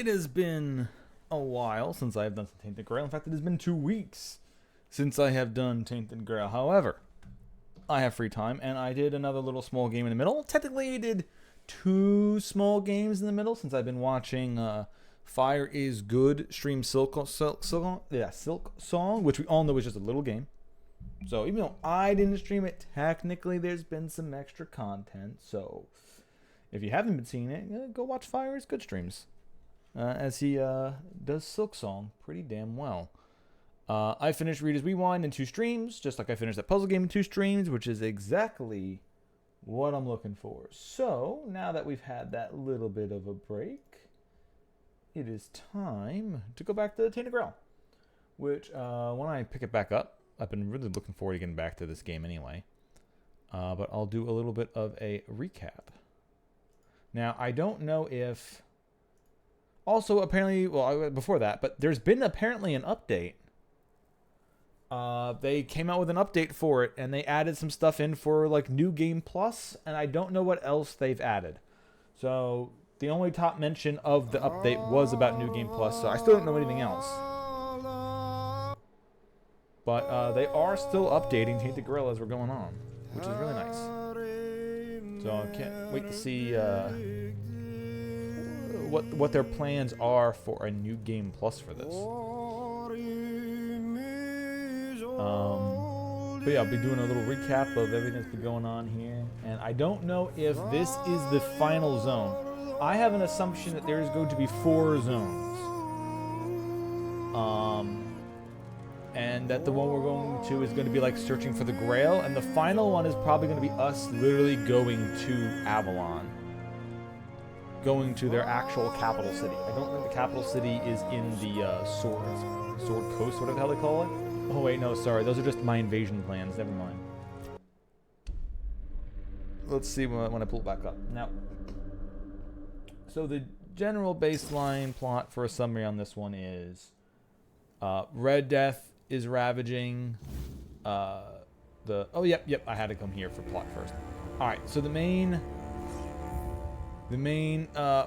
It has been a while since I have done some Tainted Grail. In fact, it has been 2 weeks since I have done Tainted Grail. However, I have free time, and I did another little small game in the middle. Technically, I did 2 small games in the middle since I've been watching Fire is Good stream Silk Song, which we all know is just a little game. So even though I didn't stream it, technically there's been some extra content. So if you haven't been seeing it, go watch Fire is Good streams. As he does Silk Song pretty damn well. I finished Reader's Rewind in 2 streams, just like I finished that puzzle game in 2 streams, which is exactly what I'm looking for. So, now that we've had that little bit of a break, it is time to go back to the Tainted Grail. Which, when I pick it back up, I've been really looking forward to getting back to this game anyway. But I'll do a little bit of a recap. Now, I don't know if... Also, apparently, well, before that, but there's been apparently an update. They came out with an update for it, and they added some stuff in for, like, New Game Plus, and I don't know what else they've added. So, the only top mention of the update was about New Game Plus, so I still don't know anything else. But they are still updating Tainted Grail as we're going on, which is really nice. So, I can't wait to see... what their plans are for a New Game Plus for this. But yeah, I'll be doing a little recap of everything that's been going on here. And I don't know if this is the final zone. I have an assumption that there's going to be 4 zones. And that the one we're going to is going to be like searching for the Grail. And the final one is probably going to be us literally going to Avalon. Going to their actual capital city. I don't think the capital city is in the Sword Coast, whatever the hell they call it. Oh wait, no, sorry, those are just my invasion plans. Never mind. Let's see when I pull it back up. Now, so the general baseline plot for a summary on this one is Red Death is ravaging the... Oh, yep, I had to come here for plot first. Alright, so the main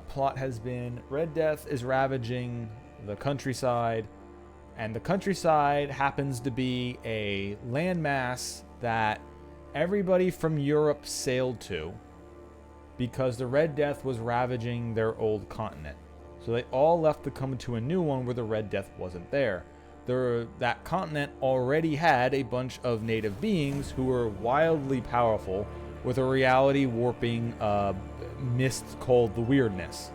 plot has been Red Death is ravaging the countryside, and the countryside happens to be a landmass that everybody from Europe sailed to because the Red Death was ravaging their old continent. So they all left to come to a new one where the Red Death wasn't there. That continent already had a bunch of native beings who were wildly powerful with a reality warping mist called the Weirdness.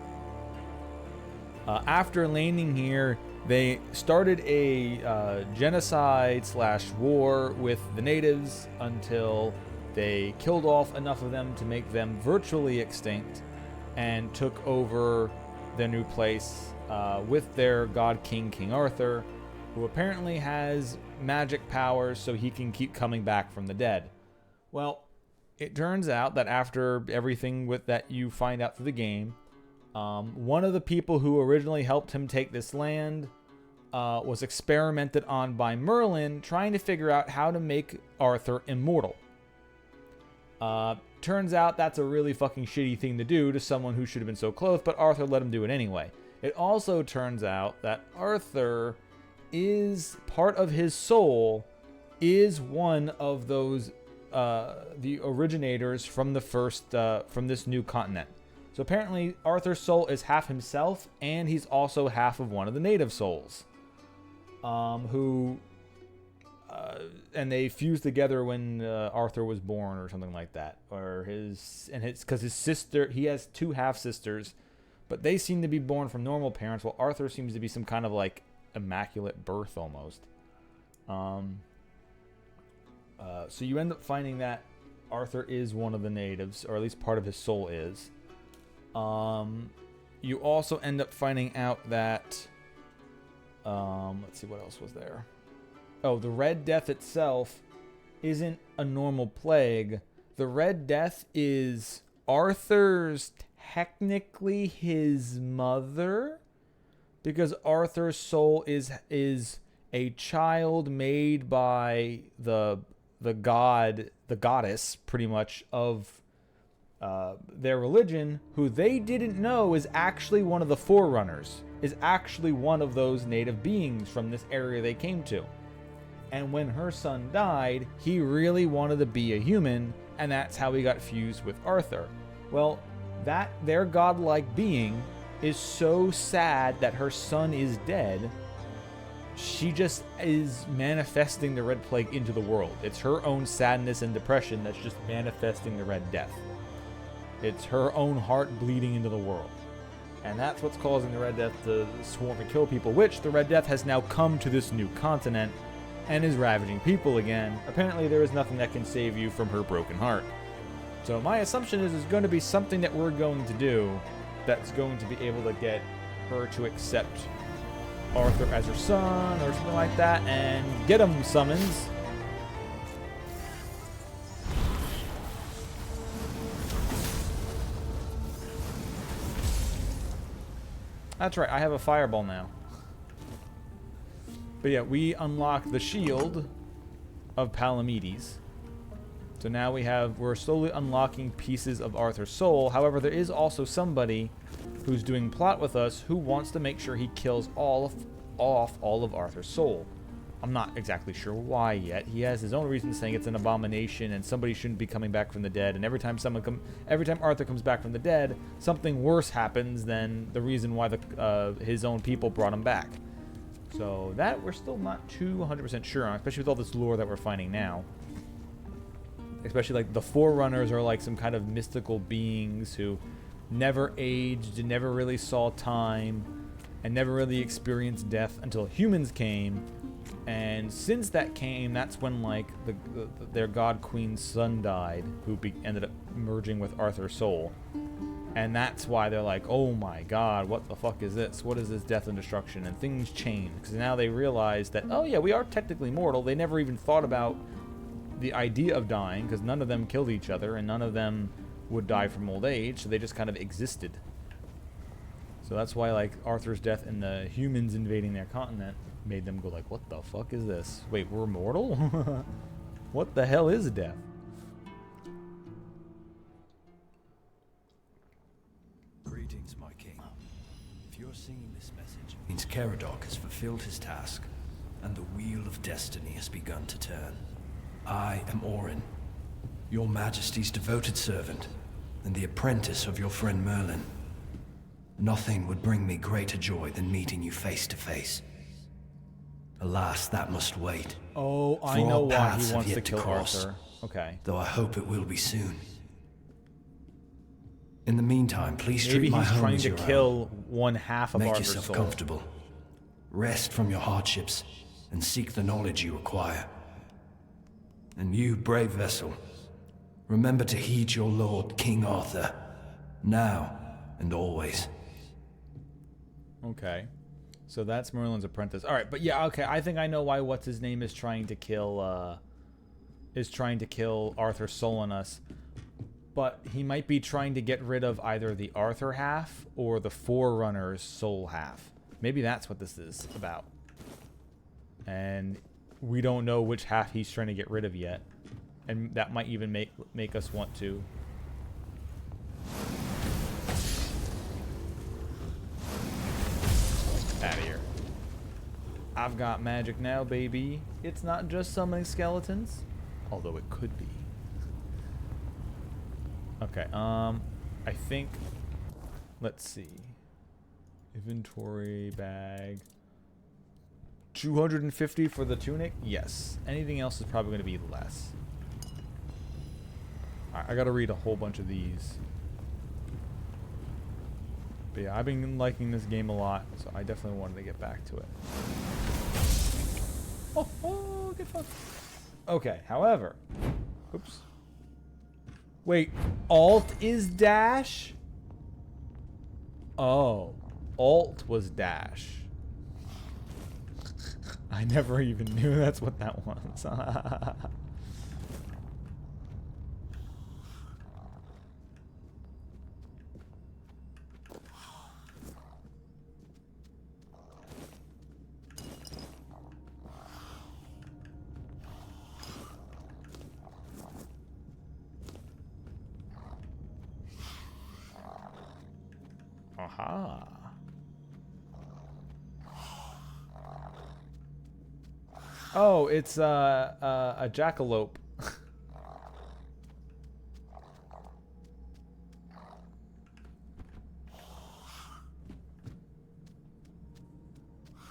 After landing here, they started a genocide/war with the natives until they killed off enough of them to make them virtually extinct and took over their new place with their god king, King Arthur, who apparently has magic powers so he can keep coming back from the dead. Well, it turns out that after everything that you find out through the game, one of the people who originally helped him take this land was experimented on by Merlin, trying to figure out how to make Arthur immortal. Turns out that's a really fucking shitty thing to do to someone who should have been so close, but Arthur let him do it anyway. It also turns out that Arthur is part of his soul, is one of those the originators from the first from this new continent. So apparently Arthur's soul is half himself, and he's also half of one of the native souls, and they fused together when Arthur was born or something like that, or because his sister, he has 2 half sisters, but they seem to be born from normal parents, while Arthur seems to be some kind of like immaculate birth almost. So you end up finding that Arthur is one of the natives, or at least part of his soul is. You also end up finding out that... let's see, what else was there? Oh, the Red Death itself isn't a normal plague. The Red Death is Arthur's, technically his mother, because Arthur's soul is a child made by the goddess, pretty much, of their religion, who they didn't know is actually one of the Forerunners. is actually one of those native beings from this area they came to. And when her son died, he really wanted to be a human, and that's how he got fused with Arthur. Well, their godlike being is so sad that her son is dead, she just is manifesting the Red Plague into the world. It's her own sadness and depression that's just manifesting the Red Death. It's her own heart bleeding into the world. And that's what's causing the Red Death to swarm and kill people, which the Red Death has now come to this new continent and is ravaging people again. Apparently there is nothing that can save you from her broken heart. So my assumption is there's going to be something that we're going to do that's going to be able to get her to accept Arthur as her son or something like that, and get him summons. That's right, I have a fireball now. But yeah, we unlock the shield of Palamedes. So now we're slowly unlocking pieces of Arthur's soul. However, there is also somebody who's doing plot with us who wants to make sure he kills off all of Arthur's soul. I'm not exactly sure why yet. He has his own reasons, saying it's an abomination and somebody shouldn't be coming back from the dead. And every time Arthur comes back from the dead, something worse happens than the reason why his own people brought him back. So that we're still not too 100% sure on, especially with all this lore that we're finding now. Especially like the Forerunners are like some kind of mystical beings who never aged and never really saw time and never really experienced death until humans came. And since that came, that's when like their god queen's son died, who ended up merging with Arthur's soul. And that's why they're like, oh my god, what the fuck is this? What is this death and destruction? And things change, because now they realize that, oh yeah, we are technically mortal. They never even thought about the idea of dying, because none of them killed each other, and none of them would die from old age, so they just kind of existed. So that's why like Arthur's death and the humans invading their continent made them go like, what the fuck is this? Wait, we're mortal? What the hell is death? Greetings, my king. If you're singing this message, it means Caradoc has fulfilled his task, and the wheel of destiny has begun to turn. I am Orin, your majesty's devoted servant, and the apprentice of your friend Merlin. Nothing would bring me greater joy than meeting you face to face. Alas, that must wait. Oh, I For know our why paths he have wants to yet kill cross, Arthur. Okay. though I hope it will be soon. In the meantime, please Maybe treat my he's home trying as to your kill own. one half of Make Arthur's yourself soul. comfortable. Rest from your hardships, and seek the knowledge you require. And you, brave vessel, remember to heed your lord, King Arthur, now and always. Okay. So that's Merlin's apprentice. All right, but yeah, okay. I think I know why what's his name is trying to kill Arthur's soul in us. But he might be trying to get rid of either the Arthur half or the Forerunner's soul half. Maybe that's what this is about. And we don't know which half he's trying to get rid of yet. And that might even make us want to. Out of here. I've got magic now, baby. It's not just summoning skeletons, although it could be. Okay, I think, let's see. Inventory bag. 250 for the tunic? Yes. Anything else is probably going to be less. Alright, I gotta read a whole bunch of these. But yeah, I've been liking this game a lot, so I definitely wanted to get back to it. Oh, good fun. Okay, however. Oops. Wait, Alt is dash? Oh, Alt was dash. I never even knew that's what that was. Aha. Oh, it's a jackalope.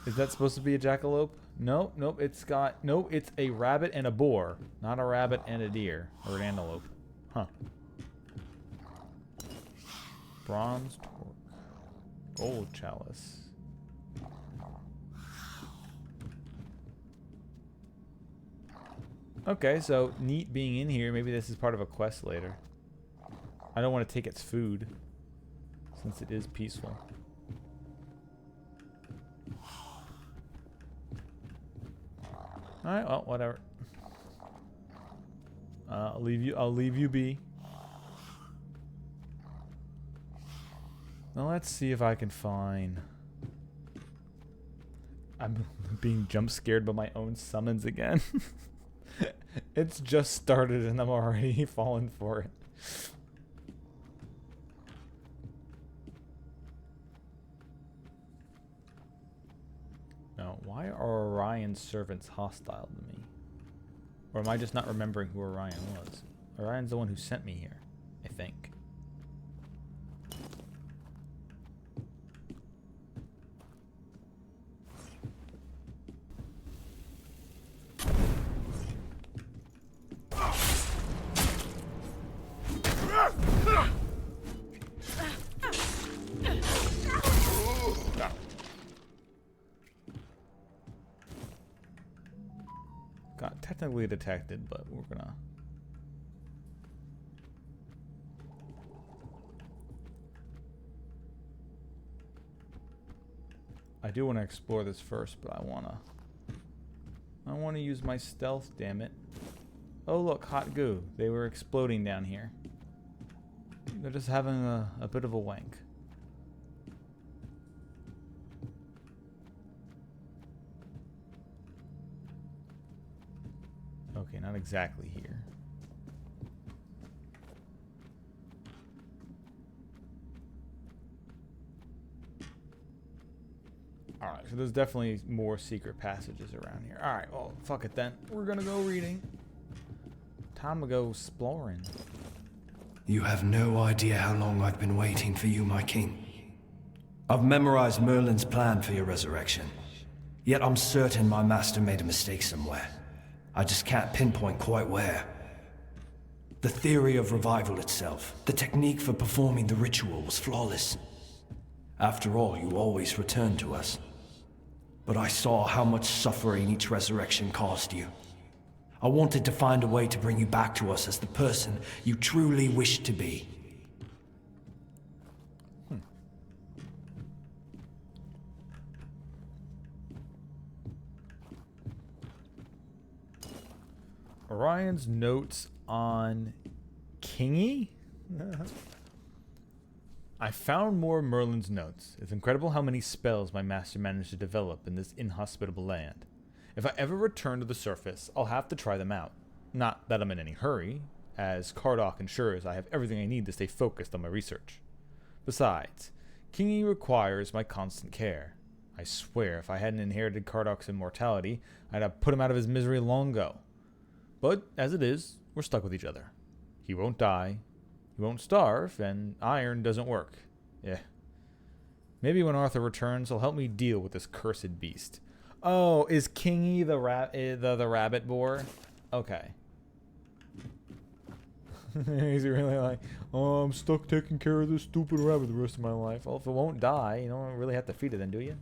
Is that supposed to be a jackalope? Nope, nope. It's got nope. It's a rabbit and a boar, not a rabbit and a deer or an antelope. Huh. Bronze torque, gold chalice. Okay, so neat being in here. Maybe this is part of a quest later. I don't want to take its food since it is peaceful. Alright, well, whatever. I'll leave you be. Now let's see if I can find... I'm being jump scared by my own summons again. It's just started and I'm already falling for it. Now, why are Orion's servants hostile to me? Or am I just not remembering who Orion was? Orion's the one who sent me here, I think. Got technically detected, but we're gonna... I do want to explore this first, but I want to use my stealth, damn it. Oh look, hot goo. They were exploding down here. They're just having a bit of a wank. Okay, not exactly here. Alright, so there's definitely more secret passages around here. Alright, well, fuck it then. We're gonna go reading. Time to go exploring. You have no idea how long I've been waiting for you, my king. I've memorized Merlin's plan for your resurrection. Yet I'm certain my master made a mistake somewhere. I just can't pinpoint quite where. The theory of revival itself, the technique for performing the ritual was flawless. After all, you always return to us. But I saw how much suffering each resurrection caused you. I wanted to find a way to bring you back to us as the person you truly wish to be. Orion's notes on Kingy? I found more of Merlin's notes. It's incredible how many spells my master managed to develop in this inhospitable land. If I ever return to the surface, I'll have to try them out. Not that I'm in any hurry, as Cardok ensures I have everything I need to stay focused on my research. Besides, Kingy requires my constant care. I swear if I hadn't inherited Cardok's immortality, I'd have put him out of his misery long ago. But, as it is, we're stuck with each other. He won't die, he won't starve, and iron doesn't work. Yeah. Maybe when Arthur returns, he'll help me deal with this cursed beast. Oh, is Kingy the rabbit boar? Okay. He's really like, oh, I'm stuck taking care of this stupid rabbit the rest of my life. Well, if it won't die, you don't really have to feed it then, do you?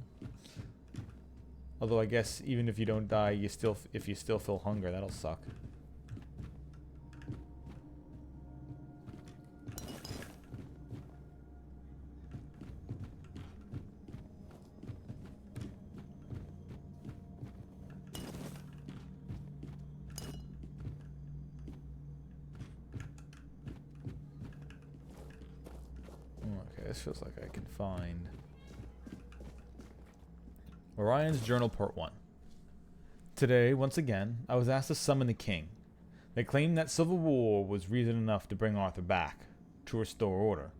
Although I guess even if you don't die, if you still feel hunger, that'll suck. Okay, this feels like I can find... Orion's Journal Part 1. Today, once again, I was asked to summon the king. They claimed that civil war was reason enough to bring Arthur back, to restore order.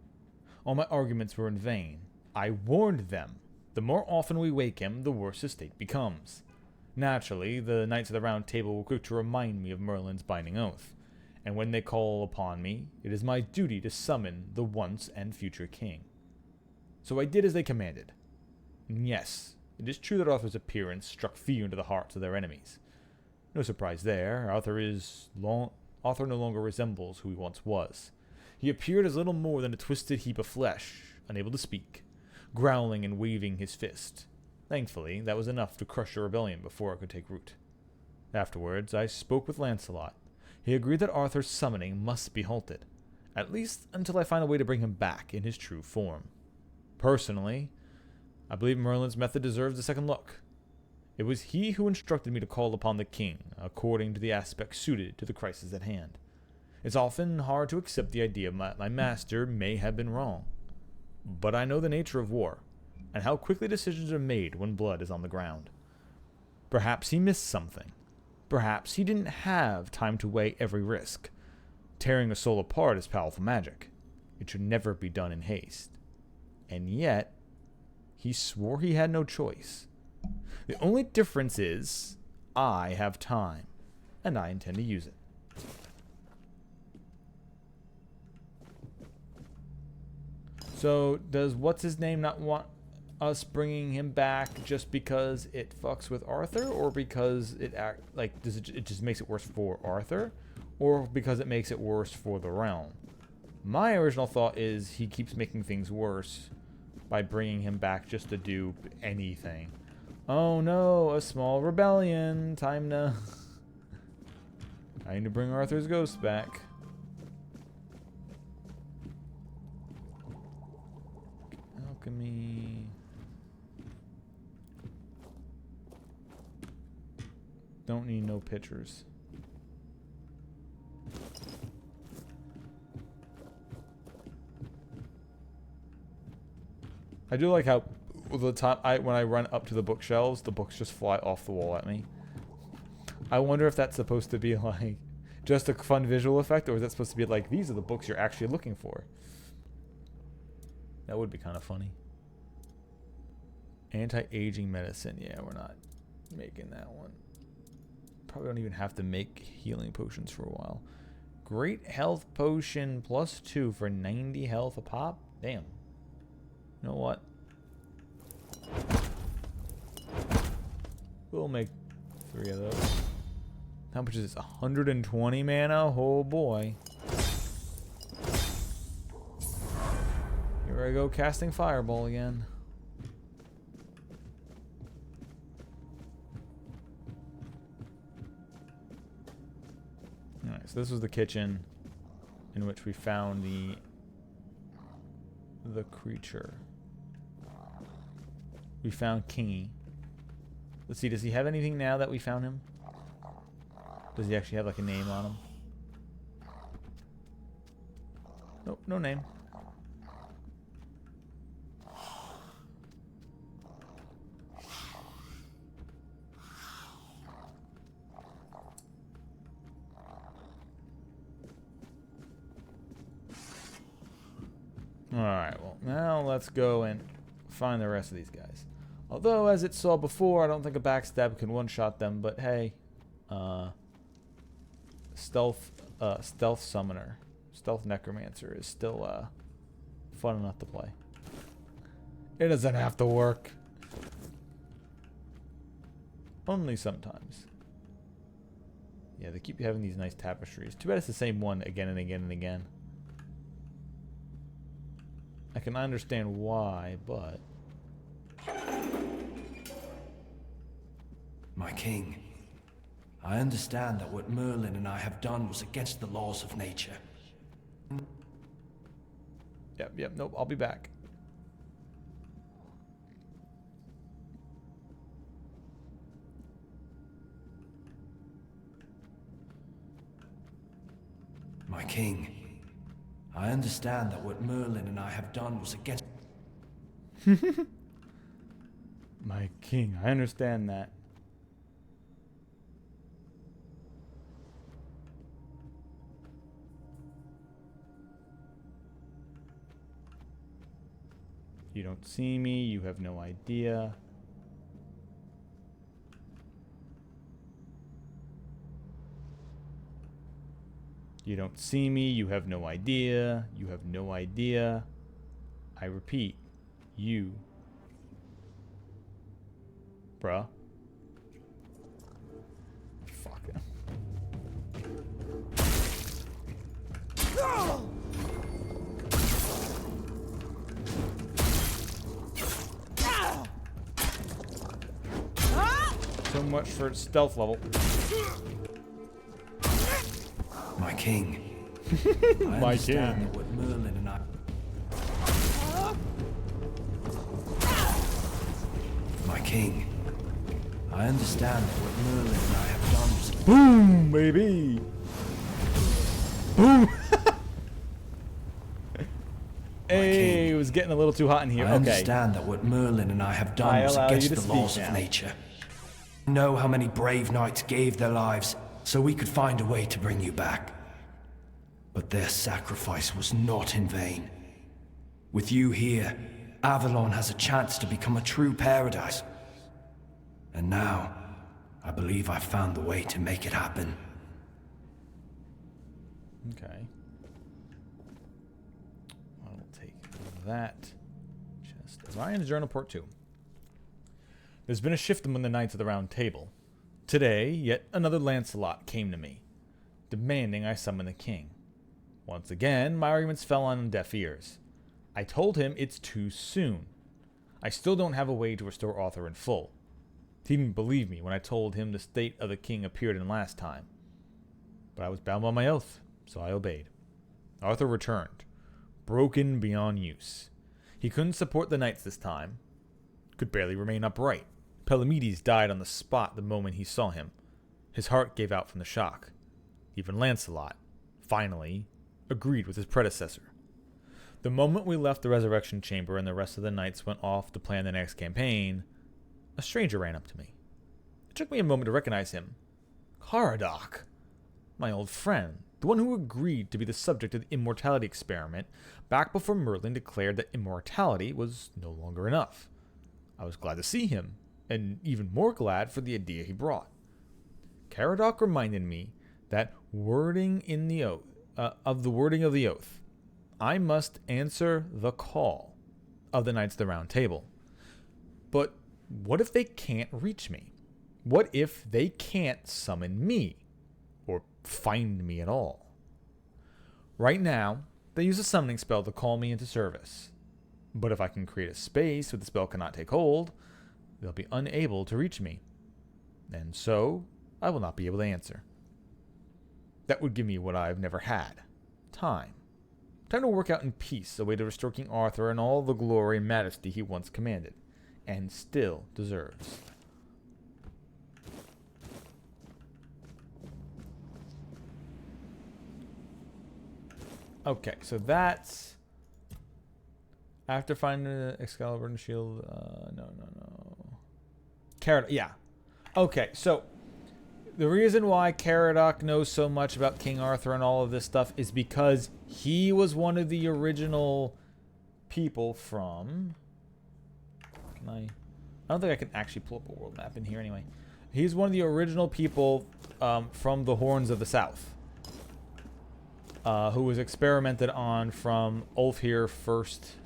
All my arguments were in vain. I warned them. The more often we wake him, the worse his state becomes. Naturally, the Knights of the Round Table were quick to remind me of Merlin's binding oath, and when they call upon me, it is my duty to summon the once and future king. So I did as they commanded. And yes, it is true that Arthur's appearance struck fear into the hearts of their enemies. No surprise there. Arthur no longer resembles who he once was. He appeared as little more than a twisted heap of flesh, unable to speak, growling and waving his fist. Thankfully, that was enough to crush a rebellion before it could take root. Afterwards, I spoke with Lancelot. He agreed that Arthur's summoning must be halted, at least until I find a way to bring him back in his true form. Personally, I believe Merlin's method deserves a second look. It was he who instructed me to call upon the king, according to the aspects suited to the crisis at hand. It's often hard to accept the idea my master may have been wrong. But I know the nature of war, and how quickly decisions are made when blood is on the ground. Perhaps he missed something. Perhaps he didn't have time to weigh every risk. Tearing a soul apart is powerful magic. It should never be done in haste. And yet, he swore he had no choice. The only difference is, I have time, and I intend to use it. So, does what's-his-name not want us bringing him back just because it fucks with Arthur, or because it it just makes it worse for Arthur, or because it makes it worse for the realm? My original thought is he keeps making things worse by bringing him back just to do anything. Oh no, a small rebellion. Time to bring Arthur's ghost back. Alchemy. Don't need no pictures. I do like how the time when I run up to the bookshelves, the books just fly off the wall at me. I wonder if that's supposed to be like just a fun visual effect, or is that supposed to be like these are the books you're actually looking for? That would be kind of funny. Anti-aging medicine. Yeah, we're not making that one. Probably don't even have to make healing potions for a while. Great health potion +2 for 90 health a pop. Damn. You know what? We'll make 3 of those. How much is this? 120 mana? Oh boy. Here I go casting Fireball again. Alright, so this was the kitchen in which we found the creature. We found Kingy. Let's see, does he have anything now that we found him? Does he actually have like a name on him? Nope, no name. Alright, well, now let's go and find the rest of these guys. Although, as it saw before, I don't think a backstab can one-shot them, but hey, stealth summoner, stealth necromancer is still fun enough to play. It doesn't have to work. Only sometimes. Yeah, they keep having these nice tapestries. Too bad it's the same one again and again and again. I can understand why, but... My king, I understand that what Merlin and I have done was against the laws of nature. Yep, nope, I'll be back. My king, I understand that what Merlin and I have done was against... My king, I understand that. You don't see me, you have no idea. You don't see me. You have no idea. You have no idea. I repeat, you. Bruh. Fuck. So much for its stealth level. My king. I My understand king. that what Merlin and I... My king. I understand that what Merlin and I have done was... Boom, baby. Boom. Hey, it was getting a little too hot in here. I understand that what Merlin and I have done was against the laws of nature. I know how many brave knights gave their lives so we could find a way to bring you back. But their sacrifice was not in vain. With you here, Avalon has a chance to become a true paradise. And now, I believe I've found the way to make it happen. Okay. I will take that. Just Ryan's Journal Port 2. There's been a shift among the Knights of the Round Table. Today, yet another Lancelot came to me, demanding I summon the king. Once again, my arguments fell on deaf ears. I told him it's too soon. I still don't have a way to restore Arthur in full. He didn't believe me when I told him the state of the king appeared in last time. But I was bound by my oath, so I obeyed. Arthur returned, broken beyond use. He couldn't support the knights this time, could barely remain upright. Palamedes died on the spot the moment he saw him. His heart gave out from the shock. Even Lancelot, finally, agreed with his predecessor. The moment we left the resurrection chamber and the rest of the knights went off to plan the next campaign, a stranger ran up to me. It took me a moment to recognize him. Caradoc, my old friend, the one who agreed to be the subject of the immortality experiment back before Merlin declared that immortality was no longer enough. I was glad to see him, and even more glad for the idea he brought. Caradoc reminded me that wording in the oath, of the oath. I must answer the call of the Knights of the Round Table. But what if they can't reach me? What if they can't summon me? Or find me at all? Right now, they use a summoning spell to call me into service. But if I can create a space where the spell cannot take hold, they'll be unable to reach me. And so, I will not be able to answer. That would give me what I've never had. Time. Time to work out in peace a way to restore King Arthur and all the glory and majesty he once commanded, and still deserves. Okay, so that's... After finding the Excalibur and Shield... No. Caradoc, yeah. Okay, so... The reason why Caradoc knows so much about King Arthur and all of this stuff is because he was one of the original people from... I don't think I can actually pull up a world map in here anyway. He's one of the original people from the Horns of the South. Who was experimented on from Ulfhere First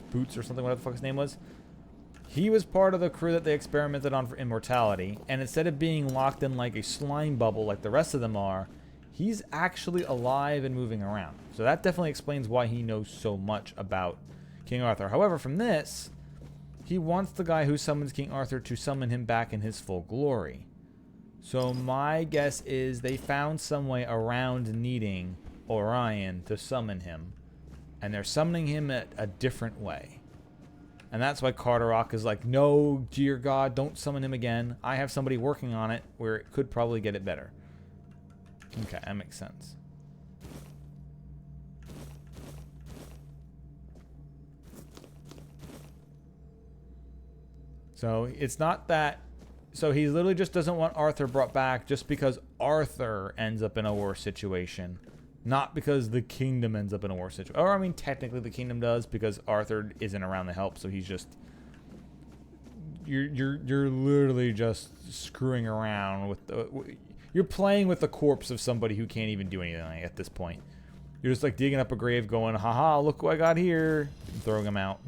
Boots or something, whatever the fuck his name was. He was part of the crew that they experimented on for immortality, and instead of being locked in like a slime bubble like the rest of them are, he's actually alive and moving around. So that definitely explains why he knows so much about King Arthur. However, from this, he wants the guy who summons King Arthur to summon him back in his full glory. So my guess is they found some way around needing Orion to summon him, and they're summoning him a different way. And that's why Caradoc is like, no, dear God, don't summon him again. I have somebody working on it where it could probably get it better. Okay, that makes sense. So it's not that... So he literally just doesn't want Arthur brought back just because Arthur ends up in a worse situation. Not because the kingdom ends up in a worse situation. Or, I mean, technically the kingdom does because Arthur isn't around to help, so he's just... You're literally just screwing around with the... You're playing with the corpse of somebody who can't even do anything at this point. You're just like digging up a grave going, haha, look who I got here. And throwing them out.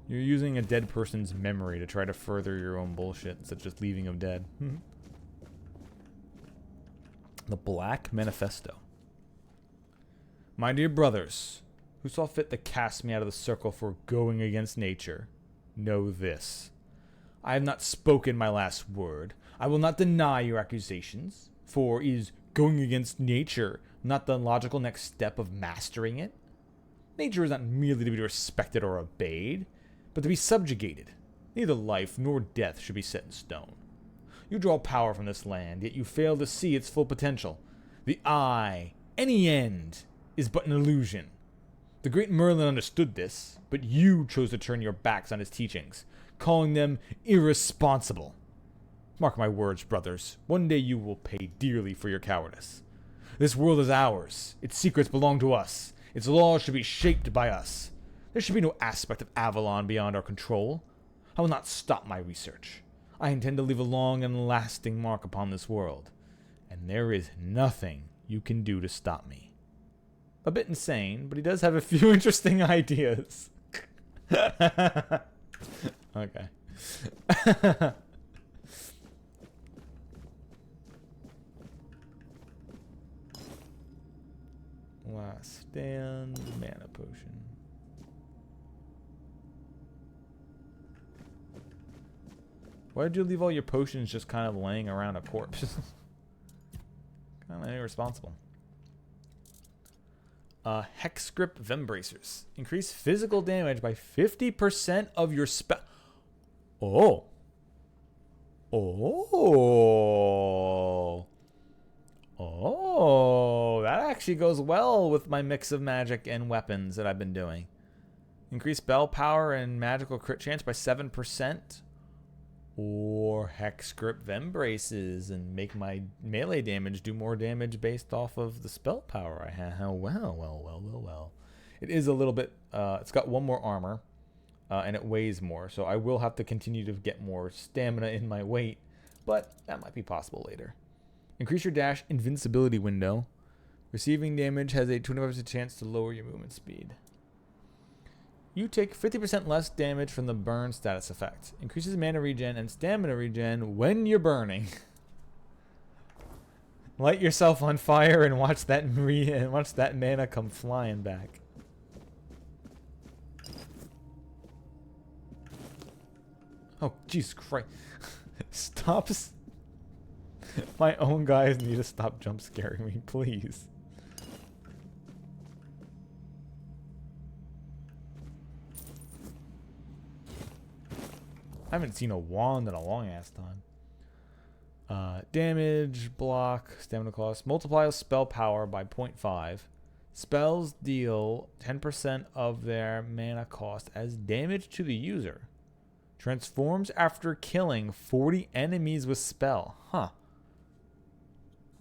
You're using a dead person's memory to try to further your own bullshit instead of just leaving them dead. The Black Manifesto. My dear brothers, who saw fit to cast me out of the circle for going against nature, know this. I have not spoken my last word. I will not deny your accusations, for is going against nature not the logical next step of mastering it? Nature is not merely to be respected or obeyed, but to be subjugated. Neither life nor death should be set in stone. You draw power from this land, yet you fail to see its full potential. The eye, any end, is but an illusion. The great Merlin understood this, but you chose to turn your backs on his teachings, calling them irresponsible. Mark my words, brothers. One day you will pay dearly for your cowardice. This world is ours. Its secrets belong to us. Its laws should be shaped by us. There should be no aspect of Avalon beyond our control. I will not stop my research. I intend to leave a long and lasting mark upon this world, and there is nothing you can do to stop me. A bit insane, but he does have a few interesting ideas. Okay. Last stand, mana potion. Why did you leave all your potions just kind of laying around a corpse? Kind of irresponsible. Hex grip Vembracers. Increase physical damage by 50% of your spell. Oh. Oh. Oh. That actually goes well with my mix of magic and weapons that I've been doing. Increase spell power and magical crit chance by 7%. Or Hex grip Vembraces and make my melee damage do more damage based off of the spell power I have. Well. It is a little bit, it's got one more armor, and it weighs more, so I will have to continue to get more stamina in my weight, but that might be possible later. Increase your dash invincibility window. Receiving damage has a 25% chance to lower your movement speed. You take 50% less damage from the burn status effect. Increases mana regen and stamina regen when you're burning. Light yourself on fire and watch that mana come flying back. Oh, Jesus Christ. Stop. My own guys need to stop jump scaring me, please. I haven't seen a wand in a long ass time. Damage, block, stamina cost. Multiply spell power by 0.5. Spells deal 10% of their mana cost as damage to the user. Transforms after killing 40 enemies with spell. Huh.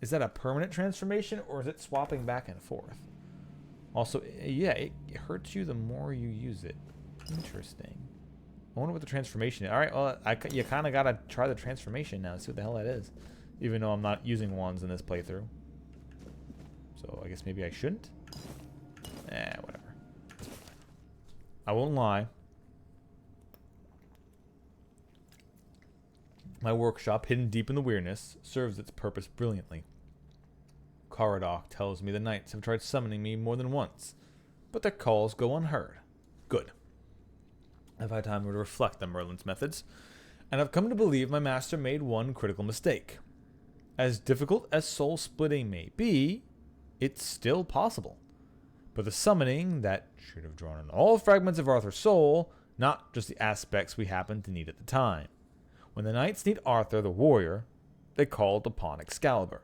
Is that a permanent transformation or is it swapping back and forth? Also, yeah, it hurts you the more you use it. Interesting. I wonder what the transformation is. Alright, well, you kind of got to try the transformation now. See what the hell that is. Even though I'm not using wands in this playthrough. So I guess maybe I shouldn't? Whatever. I won't lie. My workshop, hidden deep in the weirdness, serves its purpose brilliantly. Caradoc tells me the knights have tried summoning me more than once, but their calls go unheard. Good. I've had time to reflect on Merlin's methods, and I've come to believe my master made one critical mistake. As difficult as soul-splitting may be, it's still possible. But the summoning that should have drawn in all fragments of Arthur's soul, not just the aspects we happened to need at the time. When the knights need Arthur the warrior, they called upon Excalibur.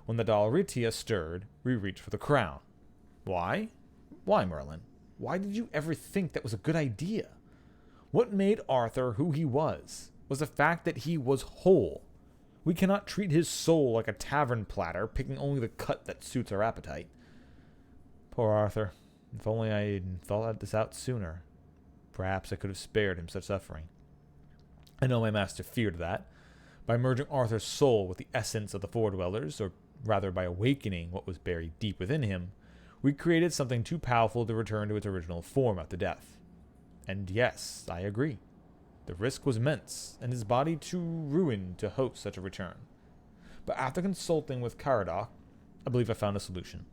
When the Dalritia stirred, we reached for the crown. Why? Why, Merlin? Why did you ever think that was a good idea? What made Arthur who he was the fact that he was whole. We cannot treat his soul like a tavern platter, picking only the cut that suits our appetite. Poor Arthur. If only I had thought this out sooner. Perhaps I could have spared him such suffering. I know my master feared that. By merging Arthur's soul with the essence of the Four-Dwellers, or rather by awakening what was buried deep within him, we created something too powerful to return to its original form after death. And yes, I agree. The risk was immense, and his body too ruined to host such a return. But after consulting with Caradoc, I believe I found a solution.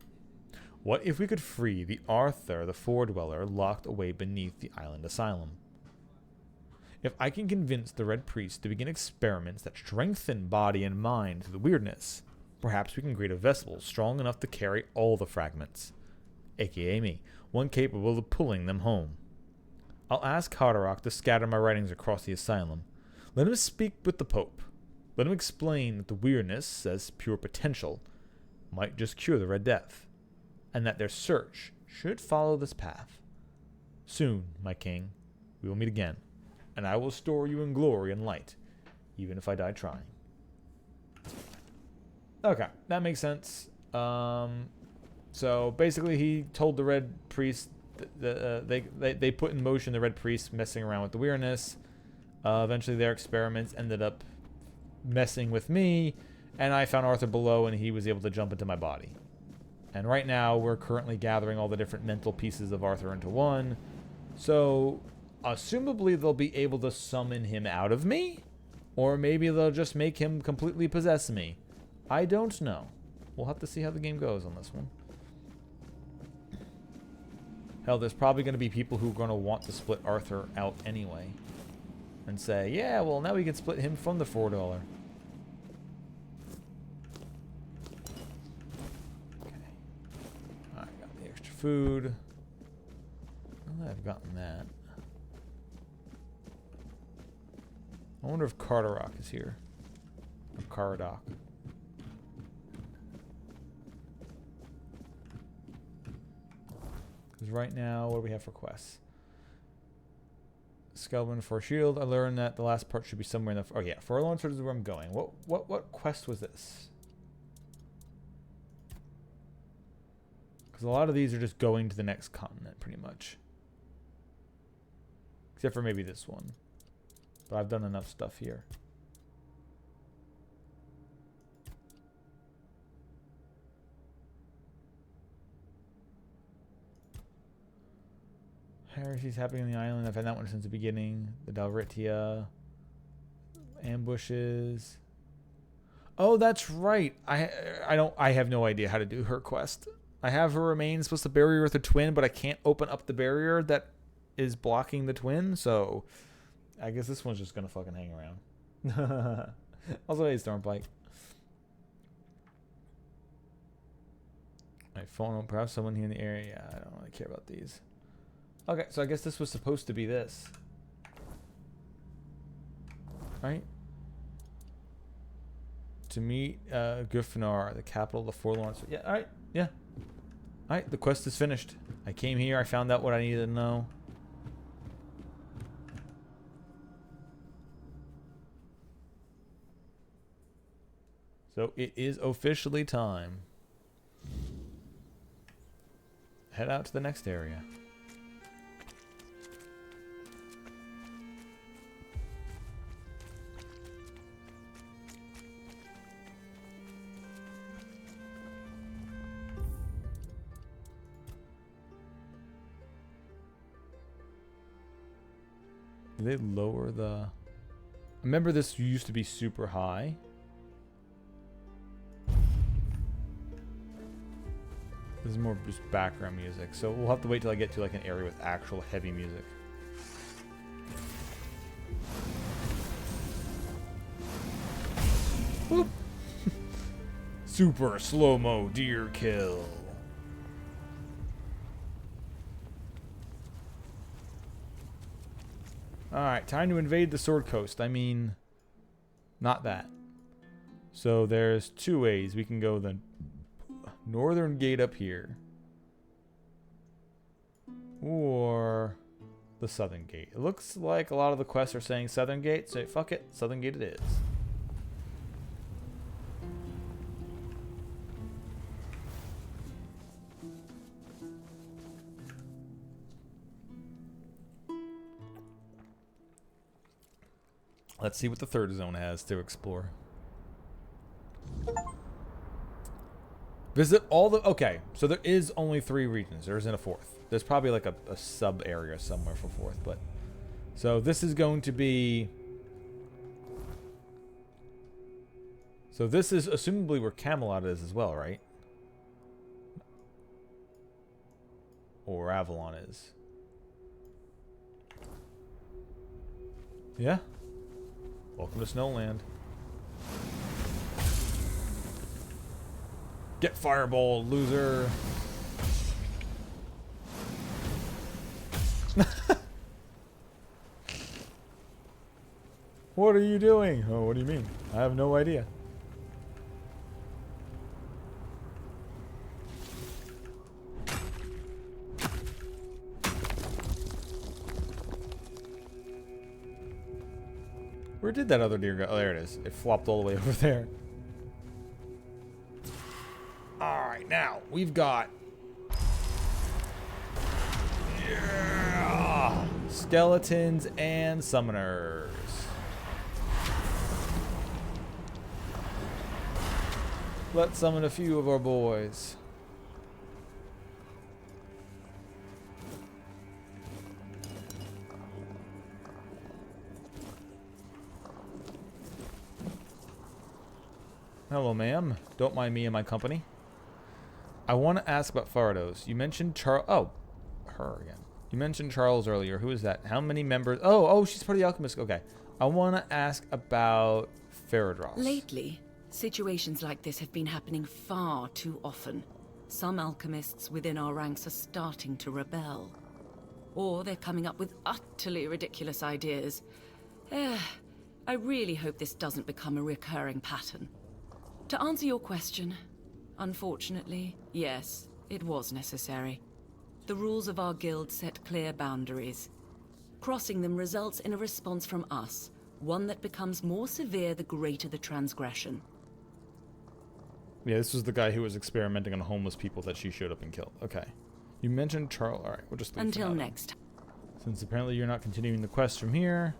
What if we could free the Arthur, the Four-Dweller, locked away beneath the island asylum? If I can convince the Red Priest to begin experiments that strengthen body and mind through the weirdness, perhaps we can create a vessel strong enough to carry all the fragments, aka me, one capable of pulling them home. I'll ask Caradoc to scatter my writings across the asylum. Let him speak with the Pope. Let him explain that the weirdness, as pure potential, might just cure the Red Death, and that their search should follow this path. Soon, my king, we will meet again, and I will store you in glory and light, even if I die trying. Okay, that makes sense. So basically, he told the Red Priest they put in motion the Red Priest messing around with the weirdness. Eventually, their experiments ended up messing with me, and I found Arthur below, and he was able to jump into my body. And right now, we're currently gathering all the different mental pieces of Arthur into one. So, assumably, they'll be able to summon him out of me, or maybe they'll just make him completely possess me. I don't know. We'll have to see how the game goes on this one. Hell, there's probably going to be people who are going to want to split Arthur out anyway. And say, yeah, well, now we can split him from the $4. Okay. Alright, got the extra food. Well, I've gotten that. I wonder if Caradoc is here. Or Caradoc. Because right now, what do we have for quests? Scalbin for Shield. I learned that the last part should be somewhere in the... Oh yeah, Forlorn Sword is where I'm going. What quest was this? Because a lot of these are just going to the next continent, pretty much. Except for maybe this one. But I've done enough stuff here. Heresies happening on the island. I've had that one since the beginning. The Dalritia ambushes. Oh, that's right. I have no idea how to do her quest. I have her remain supposed to barrier with a twin, but I can't open up the barrier that is blocking the twin, so I guess this one's just gonna fucking hang around. Also, hey, Stormpike. My phone, perhaps someone here in the area. Yeah, I don't really care about these. Okay, so I guess this was supposed to be this. Right? To meet Gryffindor, the capital of the Forlorn Sword. Yeah, alright, yeah. Alright, the quest is finished. I came here, I found out what I needed to know. So it is officially time. Head out to the next area. Do they lower the... Remember this used to be super high. This is more just background music. So we'll have to wait till I get to like an area with actual heavy music. Whoop. Super slow-mo deer kill. Alright, time to invade the Sword Coast. I mean, not that. So there's two ways. We can go the northern gate up here. Or the southern gate. It looks like a lot of the quests are saying southern gate, so fuck it. Southern gate it is. Let's see what the third zone has to explore. Visit all the... Okay, so there is only 3 regions. There isn't a 4th. There's probably like a sub area somewhere for 4th, but... So this is going to be... So this is assumably where Camelot is as well, right? Or Avalon is. Yeah. Welcome to Snowland. Get fireball, loser. What are you doing? Oh, what do you mean? I have no idea. Where did that other deer go? Oh, there it is. It flopped all the way over there. Alright, now we've got... Yeah! Skeletons and summoners. Let's summon a few of our boys. Hello, ma'am. Don't mind me and my company. I want to ask about Farados. You mentioned Charles... Oh, her again. You mentioned Charles earlier. Who is that? How many members... Oh, she's part of the Alchemist. Okay. I want to ask about Faradros. Lately, situations like this have been happening far too often. Some alchemists within our ranks are starting to rebel. Or they're coming up with utterly ridiculous ideas. I really hope this doesn't become a recurring pattern. To answer your question, unfortunately, yes, it was necessary. The rules of our guild set clear boundaries. Crossing them results in a response from us, one that becomes more severe the greater the transgression. Yeah, this was the guy who was experimenting on homeless people that she showed up and killed. Okay. You mentioned Charles. Alright, we'll just leave Until next. Since apparently you're not continuing the quest from here.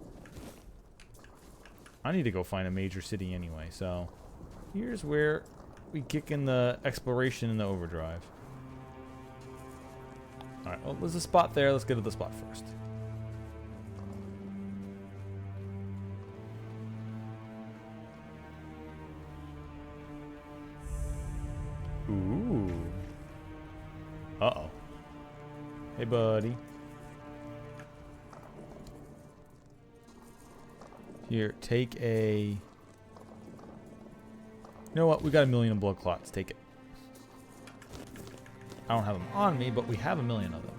I need to go find a major city anyway, so... Here's where we kick in the exploration in the overdrive. Alright, well, there's a spot there. Let's get to the spot first. Ooh. Uh-oh. Hey, buddy. Here, take a... You know what? We got 1 million blood clots. Take it. I don't have them on me, but we have 1 million of them.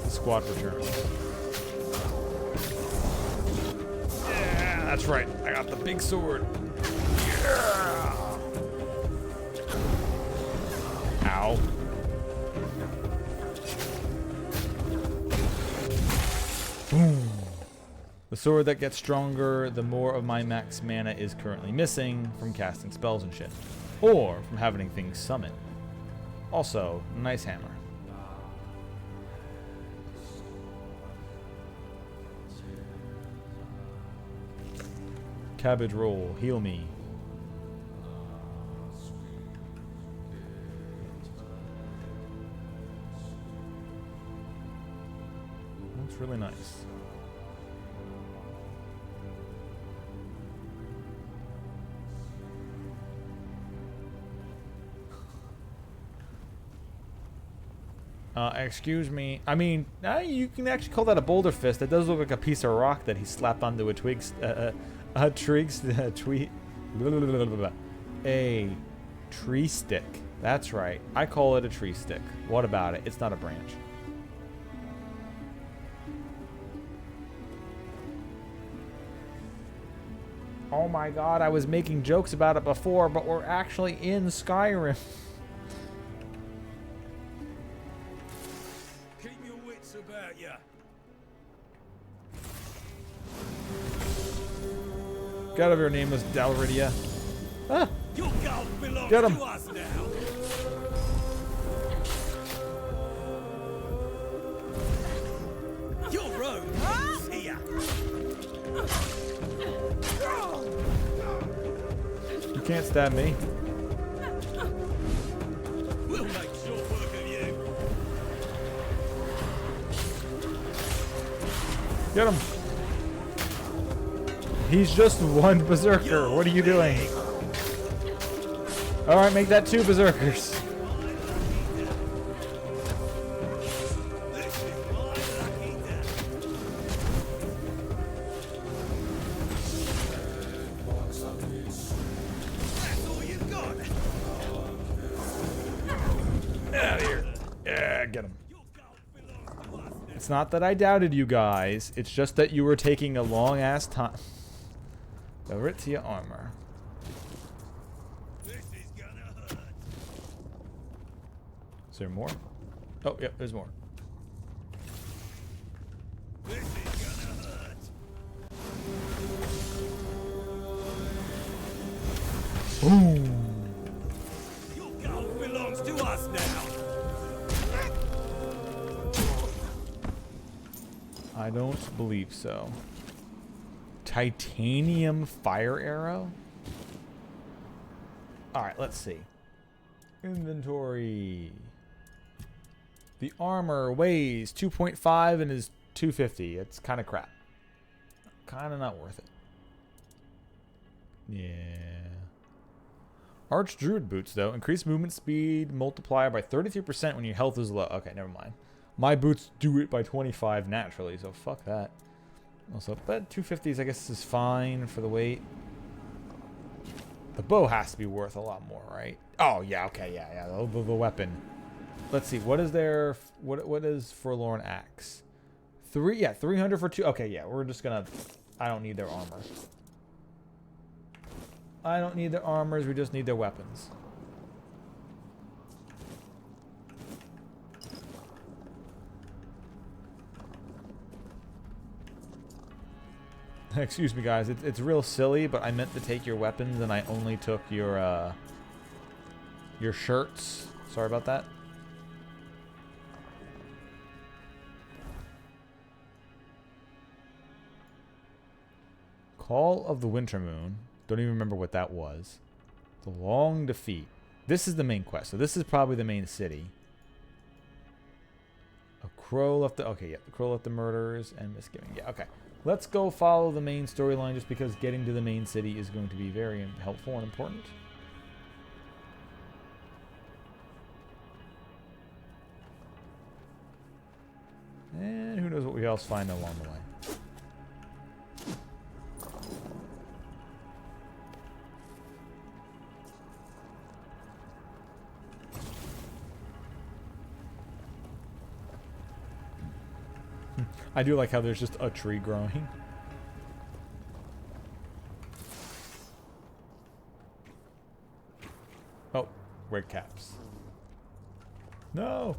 Squad returns. Yeah, that's right. I got the big sword. Yeah. Ow. Boom. The sword that gets stronger the more of my max mana is currently missing from casting spells and shit. Or from having things summon. Also, nice hammer. Cabbage roll, heal me. That's really nice. Excuse me. I mean, you can actually call that a boulder fist. It does look like a piece of rock that he slapped onto a twig. A tree stick. That's right. I call it a tree stick. What about it? It's not a branch. Oh my god, I was making jokes about it before, but we're actually in Skyrim. Get out of here, nameless Dalridia. Ah! Your gold belongs Get him. to us now. Your road is here. You can't stab me. We'll make short work of you. Get him. He's just one berserker. What are you doing? Alright, make that 2 berserkers. This is my lucky day. That's all you got. Get out of here. Yeah, get him. Your gold belongs to us now. It's not that I doubted you guys. It's just that you were taking a long ass time. The Ritzia armor. This is gonna hurt. Is there more? Oh, yep, there's more. This is gonna hurt. Boom. Your gold belongs to us now. I don't believe so. Titanium fire arrow? Alright, let's see. Inventory. The armor weighs 2.5 and is 250. It's kind of crap. Kind of not worth it. Yeah. Arch Druid boots, though. Increase movement speed multiplier by 33% when your health is low. Okay, never mind. My boots do it by 25 naturally, so fuck that. Also, but 250s, I guess, is fine for the weight. The bow has to be worth a lot more, right? Oh, yeah, okay, yeah. The weapon. Let's see, what is there? What is Forlorn Axe? 300 for 2. Okay, yeah, we're just gonna. I don't need their armor. I don't need their armors. We just need their weapons. Excuse me, guys. It's real silly, but I meant to take your weapons, and I only took your shirts. Sorry about that. Call of the Winter Moon. Don't even remember what that was. The Long Defeat. This is the main quest, so this is probably the main city. A crow left the... Okay, yeah. The crow left the murderers and misgiving. Yeah, okay. Let's go follow the main storyline just because getting to the main city is going to be very helpful and important. And who knows what we else find along the way. I do like how there's just a tree growing. Oh, red caps. No!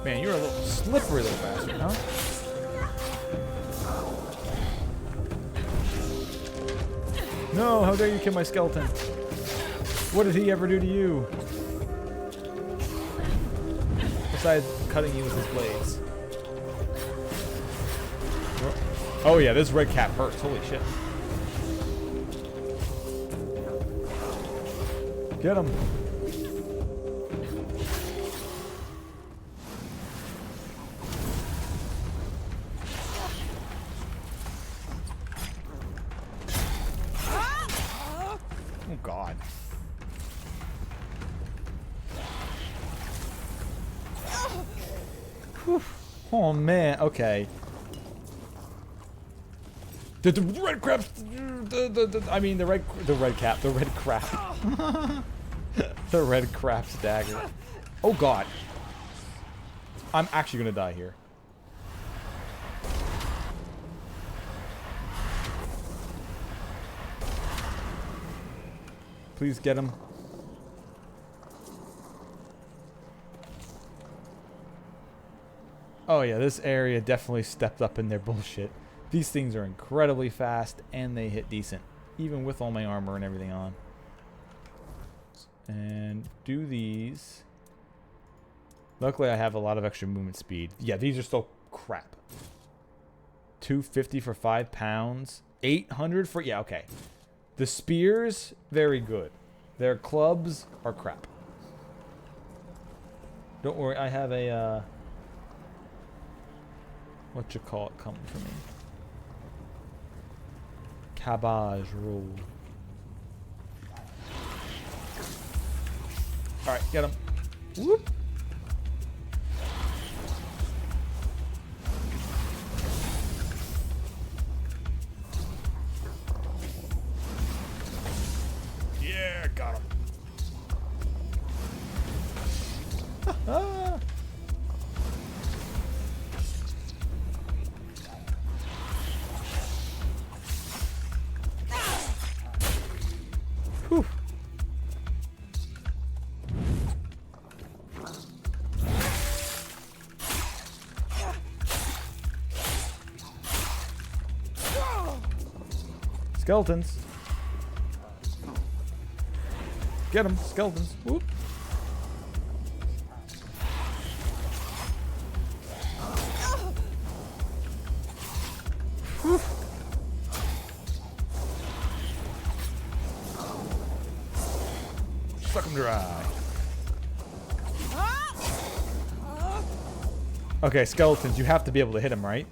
Man, you're a little slippery little bastard, huh? No, how dare you kill my skeleton? What did he ever do to you? Besides cutting you with his blades. Oh yeah, this red cap hurts. Holy shit. Get him. Oh god. Whew. Oh man, okay. The red crabs, I mean the red cap, the red crab. The red crab's dagger. Oh god. I'm actually gonna die here. Please get him. Oh yeah, this area definitely stepped up in their bullshit. These things are incredibly fast and they hit decent, even with all my armor and everything on. And do these. Luckily I have a lot of extra movement speed. Yeah, these are still crap. 250 for 5 pounds. 800 for... Yeah, okay. The spears, very good. Their clubs are crap. Don't worry, I have a... Whatchamacallit coming for me. Cabbage roll. Alright, get him. Whoop. Yeah, got him. Whew. Skeletons. Get them, skeletons. Whoop. Whew. Suck them dry. Okay, skeletons, you have to be able to hit them, right?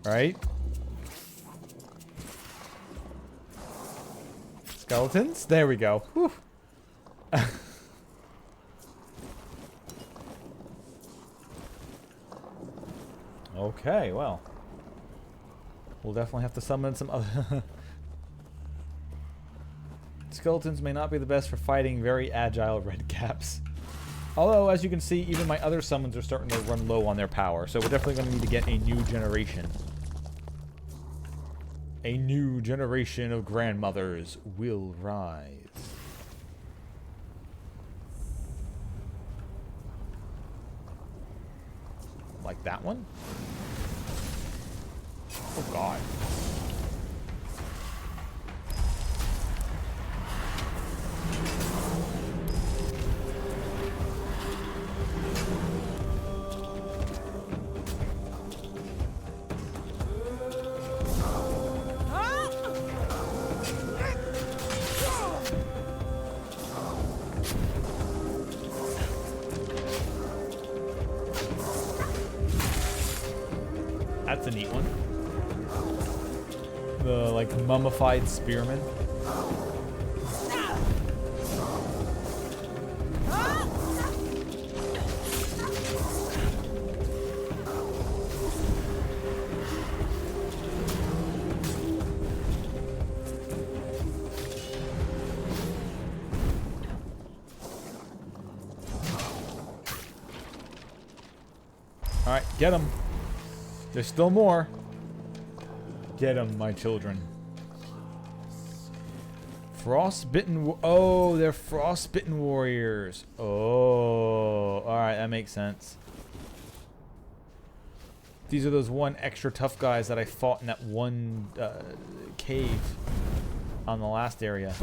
Right? Skeletons? There we go. Whew. Okay, well. We'll definitely have to summon some other... Skeletons may not be the best for fighting very agile red caps. Although, as you can see, even my other summons are starting to run low on their power. So we're definitely going to need to get a new generation. A new generation of grandmothers will rise. Like that one? Oh god. That's a neat one. The, like, mummified spearman. Alright, get him. There's still more. Get them, my children. Frostbitten. Oh, they're frostbitten warriors. Oh, alright, that makes sense. These are those one extra tough guys that I fought in that one cave on the last area.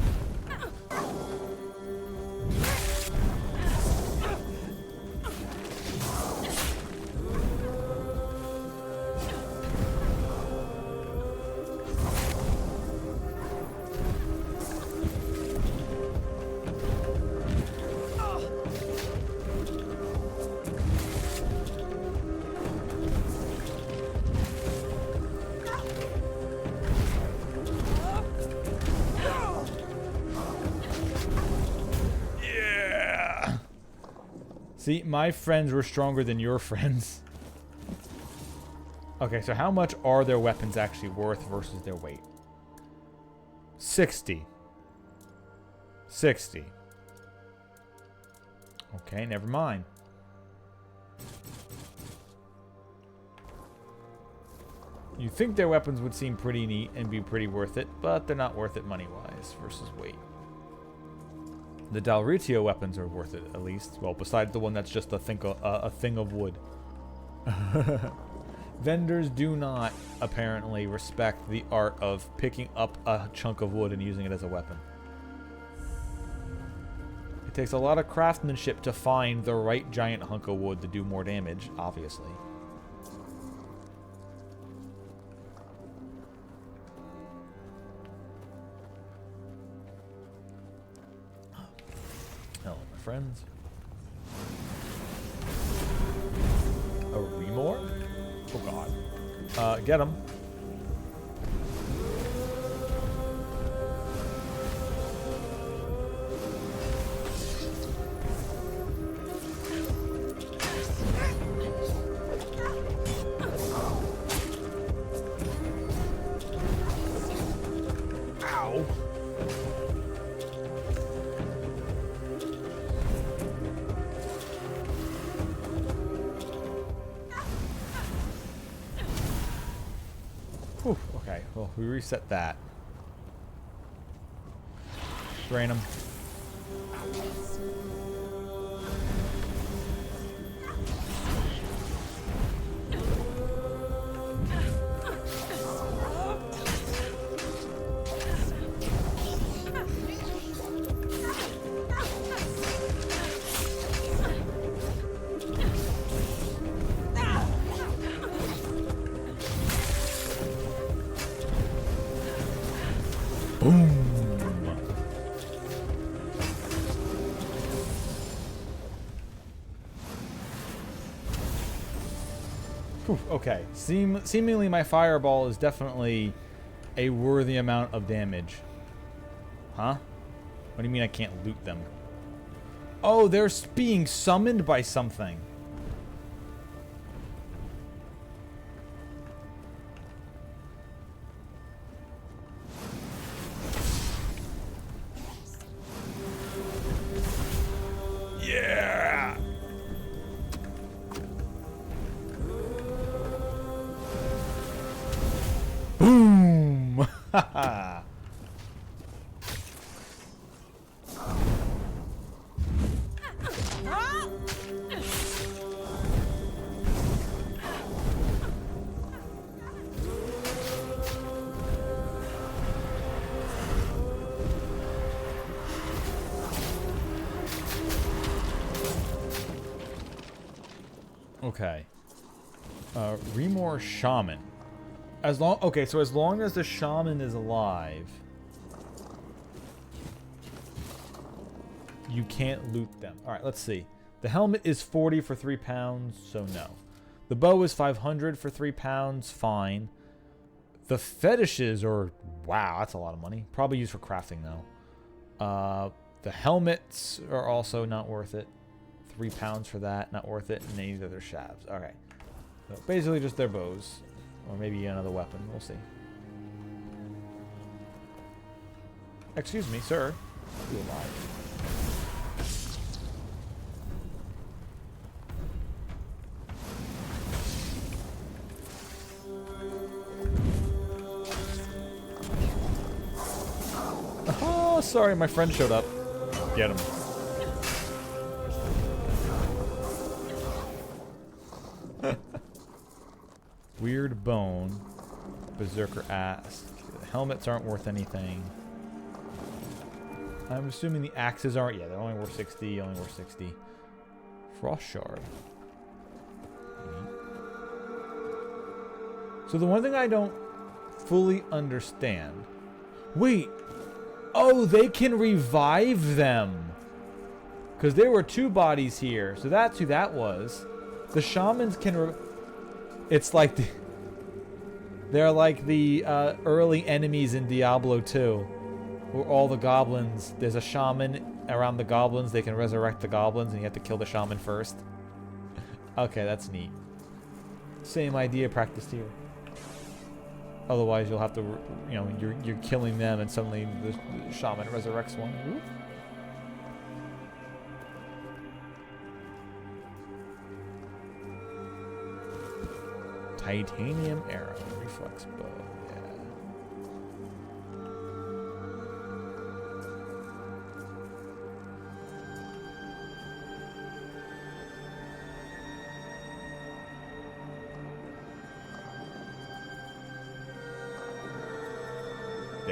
See, my friends were stronger than your friends. Okay, so how much are their weapons actually worth versus their weight? 60. 60. Okay, never mind. You think their weapons would seem pretty neat and be pretty worth it, but they're not worth it money-wise versus weight. The Dalritio weapons are worth it, at least. Well, besides the one that's just a thing of wood. Vendors do not, apparently, respect the art of picking up a chunk of wood and using it as a weapon. It takes a lot of craftsmanship to find the right giant hunk of wood to do more damage, obviously. Hello, my friends. A remore? Oh god. Get him. Ow. Whew, okay, well, we reset that. Drain him. Boom. Whew, okay. Seemingly my fireball is definitely a worthy amount of damage. Huh? What do you mean I can't loot them? Oh, they're being summoned by something. Yeah. Boom. Haha. Okay. Remore Shaman. Okay, so as long as the shaman is alive, you can't loot them. Alright, let's see. The helmet is 40 for 3 pounds, so no. The bow is 500 for 3 pounds, fine. The fetishes are, wow, that's a lot of money. Probably used for crafting though. The helmets are also not worth it. 3 pounds for that, not worth it. And neither their shabs. Okay. So basically just their bows. Or maybe another weapon. We'll see. Excuse me, sir. You alive? Oh, sorry, my friend showed up. Get him. Weird bone. Berserker ask. The helmets aren't worth anything. I'm assuming the axes aren't. Yeah, they're only worth 60. Only worth 60. Frost shard. So the one thing I don't fully understand. Wait. Oh, they can revive them. Because there were 2 bodies here. So that's who that was. The shamans can... It's like... They're like the early enemies in Diablo 2. Where all the goblins... There's a shaman around the goblins. They can resurrect the goblins and you have to kill the shaman first. Okay, that's neat. Same idea practiced here. Otherwise, you'll have to, you know, you're killing them, and suddenly the shaman resurrects one. Ooh. Titanium arrow, reflex bow. Yeah.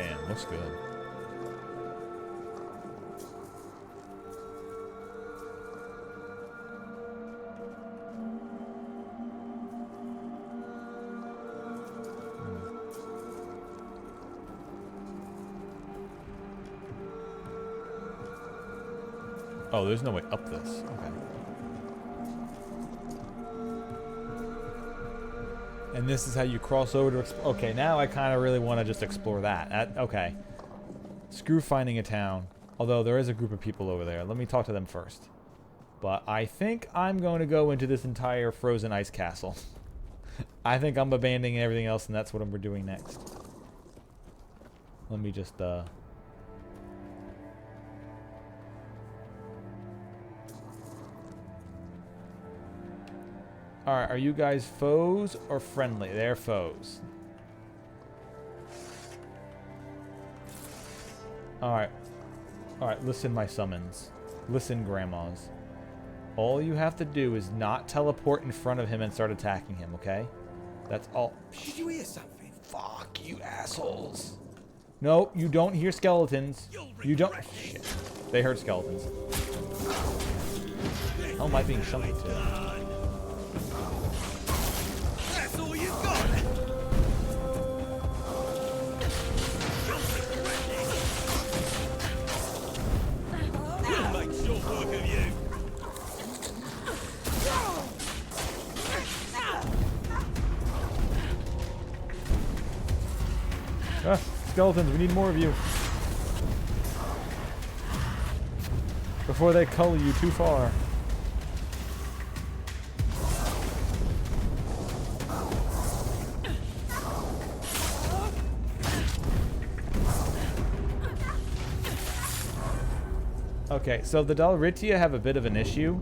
Damn, looks good. Oh, there's no way up this. Okay. And this is how you cross over to... Okay, now I kind of really want to just explore that. Okay. Screw finding a town. Although there is a group of people over there. Let me talk to them first. But I think I'm going to go into this entire frozen ice castle. I think I'm abandoning everything else, and that's what we're doing next. Let me just... Alright, are you guys foes or friendly? They're foes. Alright. Alright, listen my summons. Listen, grandmas. All you have to do is not teleport in front of him and start attacking him, okay? That's all. Did you hear something? Fuck you assholes. No, you don't hear skeletons. You don't... Shit. They heard skeletons. How am I being shunted to? That's all you got. We'll make short work of you. Ah, skeletons, we need more of you. Before they cull you too far. Okay, so the Dalritia have a bit of an issue.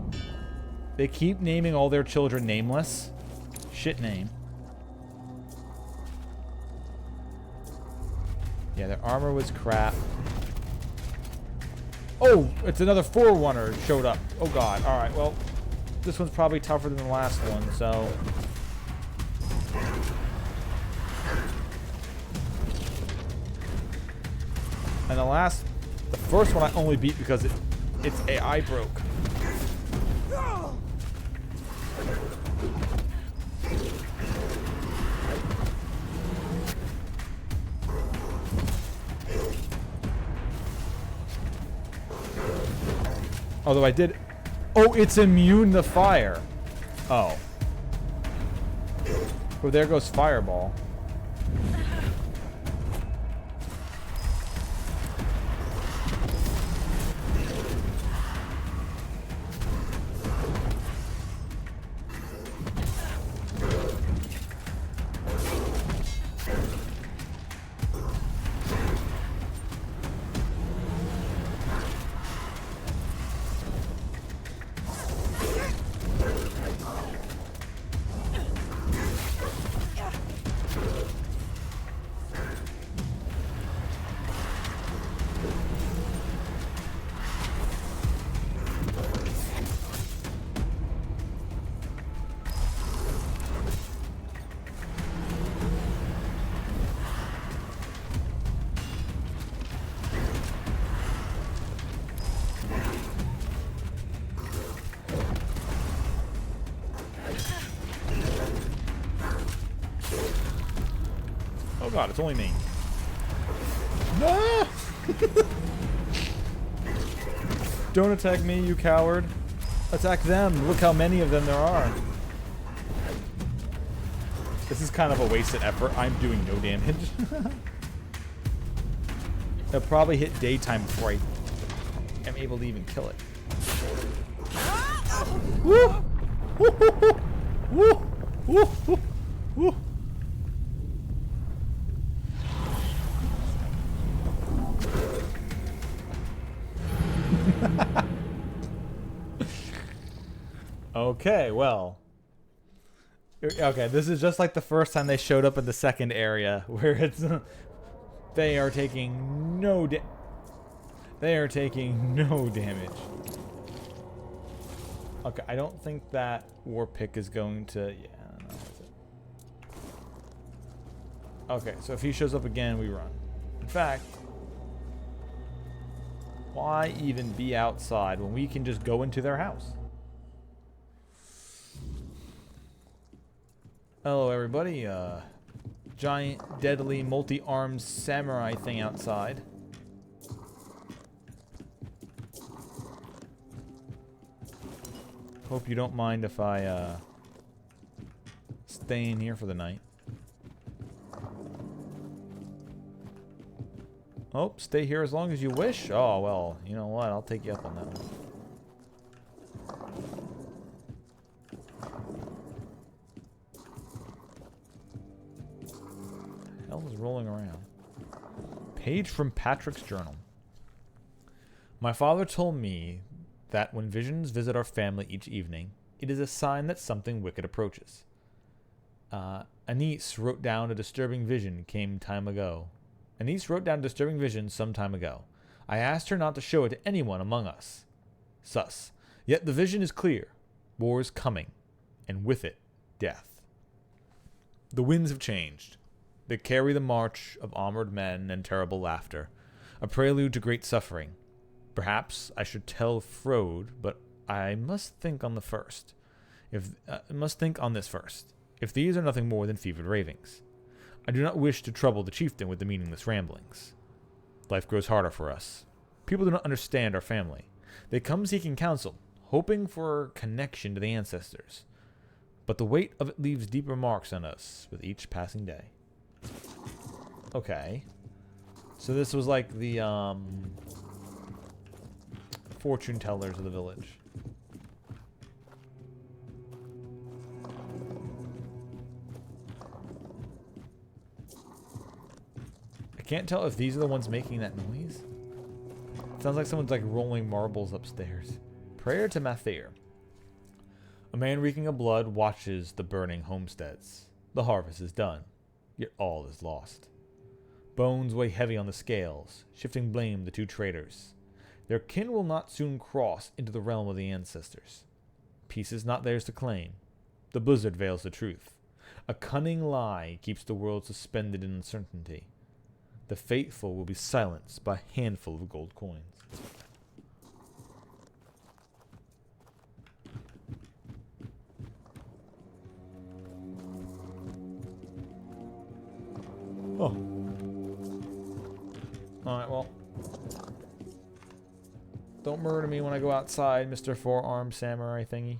They keep naming all their children nameless. Shit name. Yeah, their armor was crap. Oh, it's another Forerunner showed up. Oh god, alright, well, this one's probably tougher than the last one, so... And the first one I only beat because its AI broke. Although I did... Oh, it's immune to fire. Oh. Oh, there goes Fireball. Oh god, it's only me. No! Don't attack me, you coward. Attack them. Look how many of them there are. This is kind of a wasted effort. I'm doing no damage. It'll probably hit daytime before I am able to even kill it. Woo! Woo! Woo! Woo! Woo! Woo! Okay, well. Okay, this is just like the first time they showed up in the second area, where it's they are taking no damage. Okay, I don't think that war pick is going to. Yeah, I don't know. Okay, so if he shows up again, we run. In fact, why even be outside when we can just go into their house? Hello, everybody. Giant, deadly, multi-armed samurai thing outside. Hope you don't mind if I stay in here for the night. Oh, stay here as long as you wish? Oh, well, you know what? I'll take you up on that one. Hell is rolling around. Page from Patrick's journal. My father told me that when visions visit our family each evening, it is a sign that something wicked approaches. Anise wrote down a disturbing vision some time ago. I asked her not to show it to anyone among us. Sus. Yet the vision is clear. War is coming, and with it, death. The winds have changed. They carry the march of armored men and terrible laughter, a prelude to great suffering. Perhaps I should tell Frode, but I must think on this first. If these are nothing more than fevered ravings. I do not wish to trouble the chieftain with the meaningless ramblings. Life grows harder for us. People do not understand our family. They come seeking counsel, hoping for connection to the ancestors. But the weight of it leaves deeper marks on us with each passing day. Okay. So this was like the fortune tellers of the village. I can't tell if these are the ones making that noise. It sounds like someone's like rolling marbles upstairs. Prayer to Mathir. A man reeking of blood watches the burning homesteads. The harvest is done, yet all is lost. Bones weigh heavy on the scales, shifting blame the two traitors. Their kin will not soon cross into the realm of the ancestors. Peace is not theirs to claim. The blizzard veils the truth. A cunning lie keeps the world suspended in uncertainty. The faithful will be silenced by a handful of gold coins. Oh. Alright, well. Don't murder me when I go outside, Mr. Four-Armed Samurai thingy.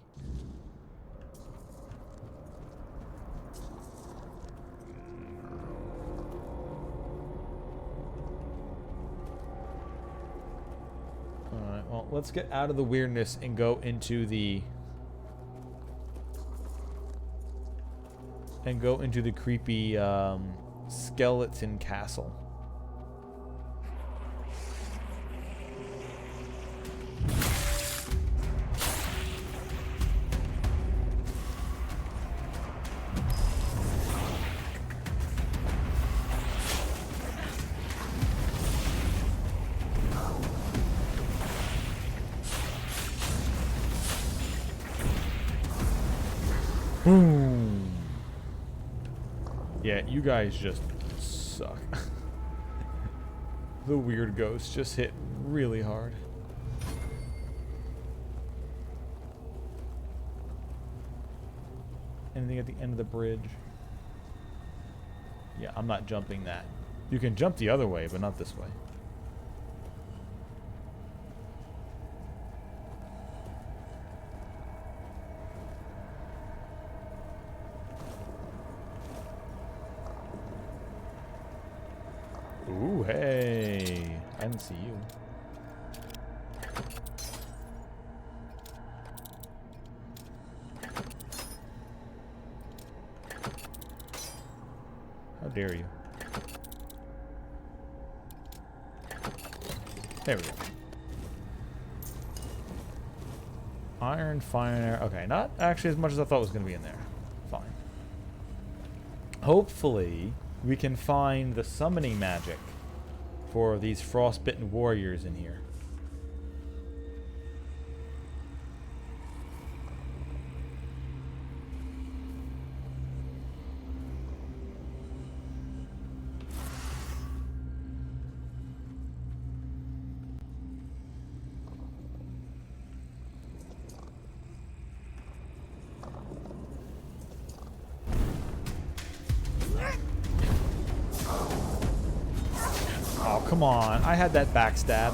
Alright, well, let's get out of the weirdness and go into the... creepy, skeleton castle. Boom. Yeah, you guys just suck. The weird ghosts just hit really hard. Anything at the end of the bridge? Yeah, I'm not jumping that. You can jump the other way, but not this way. Ooh, hey. I didn't see you. How dare you? There we go. Iron, fire, okay, not actually as much as I thought was going to be in there. Fine. Hopefully, we can find the summoning magic for these frostbitten warriors in here. come on. I had that backstab.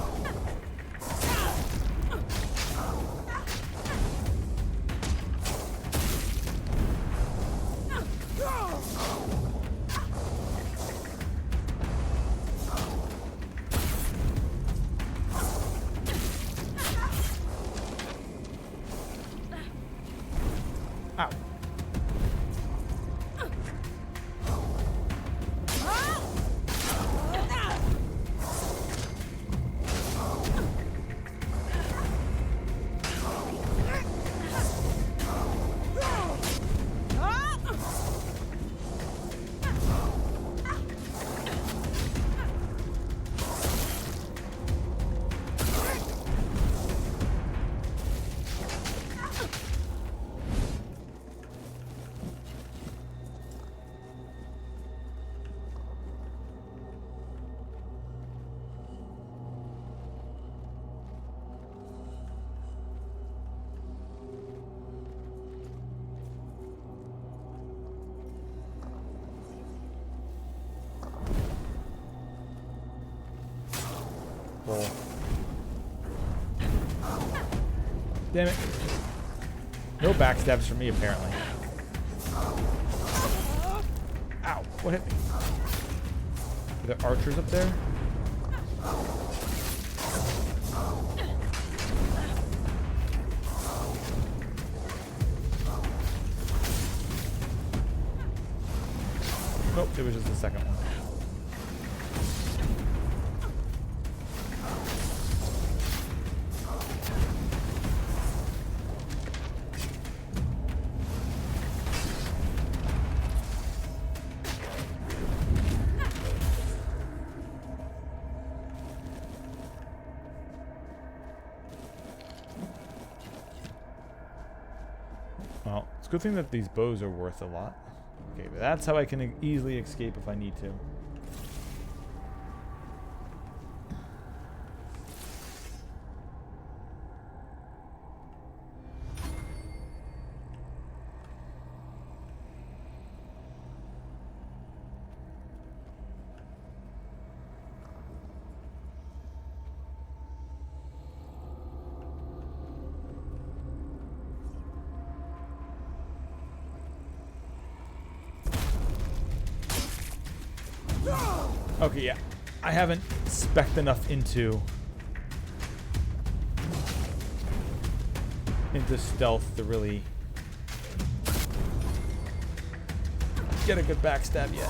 Ow. Damn it. No backstabs for me, apparently. Ow. What hit me? Are there archers up there? Nope, it was just the second one. Well, it's a good thing that these bows are worth a lot. Okay, but that's how I can easily escape if I need to. Okay, yeah. I haven't spec'd enough into stealth to really get a good backstab yet.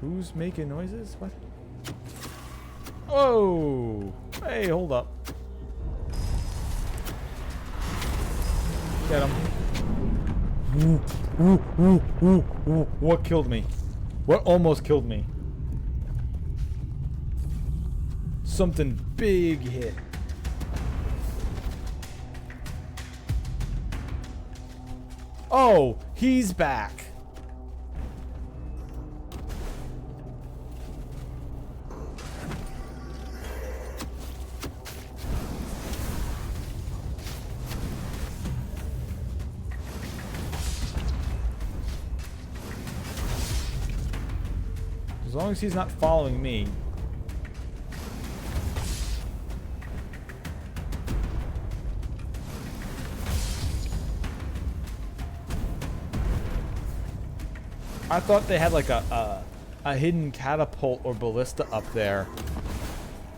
Who's making noises? What? Oh! Hey, hold up. Get him. What killed me? What almost killed me? Something big hit. Oh, he's back. As long as he's not following me. I thought they had like a hidden catapult or ballista up there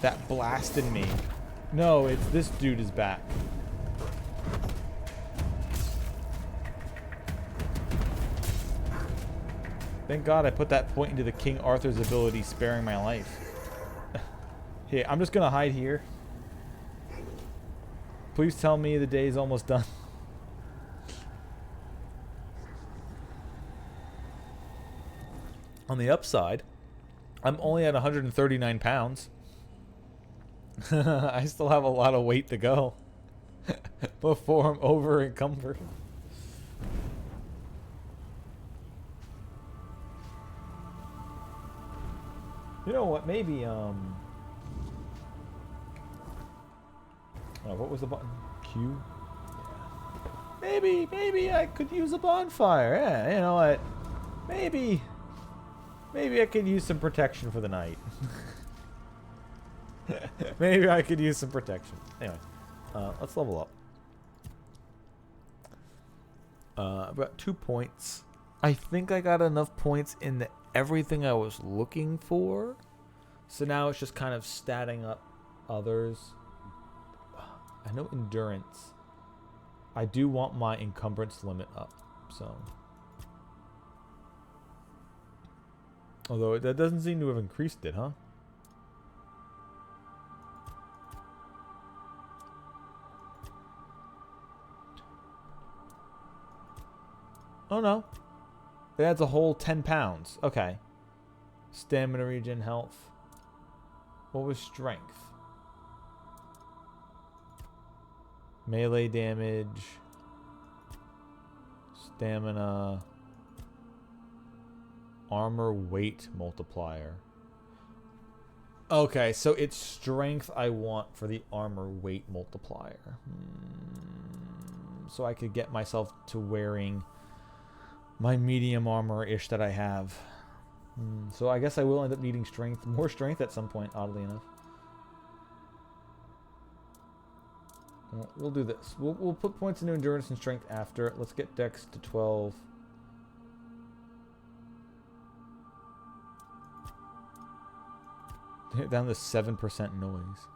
that blasted me. No, it's this dude is back. Thank God I put that point into the King Arthur's ability, sparing my life. Hey, I'm just gonna hide here. Please tell me the day's almost done. On the upside, I'm only at 139 pounds. I still have a lot of weight to go before I'm over encumbered. You know what? Maybe oh, what was the button? Q. Yeah. Maybe I could use a bonfire. Yeah, you know what? Maybe I could use some protection for the night. Maybe I could use some protection. Anyway, let's level up. I've got 2 points. I think I got enough points in everything I was looking for. So now it's just kind of statting up others. I know endurance. I do want my encumbrance limit up, so. Although that doesn't seem to have increased it, huh? Oh no. It adds a whole 10 pounds. Okay. Stamina regen, health. What was strength? Melee damage. Stamina. Armor weight multiplier. Okay, so it's strength I want for the armor weight multiplier. So I could get myself to wearing my medium armor-ish that I have. So I guess I will end up needing strength, more strength at some point, oddly enough. Well, we'll do this. We'll put points into endurance and strength after. Let's get dex to 12. Down to 7% noise.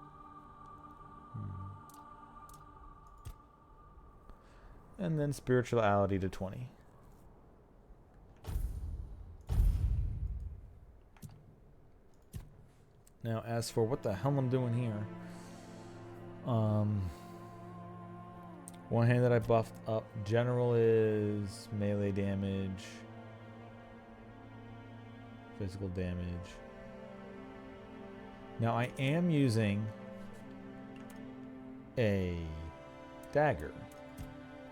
And then spirituality to 20. Now, as for what the hell I'm doing here, one hand that I buffed up. General is melee damage, physical damage. Now I am using a dagger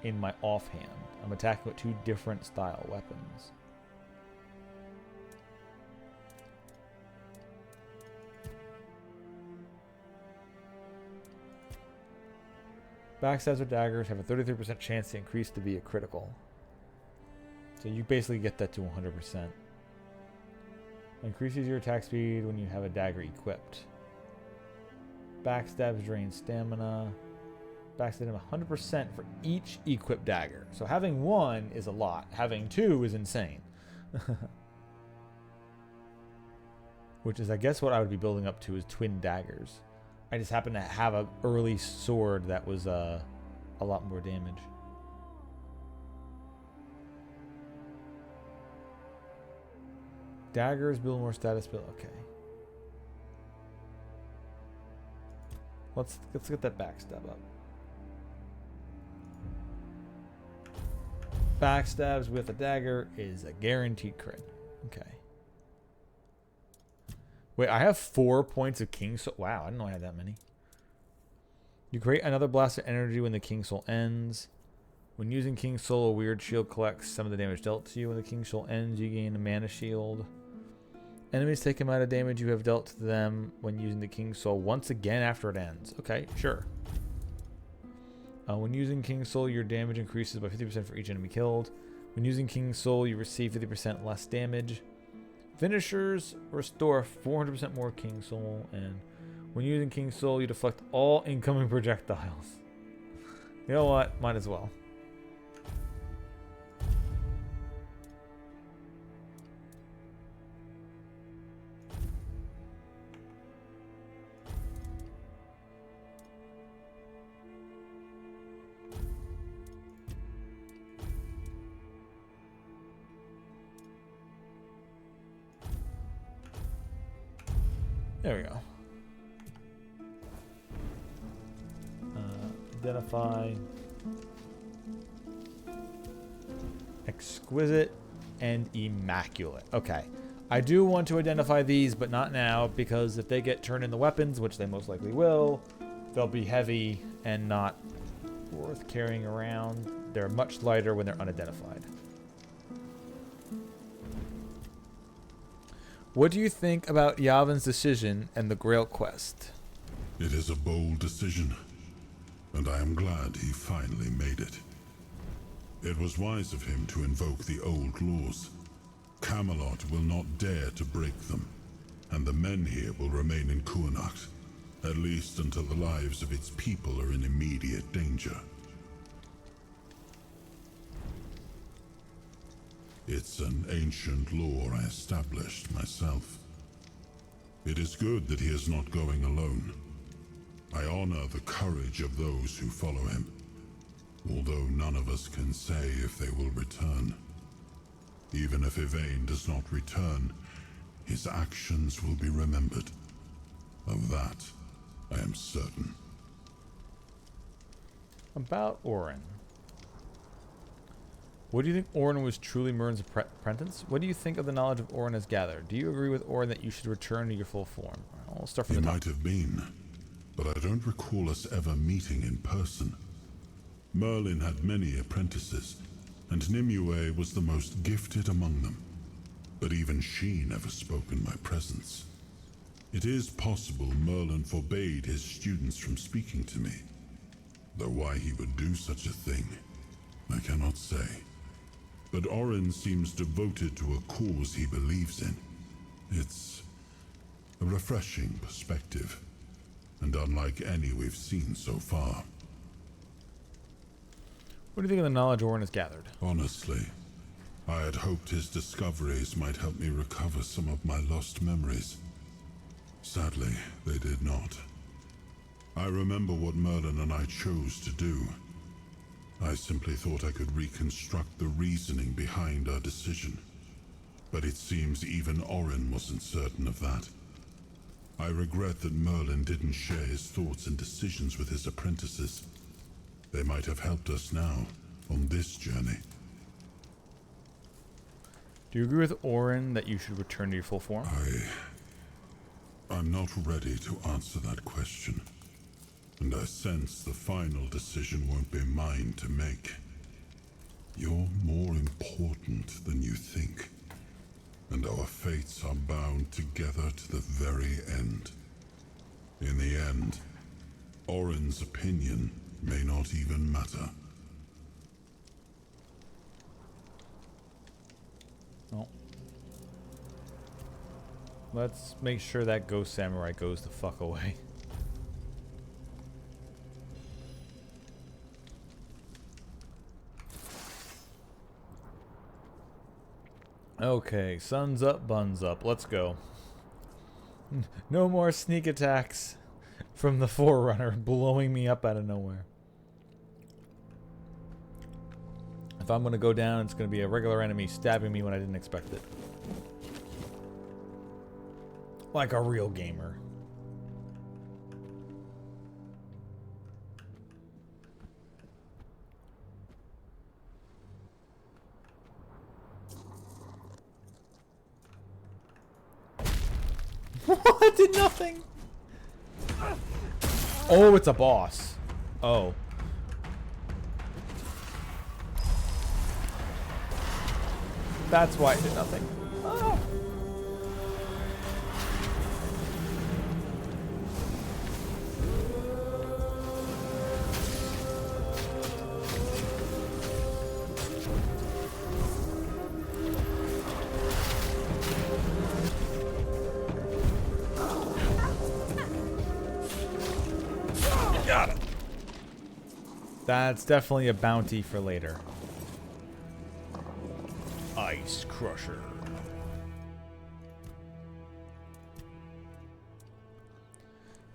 in my offhand. I'm attacking with 2 different style weapons. Backstabs or daggers have a 33% chance to increase to be a critical. So you basically get that to 100%. Increases your attack speed when you have a dagger equipped. Backstabs drain stamina. Backstab him 100% for each equipped dagger. So having 1 is a lot. Having 2 is insane. Which is, I guess, what I would be building up to is twin daggers. I just happen to have an early sword that was a lot more damage. Daggers build more status build. Okay. Let's get that backstab up. Backstabs with a dagger is a guaranteed crit. Okay. Wait, I have 4 points of King Soul. Wow, I didn't know I had that many. You create another blast of energy when the King Soul ends. When using King Soul, a weird shield collects some of the damage dealt to you. When the King Soul ends, you gain a mana shield. Enemies take a amount of damage you have dealt to them when using the King Soul once again after it ends. Okay, sure. When using King Soul, your damage increases by 50% for each enemy killed. When using King Soul, you receive 50% less damage. Finishers restore 400% more King Soul, and when using King Soul, you deflect all incoming projectiles. You know what? Might as well. There we go. Identify. Exquisite and immaculate. Okay. I do want to identify these, but not now, because if they get turned into weapons, which they most likely will, they'll be heavy and not worth carrying around. They're much lighter when they're unidentified. What do you think about Yavin's decision and the Grail quest? It is a bold decision, and I am glad he finally made it. It was wise of him to invoke the old laws. Camelot will not dare to break them, and the men here will remain in Kuanacht, at least until the lives of its people are in immediate danger. It's an ancient lore I established myself. It is good that he is not going alone. I honor the courage of those who follow him, although none of us can say if they will return. Even if Yvain does not return, his actions will be remembered. Of that, I am certain. About Orin. What do you think Orin was truly Mern's apprentice? What do you think of the knowledge of Orin as gathered? Do you agree with Orin that you should return to your full form? I'll start from He the top. might have been, but I don't recall us ever meeting in person. Merlin had many apprentices, and Nimue was the most gifted among them. But even she never spoke in my presence. It is possible Merlin forbade his students from speaking to me, though why he would do such a thing, I cannot say. But Orin seems devoted to a cause he believes in. It's a refreshing perspective, and unlike any we've seen so far. What do you think of the knowledge Orin has gathered? Honestly, I had hoped his discoveries might help me recover some of my lost memories. Sadly, they did not. I remember what Merlin and I chose to do. I simply thought I could reconstruct the reasoning behind our decision. But it seems even Orin wasn't certain of that. I regret that Merlin didn't share his thoughts and decisions with his apprentices. They might have helped us now, on this journey. Do you agree with Orin that you should return to your full form? I'm not ready to answer that question. And I sense the final decision won't be mine to make. You're more important than you think. And our fates are bound together to the very end. In the end, Orin's opinion may not even matter. No. Let's make sure that ghost samurai goes the fuck away. Okay, sun's up, buns up. Let's go. No more sneak attacks from the Forerunner blowing me up out of nowhere. If I'm going to go down, it's going to be a regular enemy stabbing me when I didn't expect it. Like a real gamer. What? Did nothing. Oh, it's a boss. Oh. That's why it did nothing. Oh. Got it. That's definitely a bounty for later. Ice Crusher.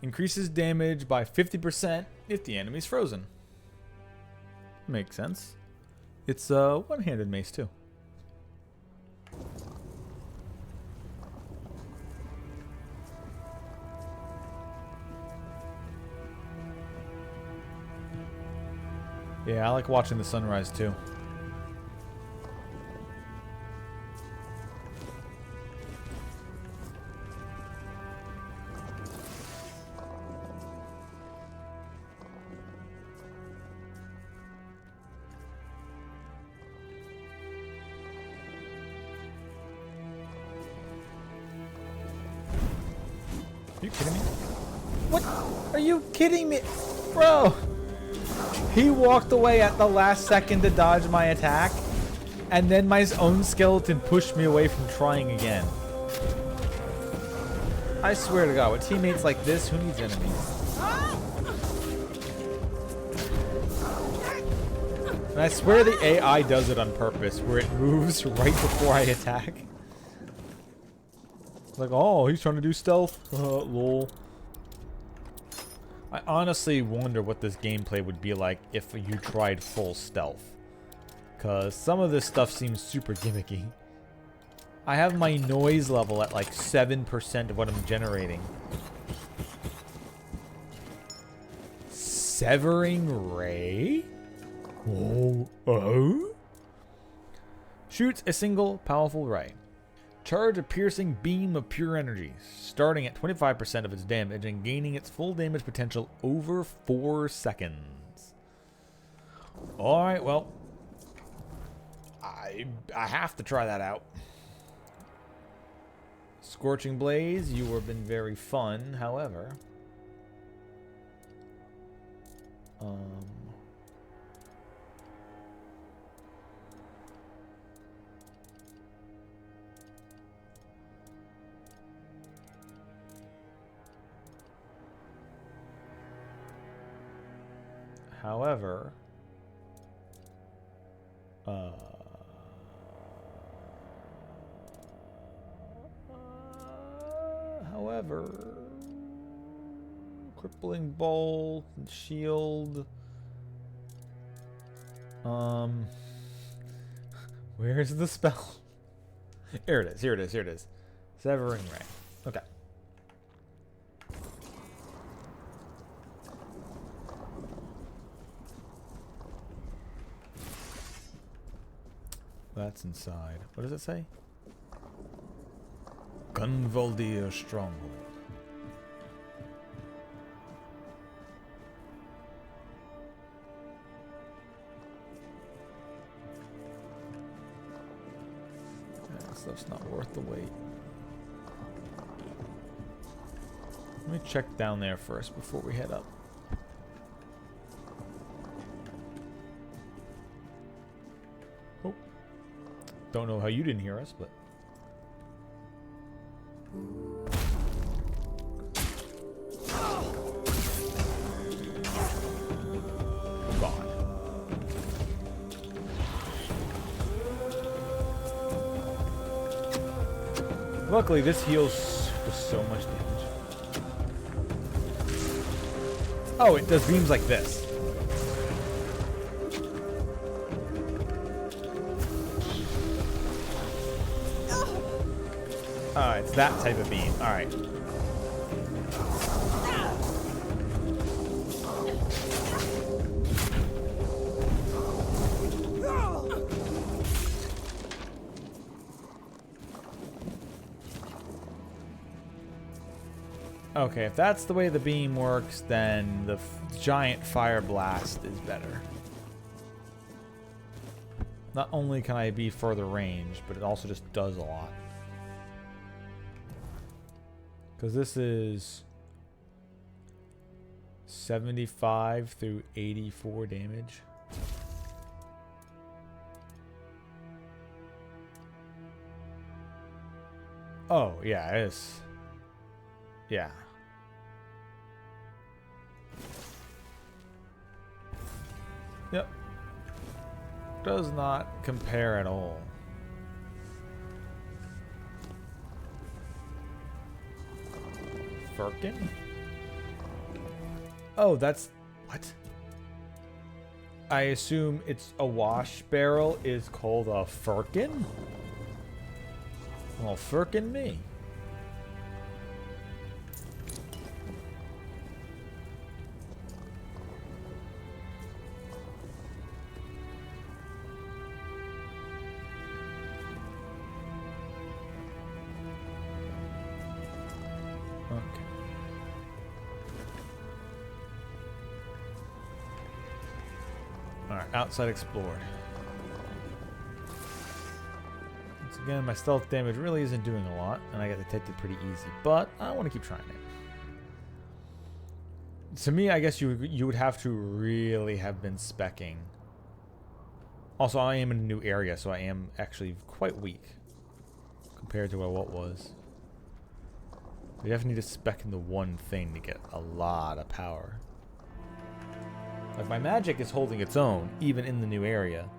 Increases damage by 50% if the enemy's frozen. Makes sense. It's a one-handed mace too. Yeah, I like watching the sunrise too. Are you kidding me? What? Are you kidding me? Bro! He walked away at the last second to dodge my attack, and then my own skeleton pushed me away from trying again. I swear to God, with teammates like this, who needs enemies? And I swear the AI does it on purpose, where it moves right before I attack. Like, oh, he's trying to do stealth. Lol. I honestly wonder what this gameplay would be like if you tried full stealth. Because some of this stuff seems super gimmicky. I have my noise level at like 7% of what I'm generating. Severing Ray? Oh? Shoots a single powerful ray. Charge a piercing beam of pure energy, starting at 25% of its damage and gaining its full damage potential over 4 seconds. Alright, well, I have to try that out. Scorching Blaze, you have been very fun, however. However, crippling bolt and shield. Where's the spell? Here it is. Here it is. Here it is. Severing Ray. Okay. That's inside. What does it say? Gunvaldir Stronghold. That stuff's not worth the wait. Let me check down there first before we head up. Oh. Don't know how you didn't hear us, but... Gone. Luckily, this heals with so much damage. Oh, it does beams like this. It's that type of beam. Alright. Okay, if that's the way the beam works, then the giant fire blast is better. Not only can I be further range, but it also just does a lot. Because this is 75 through 84 damage. Oh, yeah, it is. Yeah. Yep. Does not compare at all. Firkin? Oh, that's... What? I assume it's a wash barrel is called a firkin? Well, firkin me. not outside explored. Once again, my stealth damage really isn't doing a lot, and I got detected pretty easy, but I want to keep trying it. To me, I guess you would have to really have been speccing. Also, I am in a new area, so I am actually quite weak compared to what was. You definitely need to spec in the one thing to get a lot of power. Like, my magic is holding its own, even in the new area.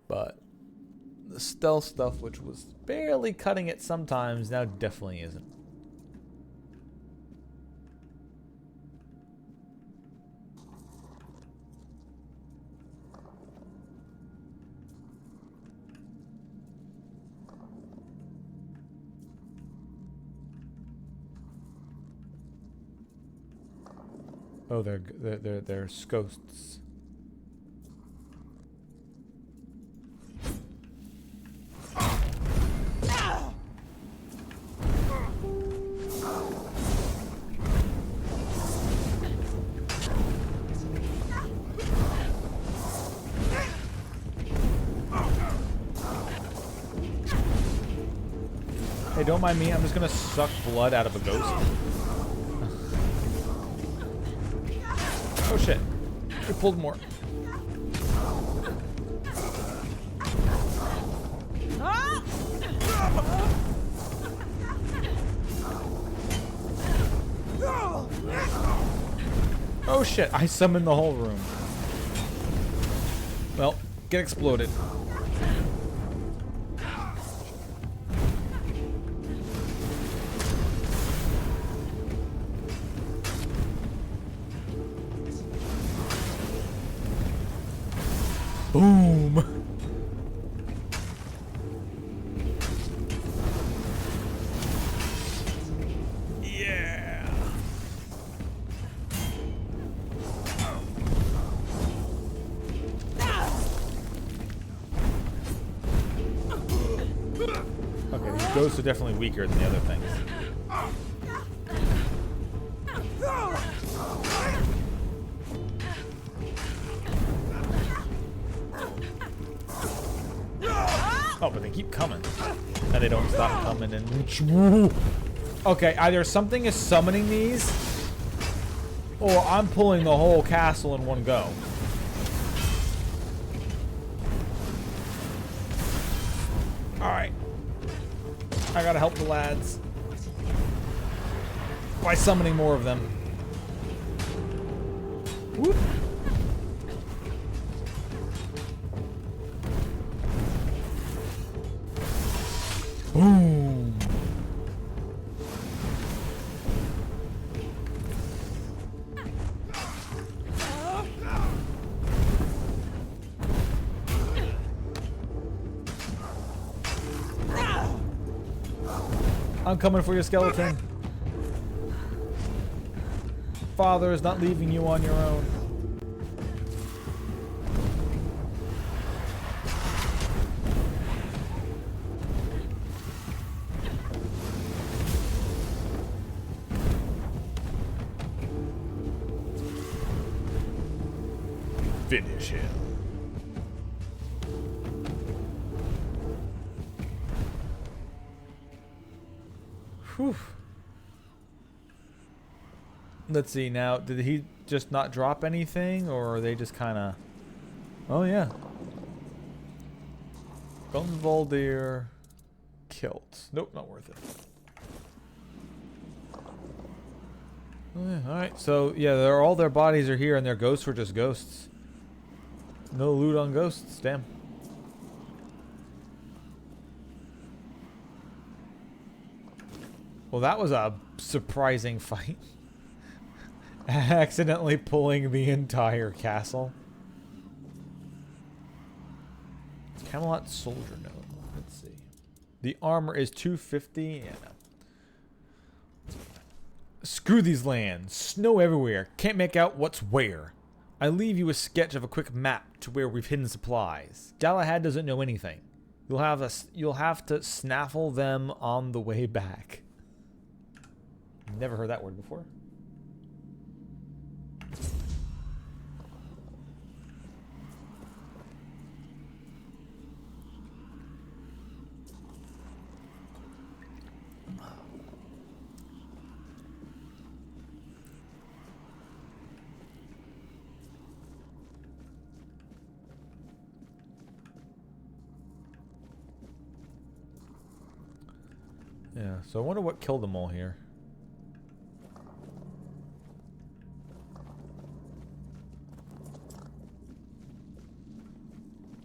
But the stealth stuff, which was barely cutting it sometimes, now definitely isn't. Oh, they're ghosts. Hey, don't mind me. I'm just gonna suck blood out of a ghost. Oh shit. We pulled more. Oh shit, I summoned the whole room. Well, get exploded. Boom! Yeah! Okay, these ghosts are definitely weaker than the other things. Oh, but they keep coming. And they don't stop coming. And okay, either something is summoning these, or I'm pulling the whole castle in one go. Alright. I gotta help the lads by summoning more of them. Whoop. Boom. I'm coming for your skeleton. Father is not leaving you on your own. Finish him. Whew. Let's see now. Did he just not drop anything, or are they just kind of? Oh yeah. Gunvaldir kilt. Nope, not worth it. Oh, yeah. All right. So yeah, all their bodies are here, and their ghosts were just ghosts. No loot on ghosts. Damn. Well, that was a surprising fight. Accidentally pulling the entire castle. Camelot soldier note. Let's see. The armor is 250. Yeah, no. Screw these lands. Snow everywhere. Can't make out what's where. I leave you a sketch of a quick map to where we've hidden supplies. Galahad doesn't know anything. You'll have to snaffle them on the way back. Never heard that word before. Yeah, so I wonder what killed them all here.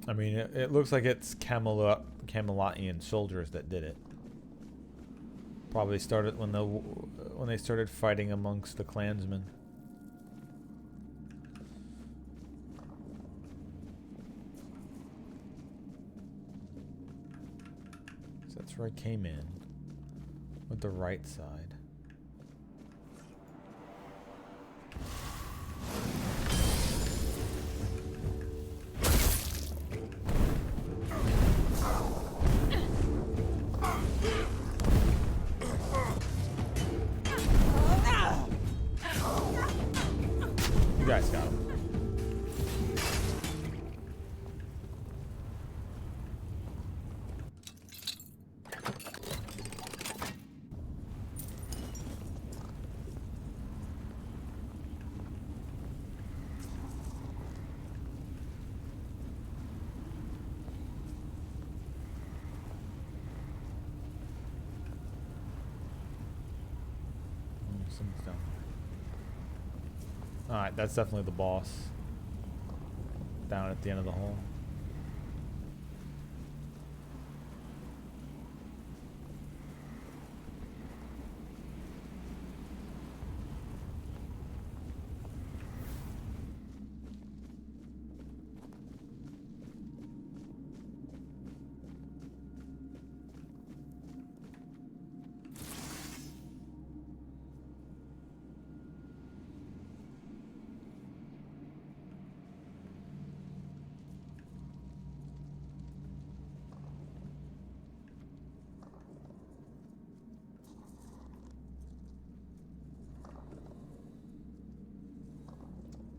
I mean, it looks like it's Camelotian soldiers that did it. Probably started when they started fighting amongst the clansmen. So that's where I came in. With the right side. You guys got him. Something's down there. Alright, that's definitely the boss. Down at the end of the hall.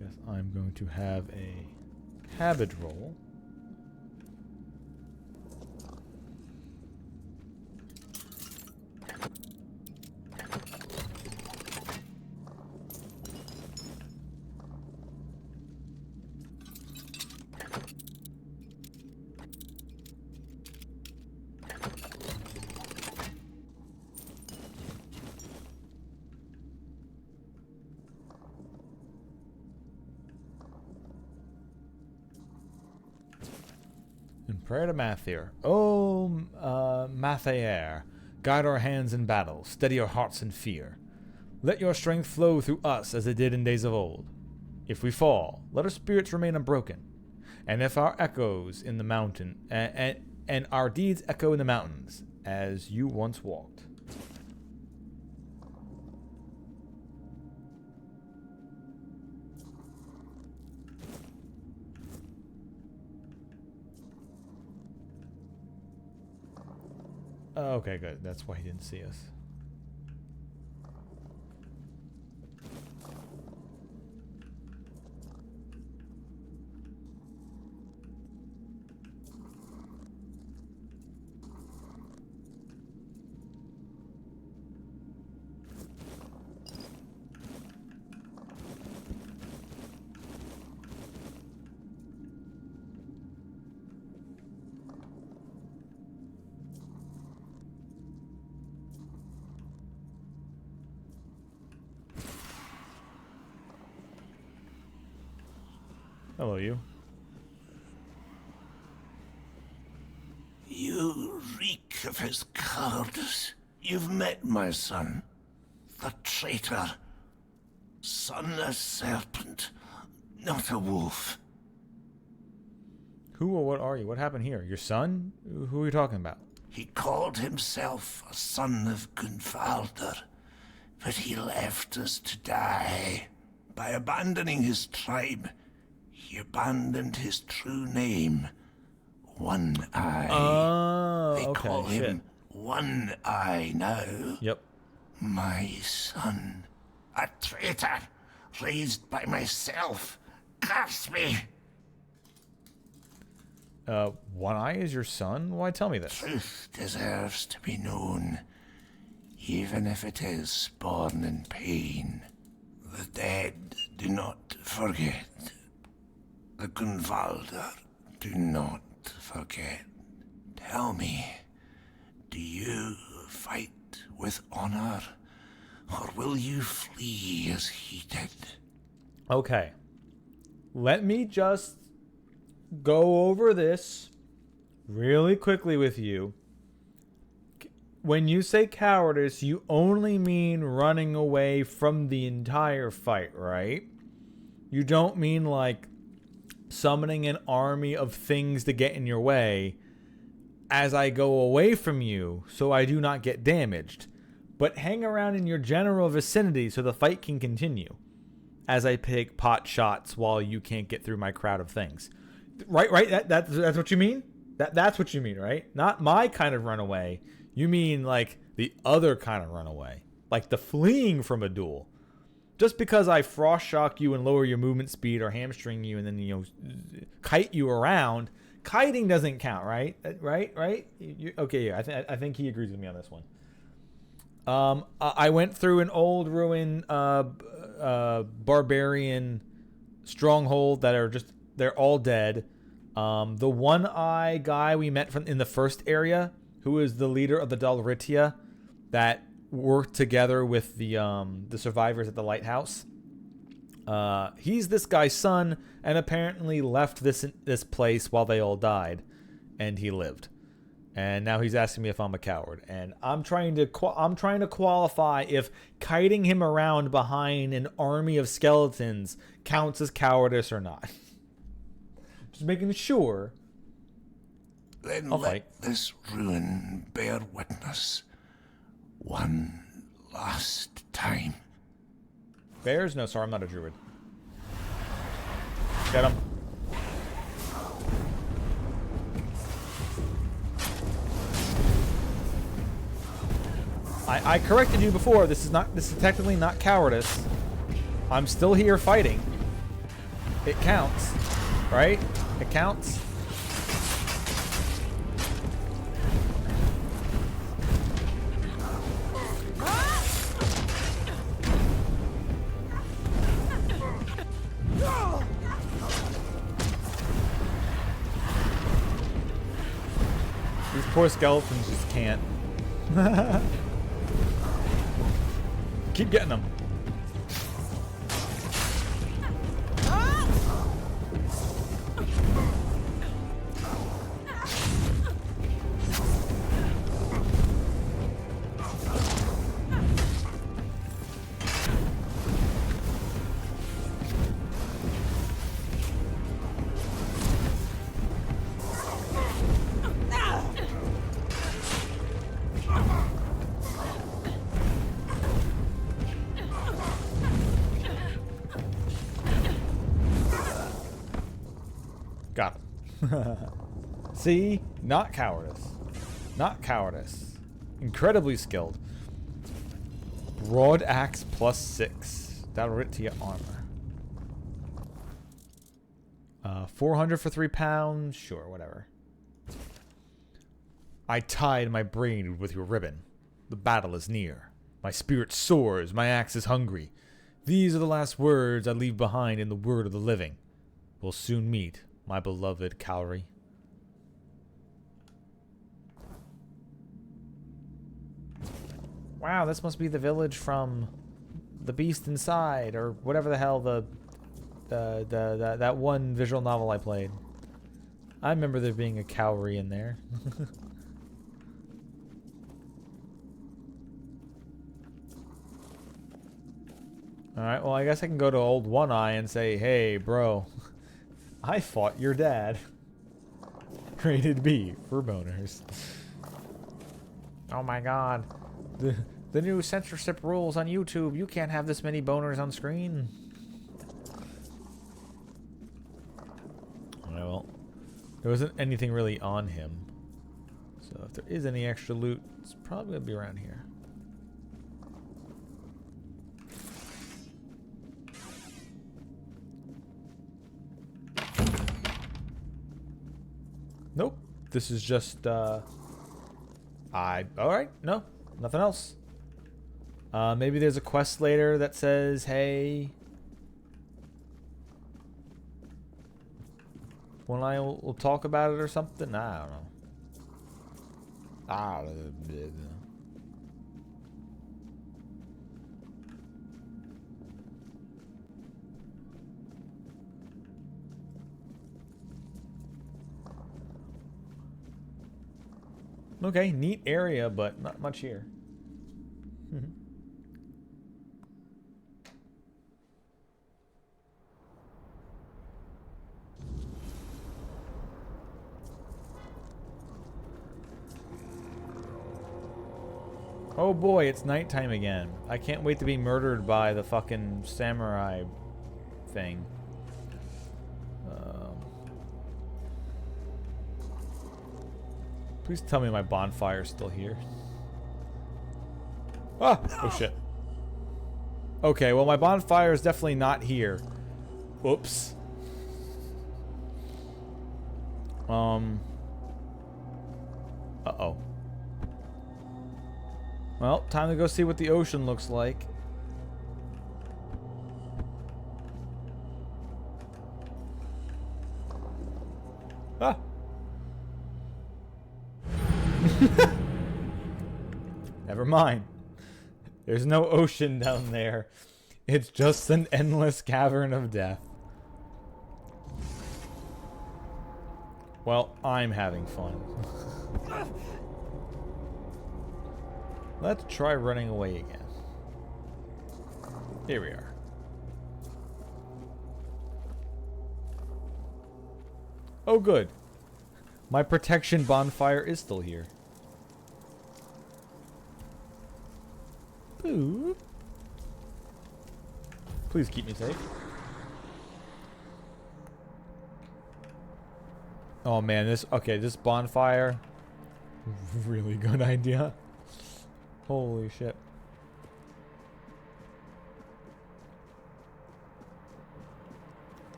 Guess I'm going to have a cabbage roll. And prayer to Mathier. Oh, Mathier, guide our hands in battle, steady our hearts in fear. Let your strength flow through us as it did in days of old. If we fall, let our spirits remain unbroken. And if our echoes in the mountain, and our deeds echo in the mountains, as you once walked. Okay, good. That's why he didn't see us. Hello, you. You reek of his cowardice. You've met my son, the traitor. Son a serpent, not a wolf. Who or what are you? What happened here? Your son? Who are you talking about? He called himself a son of Gunvalder, but he left us to die. By abandoning his tribe, he abandoned his true name, One Eye. Oh, they okay, call shit. him One Eye now. Yep. My son, a traitor, raised by myself. Curse me! One Eye is your son? Why tell me this? Truth deserves to be known, even if it is born in pain. The dead do not forget. The Gunvalder do not forget. Tell me, do you fight with honor, or will you flee as he did? Okay. Let me just go over this really quickly with you. When you say cowardice, you only mean running away from the entire fight, right? You don't mean like summoning an army of things to get in your way as I go away from you so I do not get damaged, but hang around in your general vicinity so the fight can continue as I pick pot shots while you can't get through my crowd of things. Right? That's what you mean? That's what you mean, right? Not my kind of runaway. You mean like the other kind of runaway. Like the fleeing from a duel. Just because I frost shock you and lower your movement speed or hamstring you and then, you know, kite you around, kiting doesn't count, right? Right? Okay, yeah, I think he agrees with me on this one. I went through an old ruin barbarian stronghold that are just, they're all dead. The one-eye guy we met in the first area, who is the leader of the Dalritia that worked together with the survivors at the lighthouse. He's this guy's son, and apparently left this place while they all died, and he lived. And now he's asking me if I'm a coward, and I'm trying to qualify if kiting him around behind an army of skeletons counts as cowardice or not. Just making sure. Then I'll let fight. this ruin bear witness one last time. Bears? No, sorry, I'm not a druid. Get him. I corrected you before. This is technically not cowardice. I'm still here fighting. It counts, right? It counts. These poor skeletons just can't. Keep getting them. Got him. See? Not cowardice. Not cowardice. Incredibly skilled. Broad axe +6. Dalritia armor. 400 for 3 pounds? Sure, whatever. I tied my brain with your ribbon. The battle is near. My spirit soars. My axe is hungry. These are the last words I leave behind in the word of the living. We'll soon meet, my beloved Cowrie. Wow, this must be the village from The Beast Inside, or whatever the hell that one visual novel I played. I remember there being a Cowrie in there. Alright, well I guess I can go to old One Eye and say, hey bro, I fought your dad. Rated B for boners. Oh my god. The new censorship rules on YouTube. You can't have this many boners on screen. Alright, well. There wasn't anything really on him. So if there is any extra loot, it's probably going to be around here. Nope. This is just, alright, no. Nothing else. Maybe there's a quest later that says, hey... When I will talk about it or something? I don't know. Okay, neat area, but not much here. Oh boy, it's nighttime again. I can't wait to be murdered by the fucking samurai thing. Please tell me my bonfire's still here. Ah! Oh shit. Okay, well my bonfire is definitely not here. Oops. Uh-oh. Well, time to go see what the ocean looks like. Ah! Never mind. There's no ocean down there. It's just an endless cavern of death. Well, I'm having fun. Let's try running away again. Here we are. Oh, good. My protection bonfire is still here. Boo. Please keep me safe. Oh man, this bonfire, really good idea. Holy shit.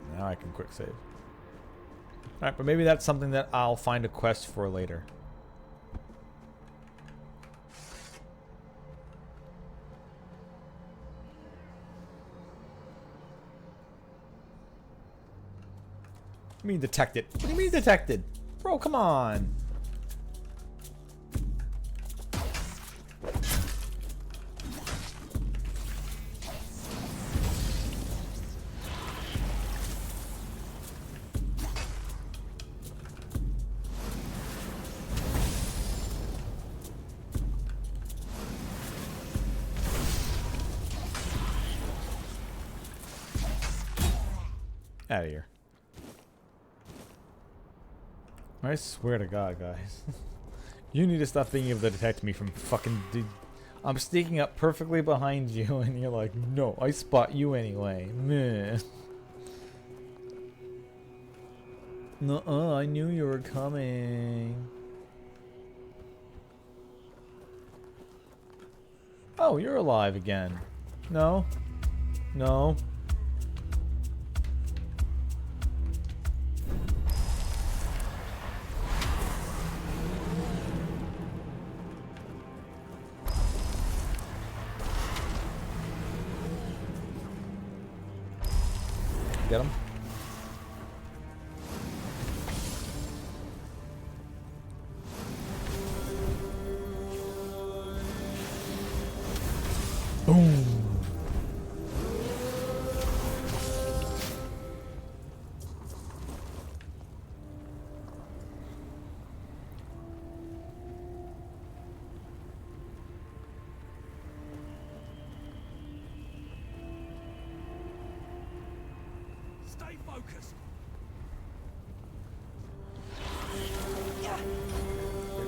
And now I can quick save. Alright, but maybe that's something that I'll find a quest for later. What do you mean detected? What do you mean detected? Bro, come on. Out of here. I swear to God, guys. You need to stop being able to detect me from fucking... I'm sneaking up perfectly behind you and you're like, no, I spot you anyway. Meh. Nuh-uh, I knew you were coming. Oh, you're alive again. No. No. Get him. Boom. Stay focused. Yeah,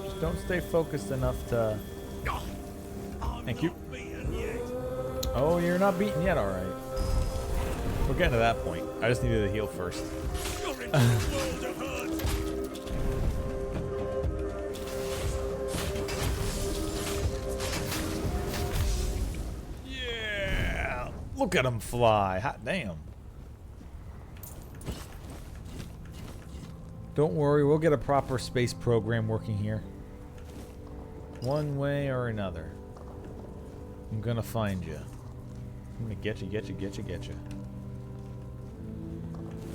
just don't stay focused enough to... Thank you. Oh, you're not beaten yet, alright. We're getting to that point. I just needed to heal first. Yeah! Look at him fly. Hot damn. Don't worry, we'll get a proper space program working here. One way or another. I'm gonna find you. I'm gonna get you.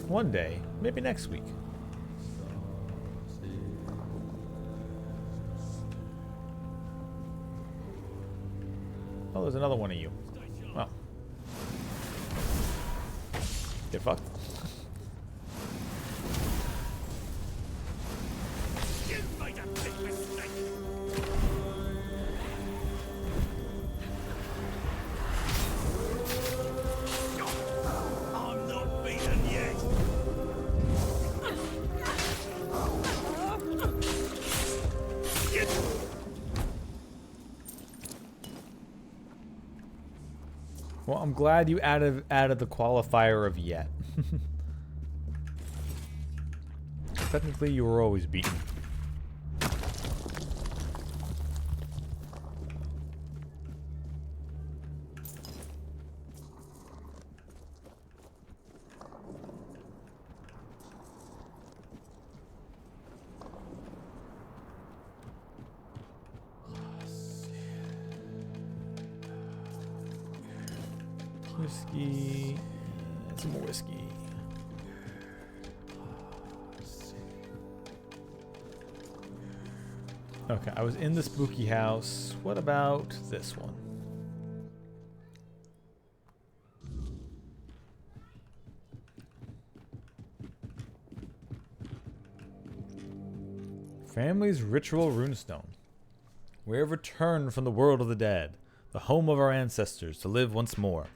One day, maybe next week. Oh, there's another one of you. Well. Get fucked. Well, I'm glad you added the qualifier of yet. Technically, you were always beaten. Whiskey. And some more whiskey. Okay, I was in the spooky house. What about this one? Family's ritual runestone. We have returned from the world of the dead, the home of our ancestors, to live once more.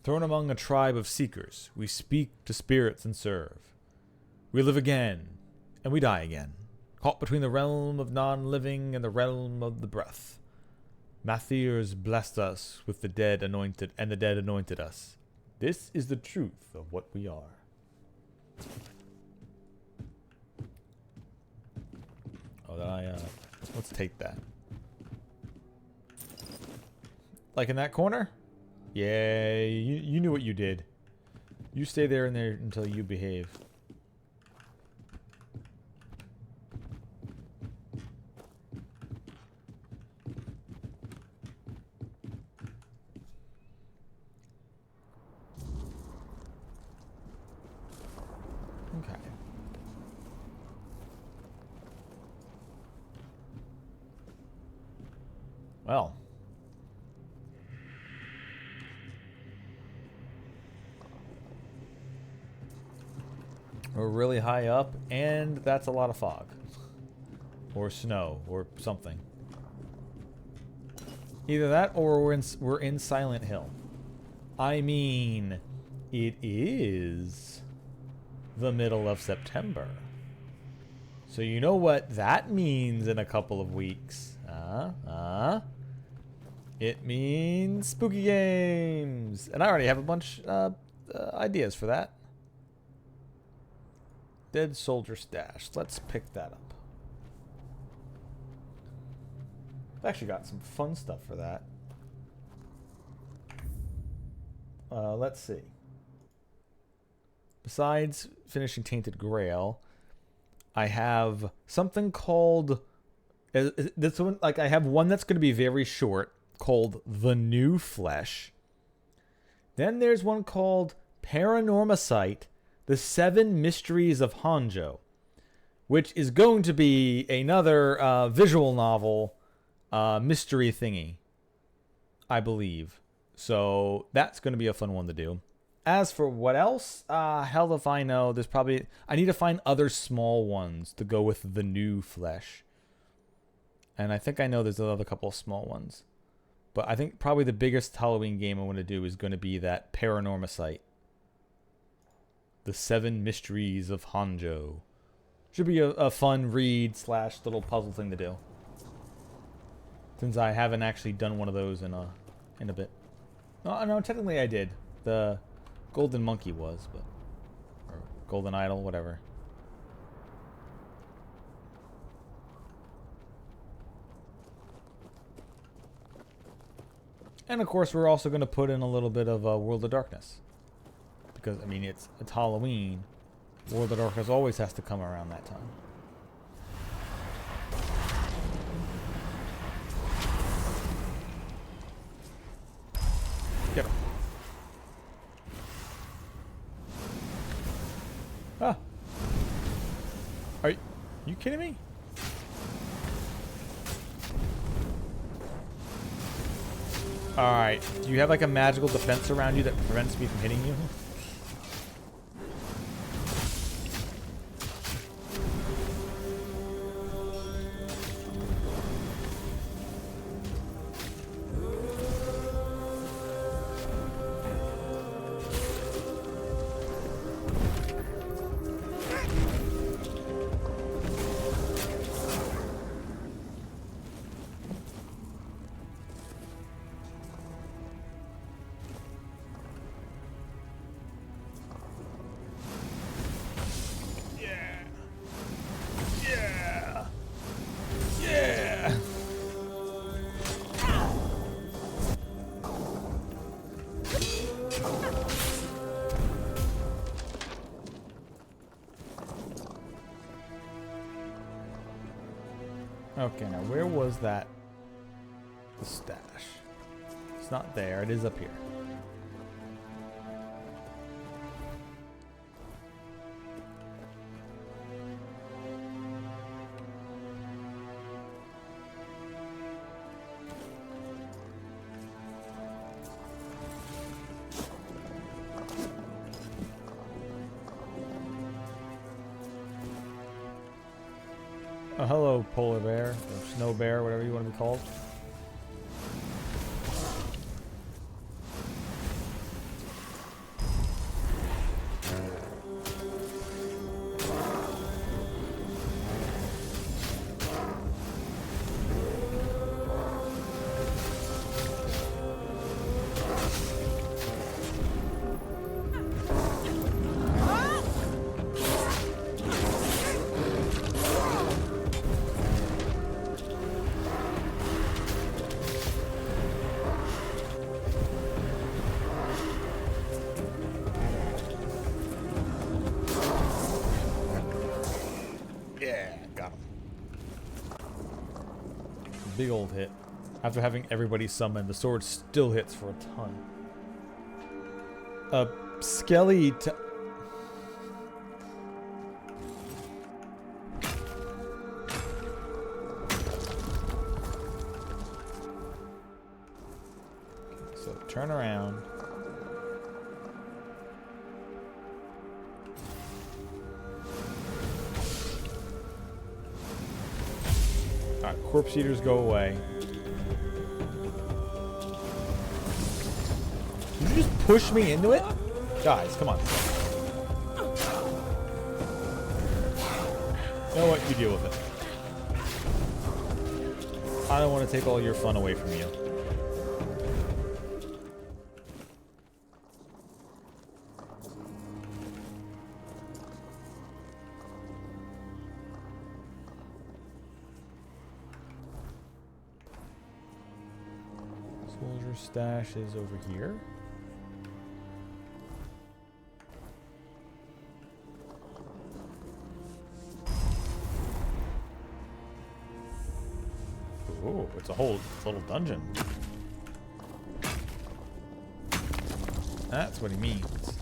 Thrown among a tribe of seekers, we speak to spirits and serve. We live again, and we die again, caught between the realm of non-living and the realm of the breath. Mathirs blessed us with the dead anointed, and the dead anointed us. This is the truth of what we are. Oh, let's take that. Like in that corner? Yeah, you knew what you did. You stay there and there until you behave. Okay. Well. We're really high up, and that's a lot of fog. Or snow, or something. Either that, or we're in Silent Hill. I mean, it is the middle of September. So you know what that means in a couple of weeks. It means spooky games. And I already have a bunch ideas for that. Dead Soldier Stash. Let's pick that up. I've actually got some fun stuff for that. Let's see. Besides finishing Tainted Grail, I have something called... this one, like, I have one that's going to be very short, called The New Flesh. Then there's one called Paranormacite, The 7 Mysteries of Hanjo, which is going to be another visual novel mystery thingy, I believe. So that's going to be a fun one to do. As for what else, hell if I know. There's probably... I need to find other small ones to go with The New Flesh. And I think I know there's another couple of small ones. But I think probably the biggest Halloween game I want to do is going to be that Paranormacite. The 7 Mysteries of Hanjo. Should be a fun read / little puzzle thing to do. Since I haven't actually done one of those in a bit. No, technically I did. The Golden Monkey was, but... Or Golden Idol, whatever. And of course we're also going to put in a little bit of World of Darkness. Because, I mean, it's Halloween. World of Darkness always has to come around that time. Get him. Ah. Are you kidding me? Alright. Do you have like a magical defense around you that prevents me from hitting you? Okay, now where was that stash? It's not there. It is up here. Oh, hello, polar bear, or snow bear, whatever you want to be called. Big old hit. After having everybody summoned, the sword still hits for a ton. Skelly so turn around. Alright, corpse eaters go away. Did you just push me into it? Guys, come on. You know what? You deal with it. I don't want to take all your fun away from you. Soldier stash is over here. Oh, it's a whole little dungeon. That's what he means.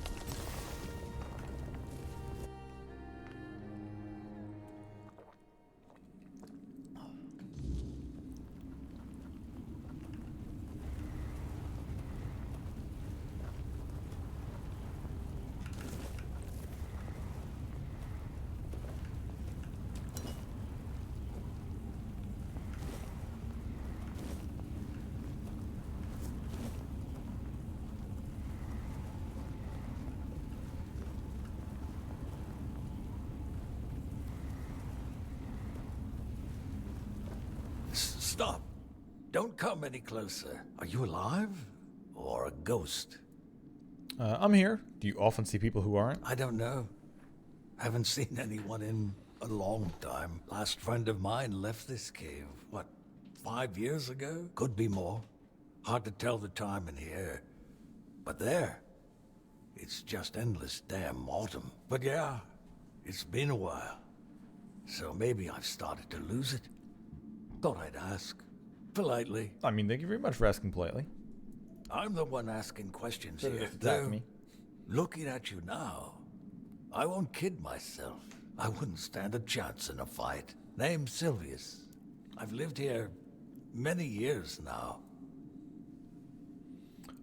Stop. Don't come any closer. Are you alive? Or a ghost? I'm here. Do you often see people who aren't? I don't know. Haven't seen anyone in a long time. Last friend of mine left this cave, what, 5 years ago? Could be more. Hard to tell the time in here. But there, it's just endless damn autumn. But yeah, it's been a while. So maybe I've started to lose it. Thought I'd ask. Politely. I mean, thank you very much for asking politely. I'm the one asking questions Should've here. just attacked me. Looking at you now, I won't kid myself. I wouldn't stand a chance in a fight. Name's Sylvius. I've lived here many years now.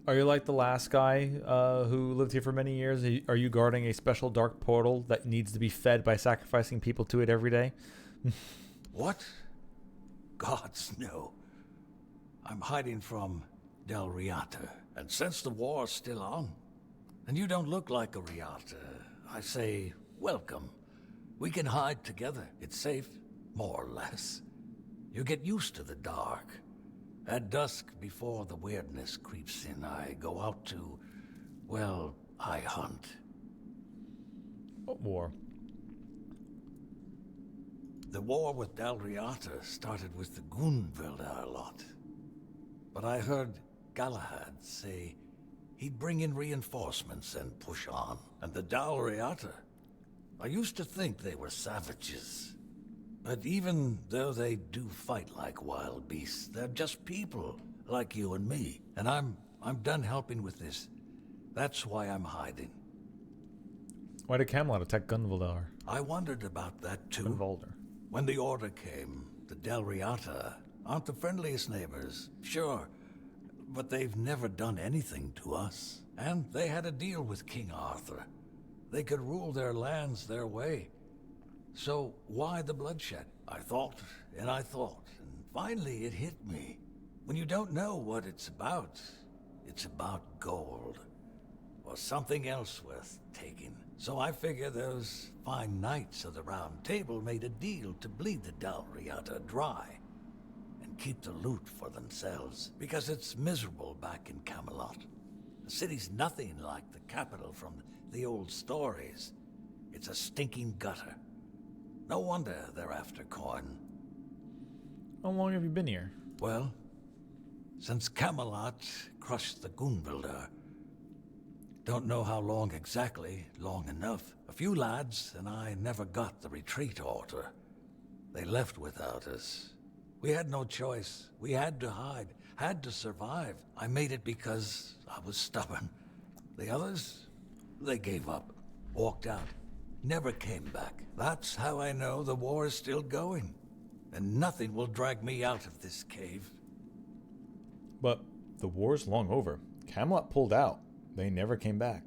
Are you like the last guy who lived here for many years? Are you guarding a special dark portal that needs to be fed by sacrificing people to it every day? What? Gods, no. I'm hiding from Del Riata. And since the war's still on, and you don't look like a Riata, I say, welcome. We can hide together. It's safe, more or less. You get used to the dark. At dusk, before the weirdness creeps in, I go out to, well, I hunt. What war? The war with Del Riata started with the Gunvelda a lot. But I heard Galahad say he'd bring in reinforcements and push on. And the Del Riata, I used to think they were savages. But even though they do fight like wild beasts, they're just people, like you and me. And I'm done helping with this. That's why I'm hiding. Why did Camelot attack Gunvaldar? I wondered about that too. Gunvalder. When the order came, the Delriata aren't the friendliest neighbors, sure. But they've never done anything to us. And they had a deal with King Arthur. They could rule their lands their way. So why the bloodshed? I thought, and finally it hit me. When you don't know what it's about gold. Or something else worth taking. So I figure those fine knights of the Round Table made a deal to bleed the Dalriata dry. And keep the loot for themselves. Because it's miserable back in Camelot. The city's nothing like the capital from the old stories. It's a stinking gutter. No wonder they're after coin. How long have you been here? Well, since Camelot crushed the Gunvaldar. Don't know how long exactly, long enough. A few lads and I never got the retreat order. They left without us. We had no choice. We had to hide, had to survive. I made it because I was stubborn. The others, they gave up, walked out, never came back. That's how I know the war is still going. And nothing will drag me out of this cave. But the war's long over. Camelot pulled out. They never came back.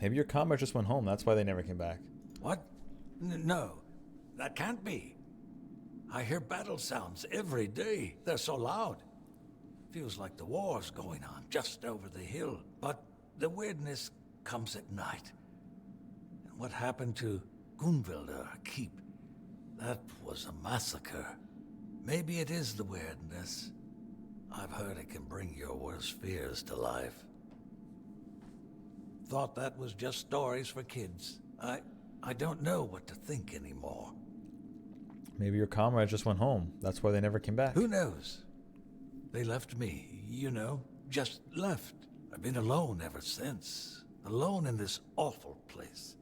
Maybe your comrade just went home. That's why they never came back. What? No, that can't be. I hear battle sounds every day. They're so loud. Feels like the war's going on just over the hill. But the weirdness comes at night. And what happened to Gunvaldar Keep? That was a massacre. Maybe it is the weirdness. I've heard it can bring your worst fears to life. Thought that was just stories for kids. I don't know what to think anymore. Maybe your comrade just went home. That's why they never came back. Who knows? They left me, you know, just left. I've been alone ever since. Alone in this awful place.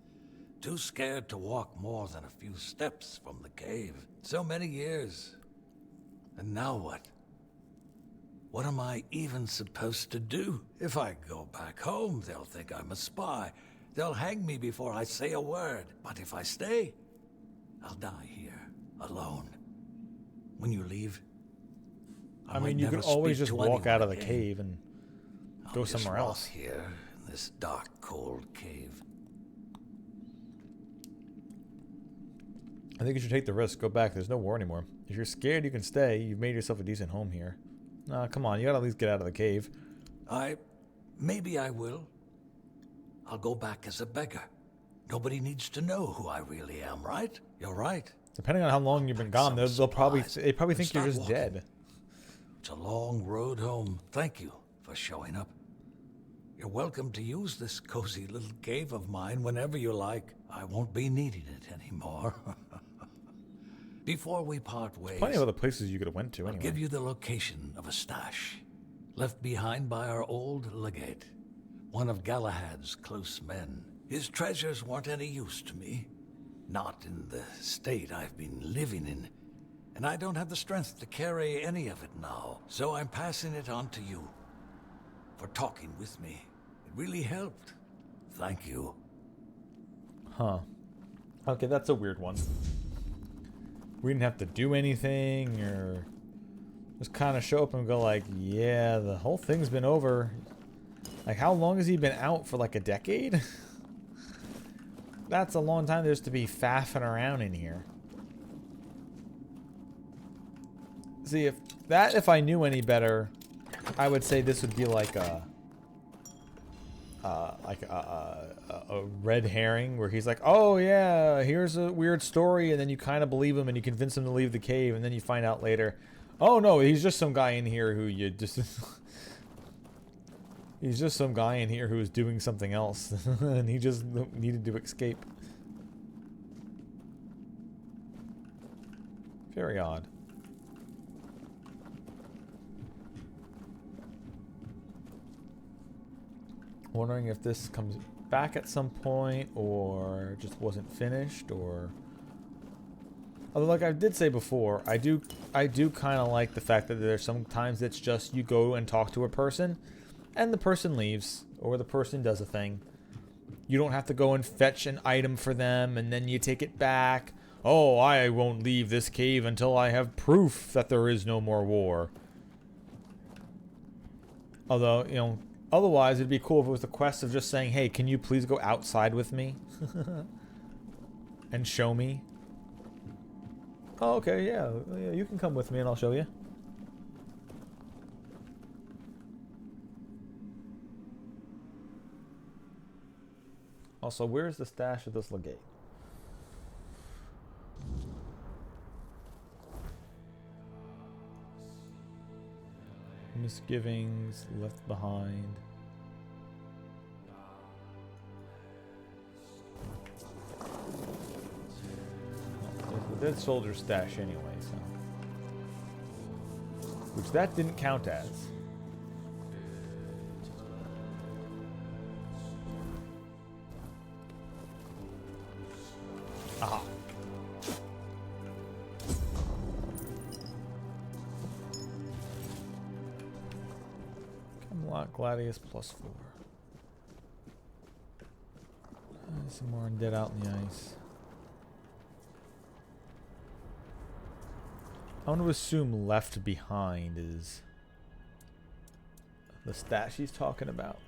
Too scared to walk more than a few steps from the cave. So many years. And now what? What am I even supposed to do? If I go back home, they'll think I'm a spy. They'll hang me before I say a word. But if I stay, I'll die here, alone. When you leave, I mean, you could always just walk out of the cave and go somewhere else. Here, in this dark, cold cave. I think you should take the risk. Go back. There's no war anymore. If you're scared, you can stay. You've made yourself a decent home here. Nah, come on. You gotta at least get out of the cave. Maybe I will. I'll go back as a beggar. Nobody needs to know who I really am, right? You're right. Depending on how long you've been gone, they probably think you're just dead. It's a long road home. Thank you for showing up. You're welcome to use this cozy little cave of mine whenever you like. I won't be needing it anymore. Before we part ways, Plenty of other places you could have went to I'll anyway. give you the location of a stash left behind by our old legate, one of Galahad's close men. His treasures weren't any use to me, not in the state I've been living in, and I don't have the strength to carry any of it now, so I'm passing it on to you for talking with me. It really helped. Thank you. Huh. Okay, that's a weird one. We didn't have to do anything or just kind of show up and go like, yeah, the whole thing's been over. Like, how long has he been out for? Like a decade? That's a long time just to be faffing around in here. See, if I knew any better, I would say this would be like a red herring where he's like, oh yeah, here's a weird story, and then you kind of believe him and you convince him to leave the cave, and then you find out later, oh no, he's just some guy in here who you just he's just some guy in here who was doing something else and he just needed to escape. Very odd. Wondering if this comes back at some point or just wasn't finished, or Although, like I did say before, I do kind of like the fact that there's sometimes it's just you go and talk to a person, and the person leaves, or the person does a thing. You don't have to go and fetch an item for them, and then you take it back. Oh, I won't leave this cave until I have proof that there is no more war. Although, you know, otherwise it'd be cool if it was the quest of just saying, hey, can you please go outside with me? And show me. Oh, okay, yeah, you can come with me and I'll show you. Also, where's the stash of this legate? Misgivings left behind. There's the dead soldier stash anyway, so. Which that didn't count as. Aha. Camelot Gladius +4. Some more undead out in the ice. I want to assume left behind is the stash he's talking about.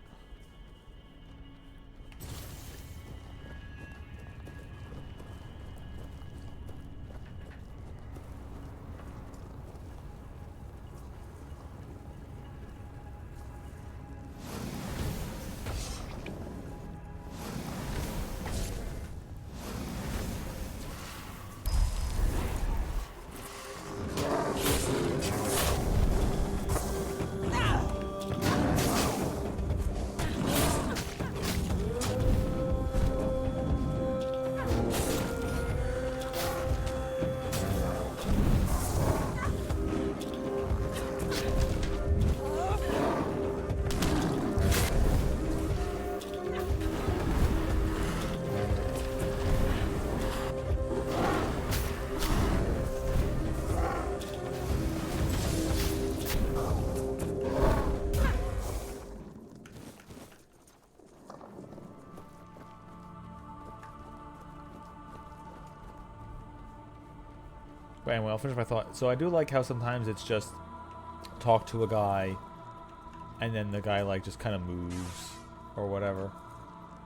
But anyway, I'll finish my thought. So I do like how sometimes it's just talk to a guy and then the guy like just kind of moves or whatever.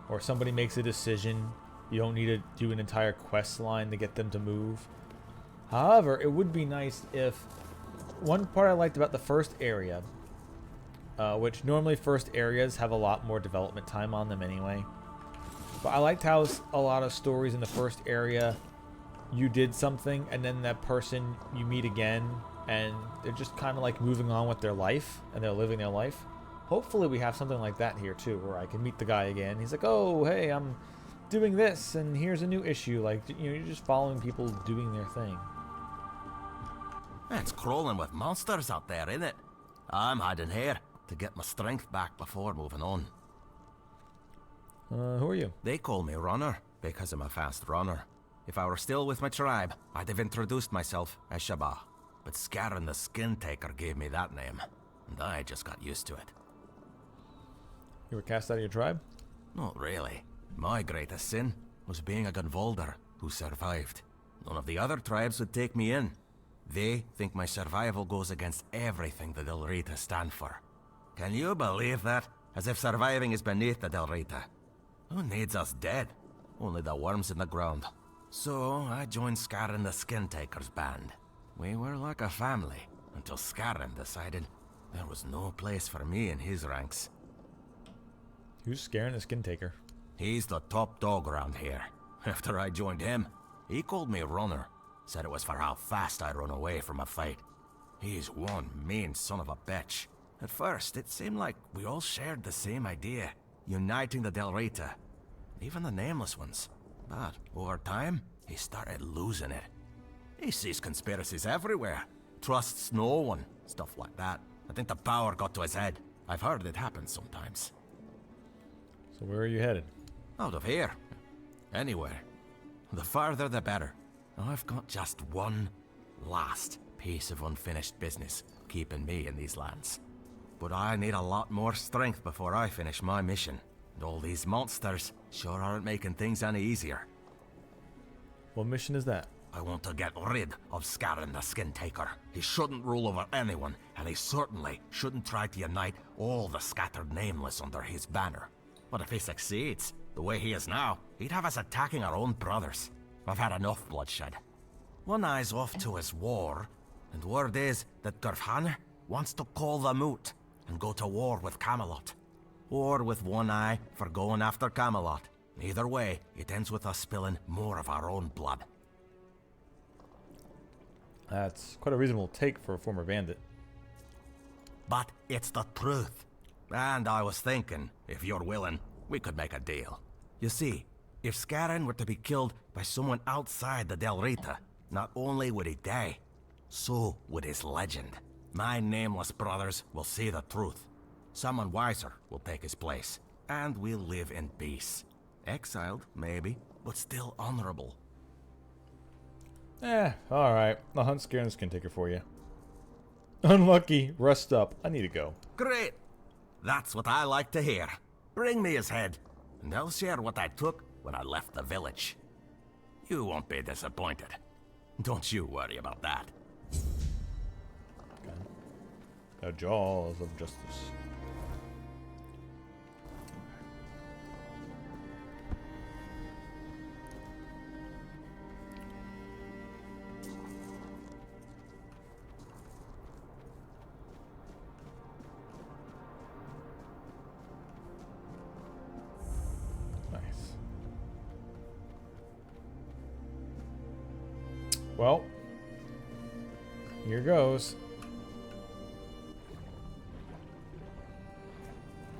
Or somebody makes a decision. You don't need to do an entire quest line to get them to move. However, it would be nice if... One part I liked about the first area, which normally first areas have a lot more development time on them anyway. But I liked how a lot of stories in the first area... You did something, and then that person you meet again, and they're just kind of like moving on with their life, and they're living their life. Hopefully we have something like that here too, where I can meet the guy again. He's like, oh, hey, I'm doing this, and here's a new issue. Like, you know, you're just following people doing their thing. It's crawling with monsters out there, isn't it? I'm hiding here to get my strength back before moving on. Who are you? They call me Runner because I'm a fast runner. If I were still with my tribe, I'd have introduced myself as Shabbat. But Scarin the Skin Taker gave me that name, and I just got used to it. You were cast out of your tribe? Not really. My greatest sin was being a Gunvalder who survived. None of the other tribes would take me in. They think my survival goes against everything the Del Rita stand for. Can you believe that? As if surviving is beneath the Del Rita. Who needs us dead? Only the worms in the ground. So, I joined Scarin the Skin Taker's band. We were like a family, until Scarin decided there was no place for me in his ranks. Who's Scarin the Skin Taker? He's the top dog around here. After I joined him, he called me Runner. Said it was for how fast I run away from a fight. He's one mean son of a bitch. At first, it seemed like we all shared the same idea. Uniting the Del Rita. Even the Nameless ones. But over time, he started losing it. He sees conspiracies everywhere. Trusts no one. Stuff like that. I think the power got to his head. I've heard it happens sometimes. So where are you headed? Out of here. Anywhere. The farther the better. I've got just one last piece of unfinished business keeping me in these lands. But I need a lot more strength before I finish my mission. And all these monsters sure aren't making things any easier. What mission is that? I want to get rid of Scarron the Skin Taker. He shouldn't rule over anyone, and he certainly shouldn't try to unite all the scattered nameless under his banner. But if he succeeds, the way he is now, he'd have us attacking our own brothers. I've had enough bloodshed. One eye's off to his war, and word is that Gurfhan wants to call the moot and go to war with Camelot. Or with one eye for going after Camelot. Either way, it ends with us spilling more of our own blood. That's quite a reasonable take for a former bandit. But it's the truth. And I was thinking, if you're willing, we could make a deal. You see, if Scarron were to be killed by someone outside the Del Rita, not only would he die, so would his legend. My nameless brothers will see the truth. Someone wiser will take his place, and we'll live in peace. Exiled, maybe, but still honorable. Alright. I'll hunt Scarron the Skin Taker for you. Unlucky. Rest up. I need to go. Great! That's what I like to hear. Bring me his head, and I'll share what I took when I left the village. You won't be disappointed. Don't you worry about that. Okay. The jaws of justice. Well, here goes.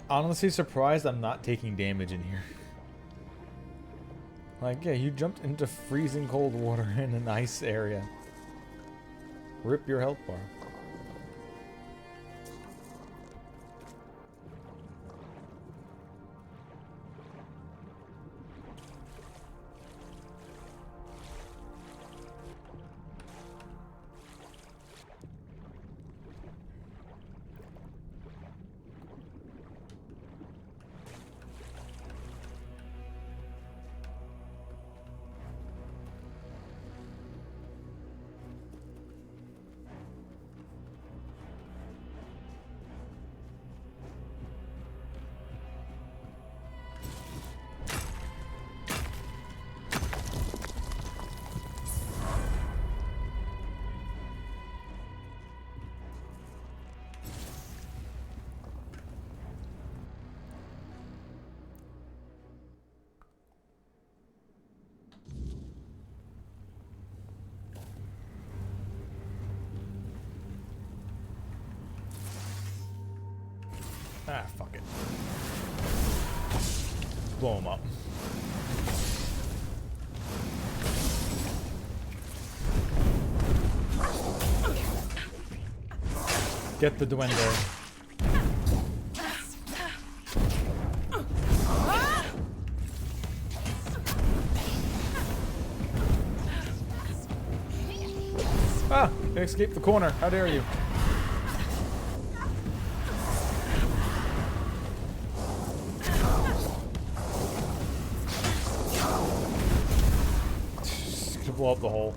Honestly surprised I'm not taking damage in here. Like, yeah, you jumped into freezing cold water in an ice area. Rip your health bar. Ah, fuck it. Blow him up. Get the duende. Ah! Escape the corner. How dare you? Blow up the hole.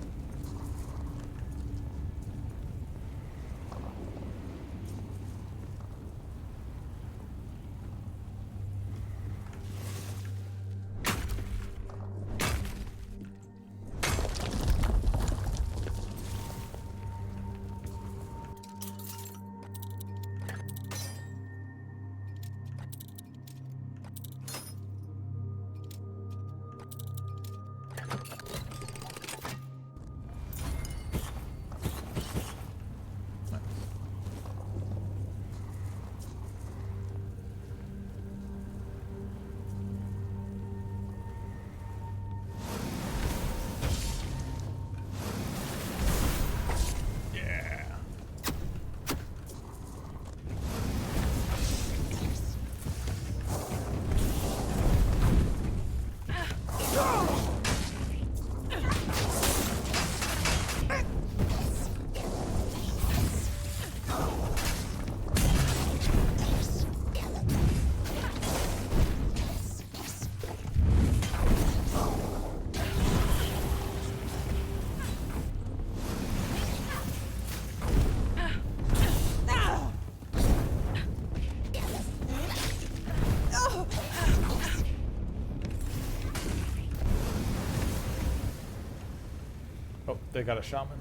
they got a shaman.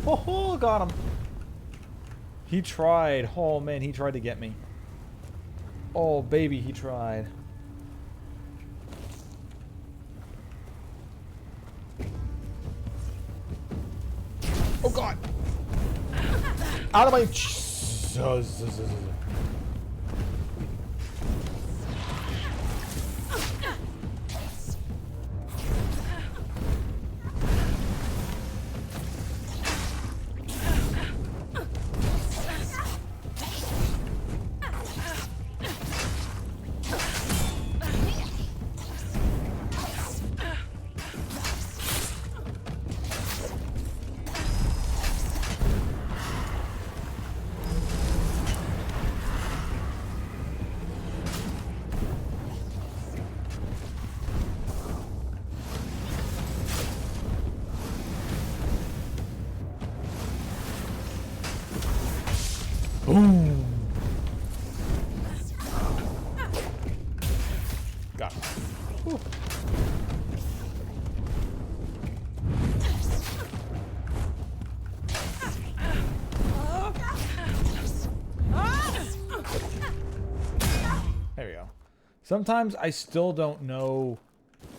Oh, got him. He tried. Oh, man, he tried to get me. Oh, baby, he tried. Oh, God. Out of my... Boom. Got it. Whew. There we go. Sometimes I still don't know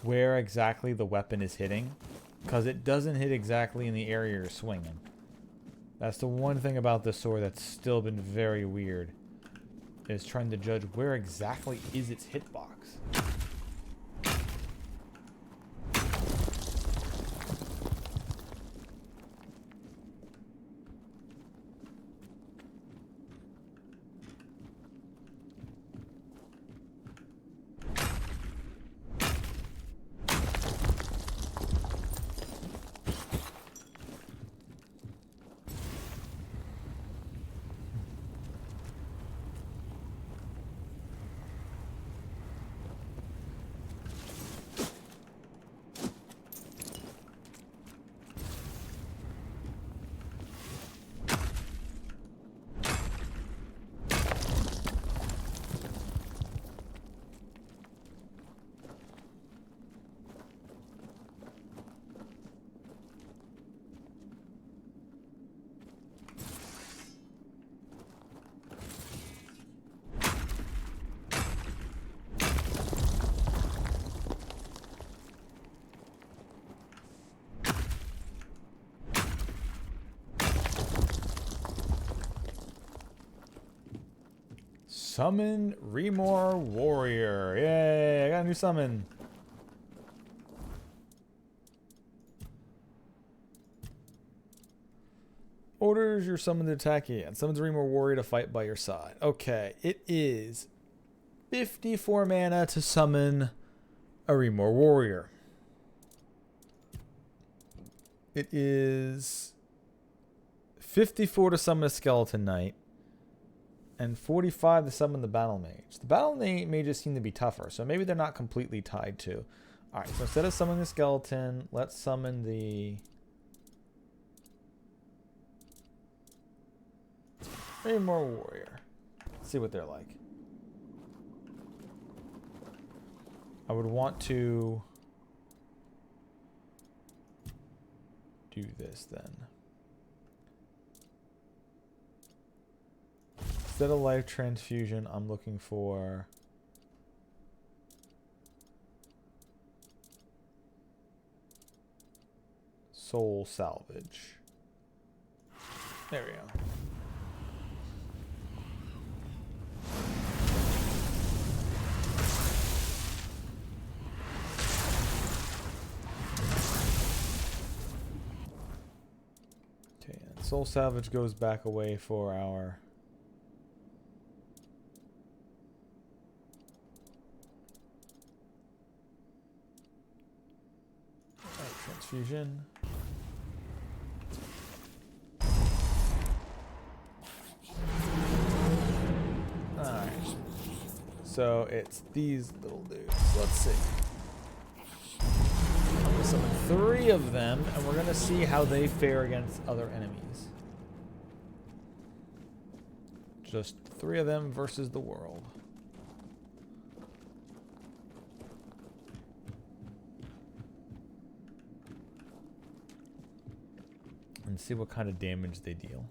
where exactly the weapon is hitting, because it doesn't hit exactly in the area you're swinging. That's the one thing about this sword that's still been very weird, is trying to judge where exactly is its hitbox. Summon Remor Warrior. Yay, I got a new summon. Orders your summon to attack you and summons Remor Warrior to fight by your side. Okay, it is 54 mana to summon a Remor Warrior. It is 54 to summon a Skeleton Knight. And 45 to summon the Battle Mage. The Battle Mages seem to be tougher, so maybe they're not completely tied to. Alright, so instead of summoning the Skeleton, let's summon the... Remor Warrior. Let's see what they're like. I would want to... do this then. Instead of life transfusion, I'm looking for soul salvage. There we go. Okay, and soul salvage goes back away for our transfusion. Alright. So it's these little dudes. Let's see. I'm going to summon 3 of them, and we're going to see how they fare against other enemies. Just 3 of them versus the world. And see what kind of damage they deal.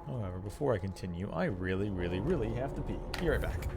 However, before I continue, I really have to pee. Be right back.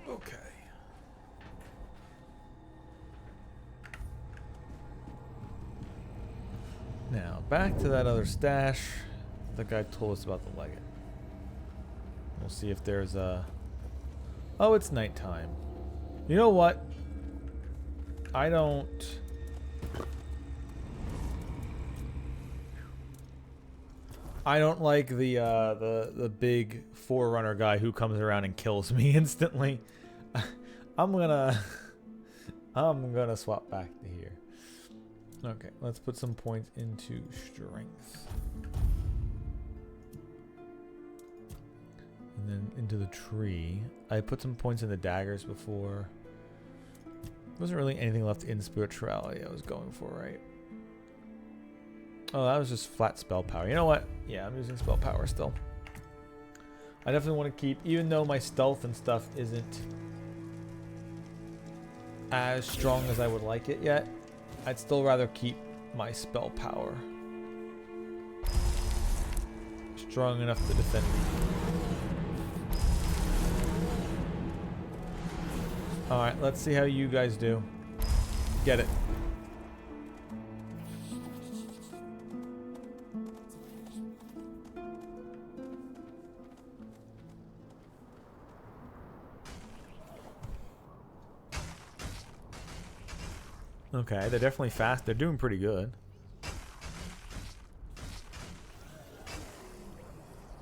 Okay. Now, back to that other stash. The guy told us about the Legate. We'll see if there's a... Oh, it's nighttime. You know what? I don't like the big Forerunner guy who comes around and kills me instantly. I'm gonna swap back to here. Okay, let's put some points into strength. And then into the tree. I put some points in the daggers before. Wasn't really anything left in spirituality I was going for, right? Oh, that was just flat spell power. You know what? Yeah, I'm using spell power still. I definitely want to keep, even though my stealth and stuff isn't as strong as I would like it yet, I'd still rather keep my spell power strong enough to defend me. Alright, let's see how you guys do. Get it. Okay, they're definitely fast. They're doing pretty good.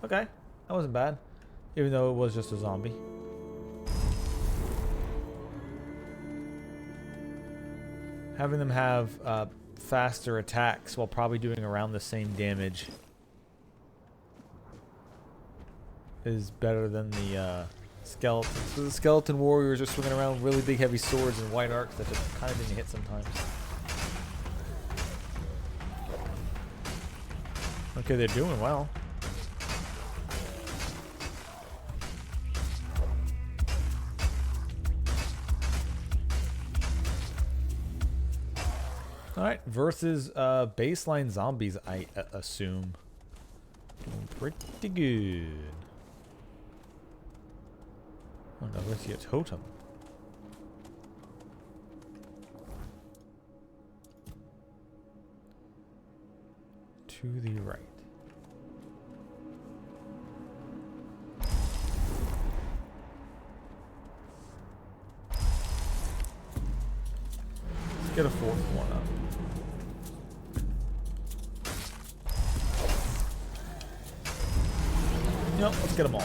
Okay, that wasn't bad. Even though it was just a zombie. Having them have faster attacks while probably doing around the same damage is better than the skeleton. So the skeleton warriors are swinging around with really big heavy swords and white arcs that just kind of didn't hit sometimes. Okay, they're doing well. Alright, versus baseline zombies, I assume. Doing pretty good. Oh no, let's see a totem. To the right. Let's get a fourth one up. Nope, let's get them all.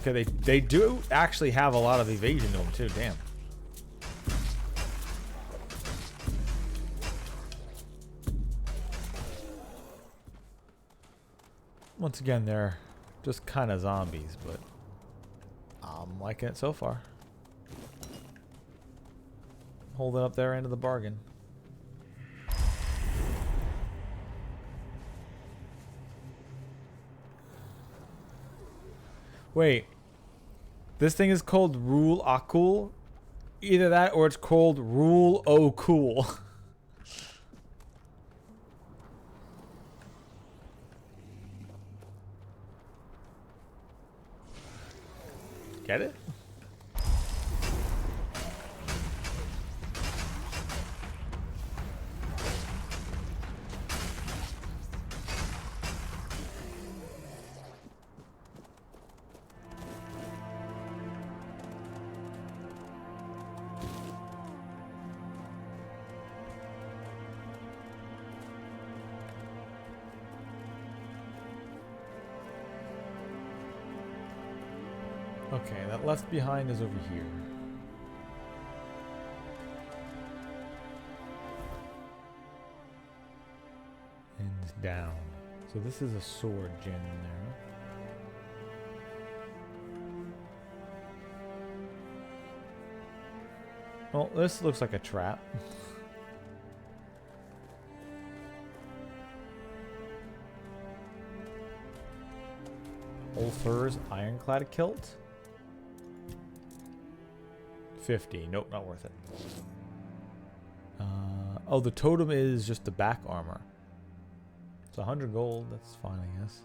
Okay, they do actually have a lot of evasion to them too. Damn. Once again, they're just kind of zombies, but I'm liking it so far. Holding up their end of the bargain. Wait. This thing is called Rule Akul? Either that or it's called Rule O Cool. Get it? Okay, that left behind is over here. And down. So this is a sword gen there. Well, this looks like a trap. Ulthur's ironclad kilt. 50. Nope, not worth it. Oh, the totem is just the back armor. It's 100 gold. That's fine, I guess.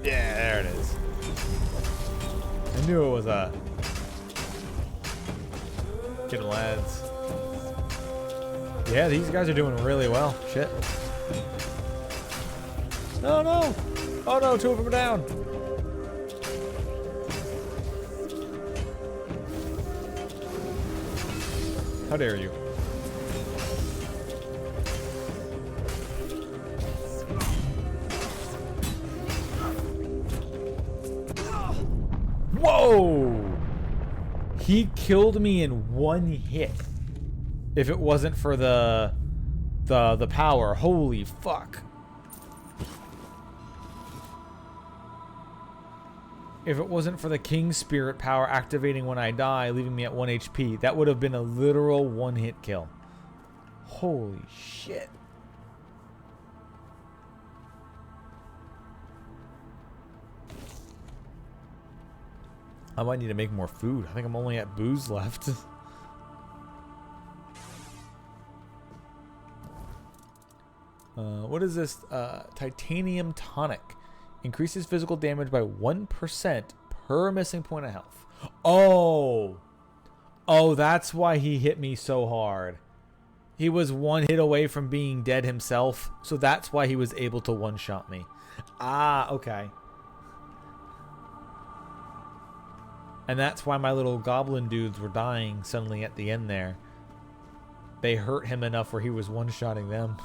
Yeah, there it is. I knew it was a... Get him, lads. Yeah, these guys are doing really well. Shit. Oh no! Oh no, two of them are down. How dare you? Whoa! He killed me in one hit. If it wasn't for the power. Holy fuck. If it wasn't for the King Spirit power activating when I die, leaving me at 1 HP, that would have been a literal one-hit kill. Holy shit. I might need to make more food. I think I'm only at booze left. What is this? Titanium tonic. Increases physical damage by 1% per missing point of health. Oh! Oh, that's why he hit me so hard. He was one hit away from being dead himself, so that's why he was able to one-shot me. Ah, okay. And that's why my little goblin dudes were dying suddenly at the end there. They hurt him enough where he was one-shotting them.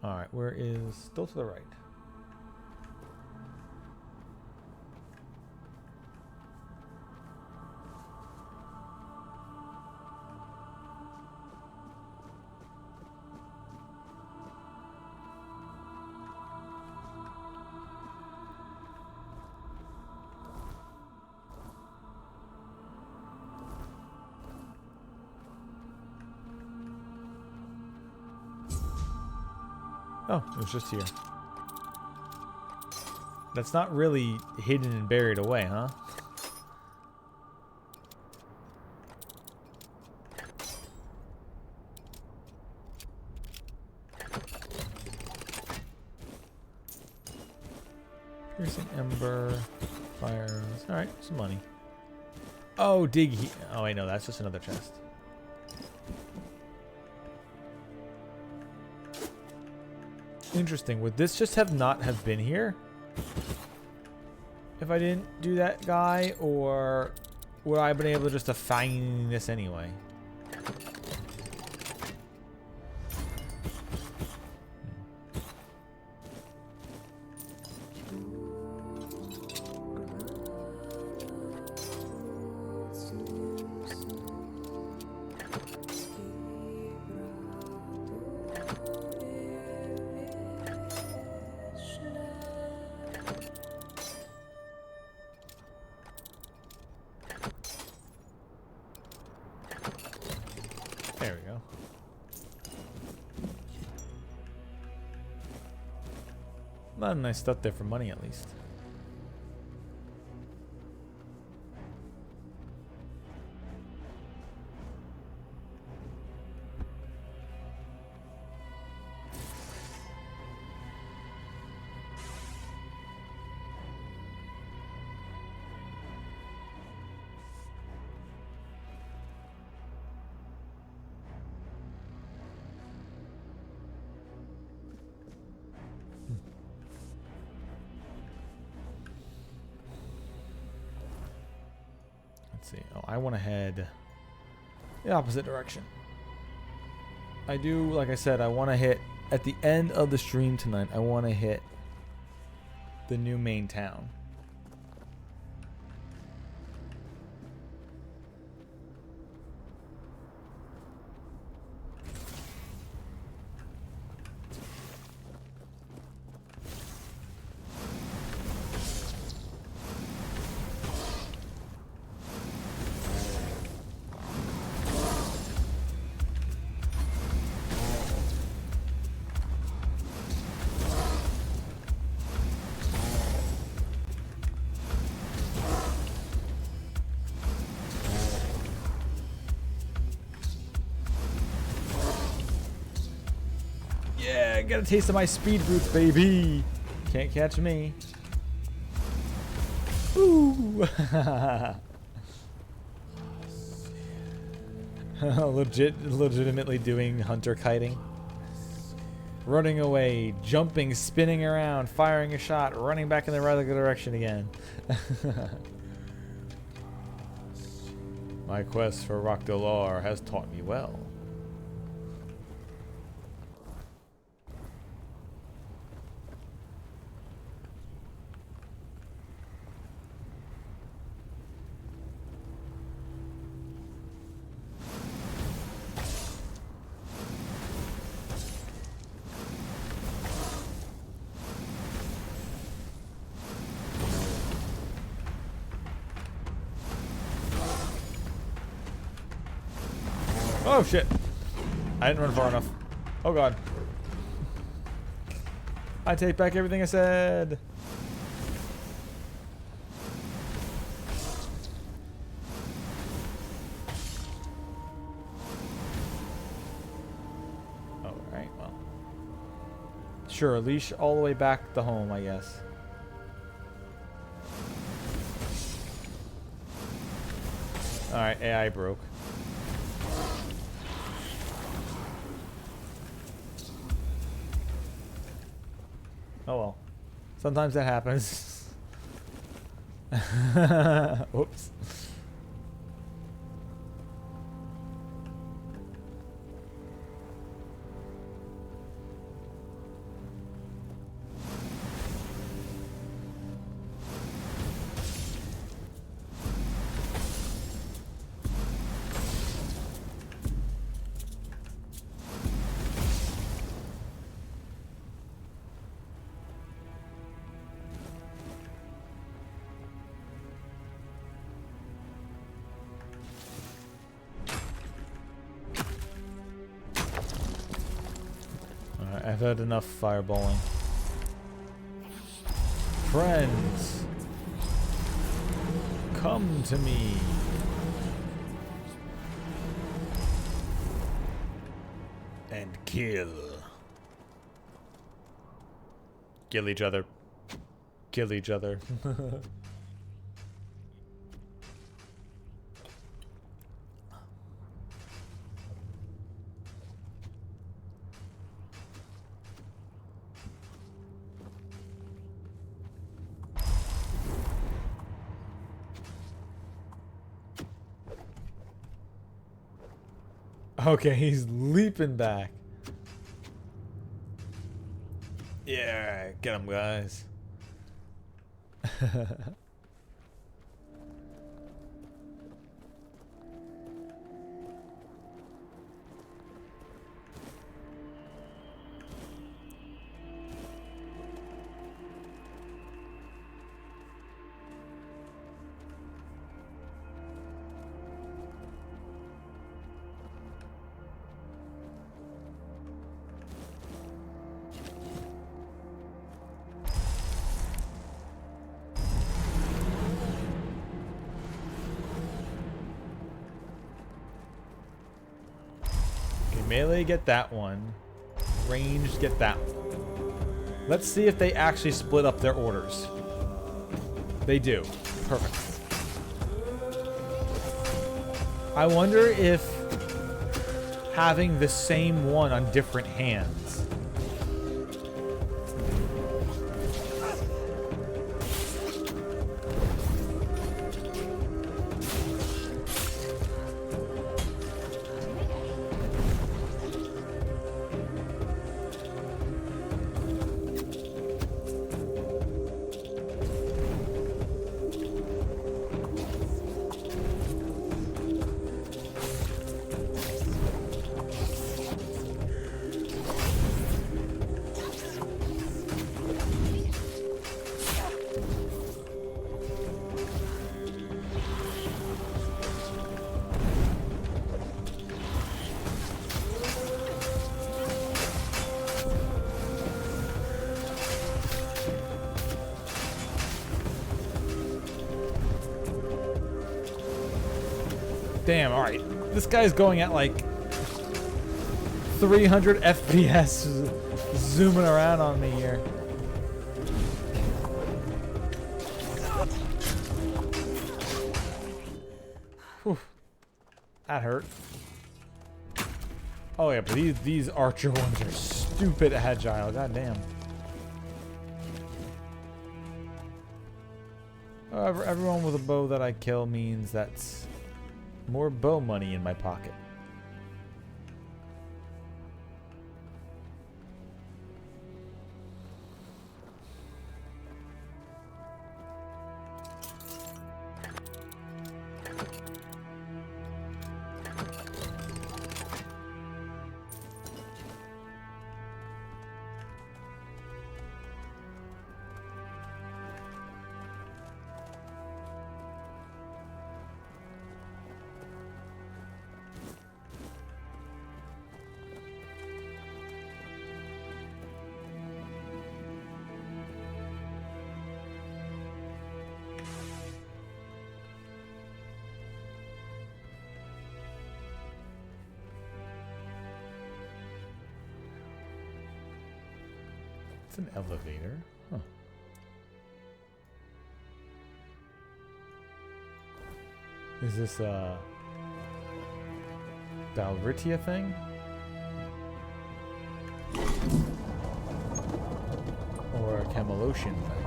Alright, where is... Still to the right. Oh, it was just here. That's not really hidden and buried away, huh? Piercing ember, fires. Alright, some money. Oh, dig. Oh, wait, no, that's just another chest. Interesting. Would this just not have been here if I didn't do that guy, or would I have been able just to find this anyway? There we go. A lot of nice stuff there for money, at least. Let's see. Oh, I want to head the opposite direction. I do, like I said, I want to hit, at the end of the stream tonight, I want to hit the new main town. Yeah, got a taste of my speed boots, baby. Can't catch me. Ooh. Legitimately doing hunter kiting. Running away, jumping, spinning around, firing a shot, running back in the right direction again. My quest for Rock Delar has taught me well. Oh shit. I didn't run far enough. Oh god. I take back everything I said. Alright, well. Sure, leash all the way back to home, I guess. Alright, AI broke. Oh well. Sometimes that happens. Oops. I've had enough fireballing. Friends, come to me. And kill. Kill each other. Kill each other. Okay, he's leaping back. Yeah, get him, guys. Melee, get that one. Ranged, get that one. Let's see if they actually split up their orders. They do. Perfect. I wonder if having the same one on different hands. Damn, alright. This guy's going at like 300 FPS zooming around on me here. Whew. That hurt. Oh yeah, but these archer ones are stupid agile. God damn. However, everyone with a bow that I kill means that's more bow money in my pocket. An elevator. Huh. Is this a Dalritia thing? Or a Camelosian thing?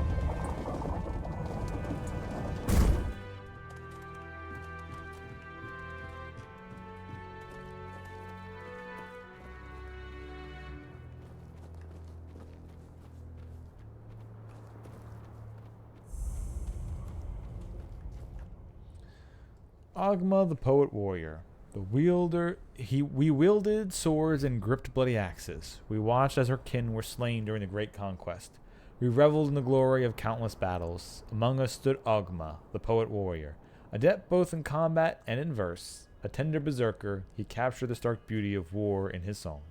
Ogma the Poet Warrior. The wielder, we wielded swords and gripped bloody axes. We watched as her kin were slain during the Great Conquest. We reveled in the glory of countless battles. Among us stood Ogma, the Poet Warrior. Adept both in combat and in verse, a tender berserker, he captured the stark beauty of war in his songs.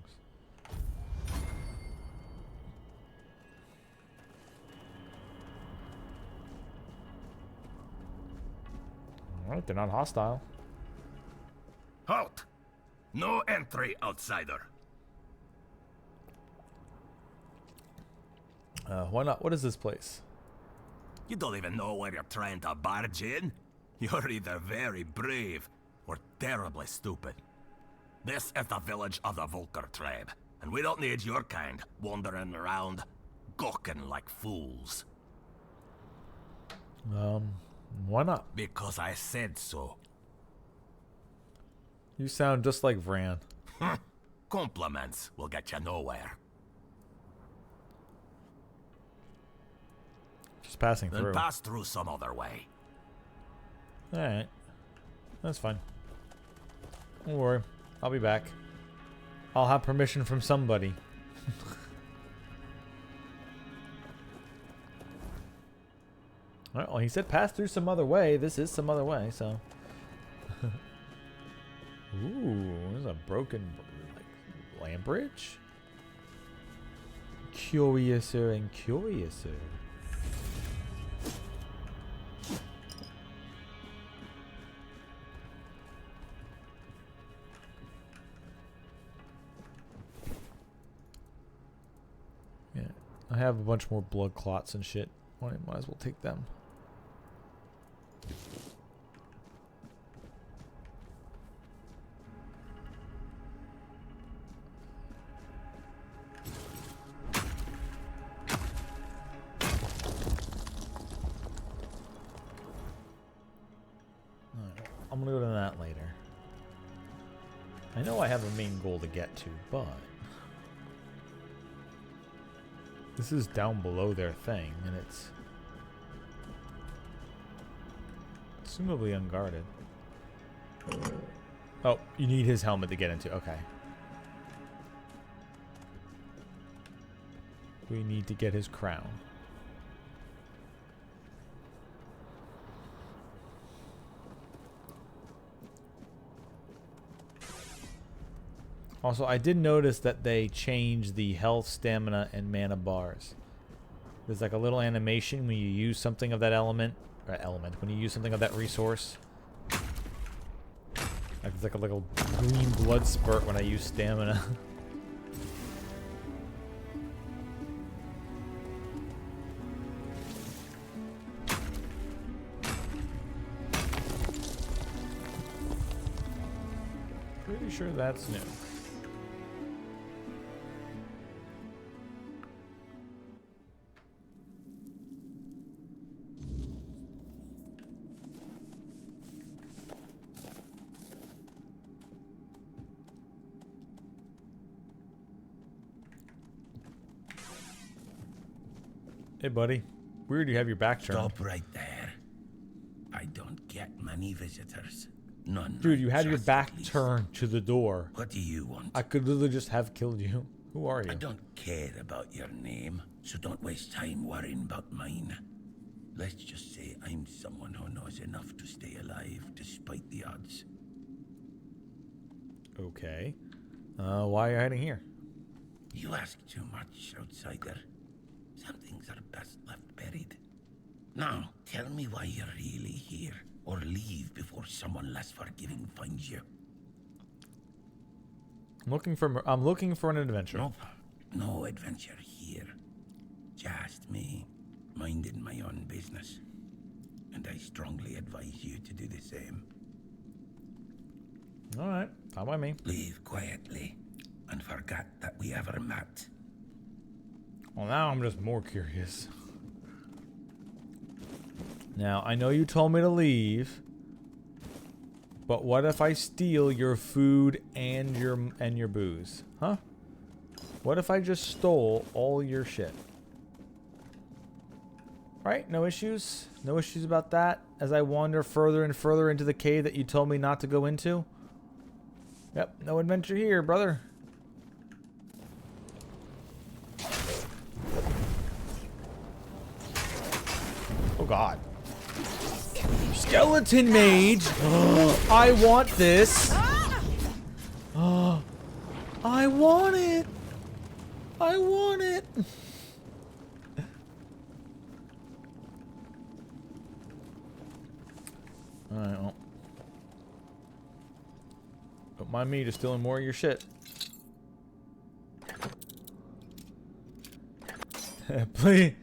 Alright, they're not hostile. Halt! No entry, outsider. Why not? What is this place? You don't even know where you're trying to barge in. You're either very brave or terribly stupid. This is the village of the Volker tribe, and we don't need your kind wandering around, gawking like fools. Why not? Because I said so. You sound just like Vran. Compliments will get you nowhere. Just passing Then through. pass through some other way. Alright. That's fine. Don't worry. I'll be back. I'll have permission from somebody. Alright, well, he said pass through some other way. This is some other way, so. Ooh, there's a broken like, land bridge? Curiouser and curiouser. Yeah, I have a bunch more blood clots and shit. Might as well take them. I'm gonna go to that later. I know I have a main goal to get to, but this is down below their thing, and it's assumably unguarded. Oh, you need his helmet to get into. Okay. We need to get his crown. Also, I did notice that they changed the health, stamina, and mana bars. There's like a little animation when you use something of that when you use something of that resource. Like it's like a little green blood spurt when I use stamina. Pretty sure that's new. Hey, buddy. Weird you have your back turned. Stop right there. I don't get many visitors. None. Dude, you had your just back least. turned to the door. What do you want? I could literally just have killed you. Who are you? I don't care about your name, so don't waste time worrying about mine. Let's just say I'm someone who knows enough to stay alive despite the odds. Okay. Why are you hiding here? You ask too much, outsider. Some things are best left buried. Now, tell me why you're really here, or leave before someone less forgiving finds you. I'm looking for an adventure. Nope. No adventure here. Just me, minding my own business. And I strongly advise you to do the same. Alright, fine by me. Leave quietly, and forget that we ever met. Well, now I'm just more curious. Now, I know you told me to leave, but what if I steal your food and your booze? Huh? What if I just stole all your shit? Right? No issues? No issues about that as I wander further and further into the cave that you told me not to go into? Yep, no adventure here, brother. Oh god. Skeleton mage! I want this! I want it! I want it! Alright, well. Don't mind me just stealing more of your shit. Please.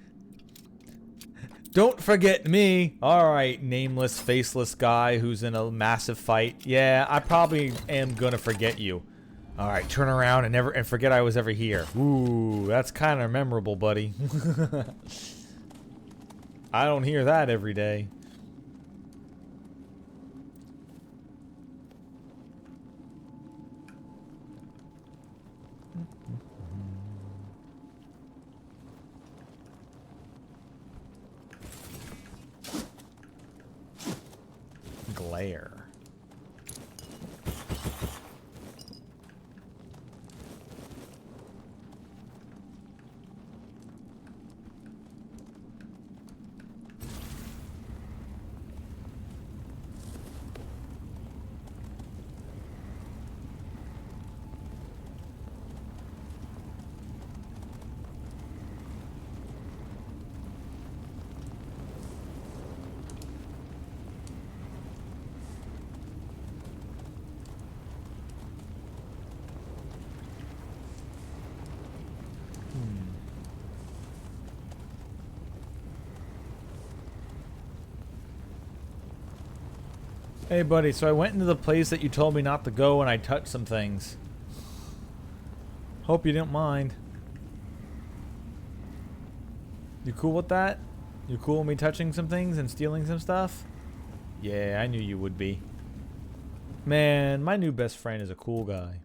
Don't forget me. Alright, nameless, faceless guy who's in a massive fight. Yeah, I probably am gonna forget you. Alright, turn around and forget I was ever here. Ooh, that's kind of memorable, buddy. I don't hear that every day. glare. Hey, buddy, so I went into the place that you told me not to go and I touched some things. Hope you didn't mind. You cool with that? You cool with me touching some things and stealing some stuff? Yeah, I knew you would be. Man, my new best friend is a cool guy.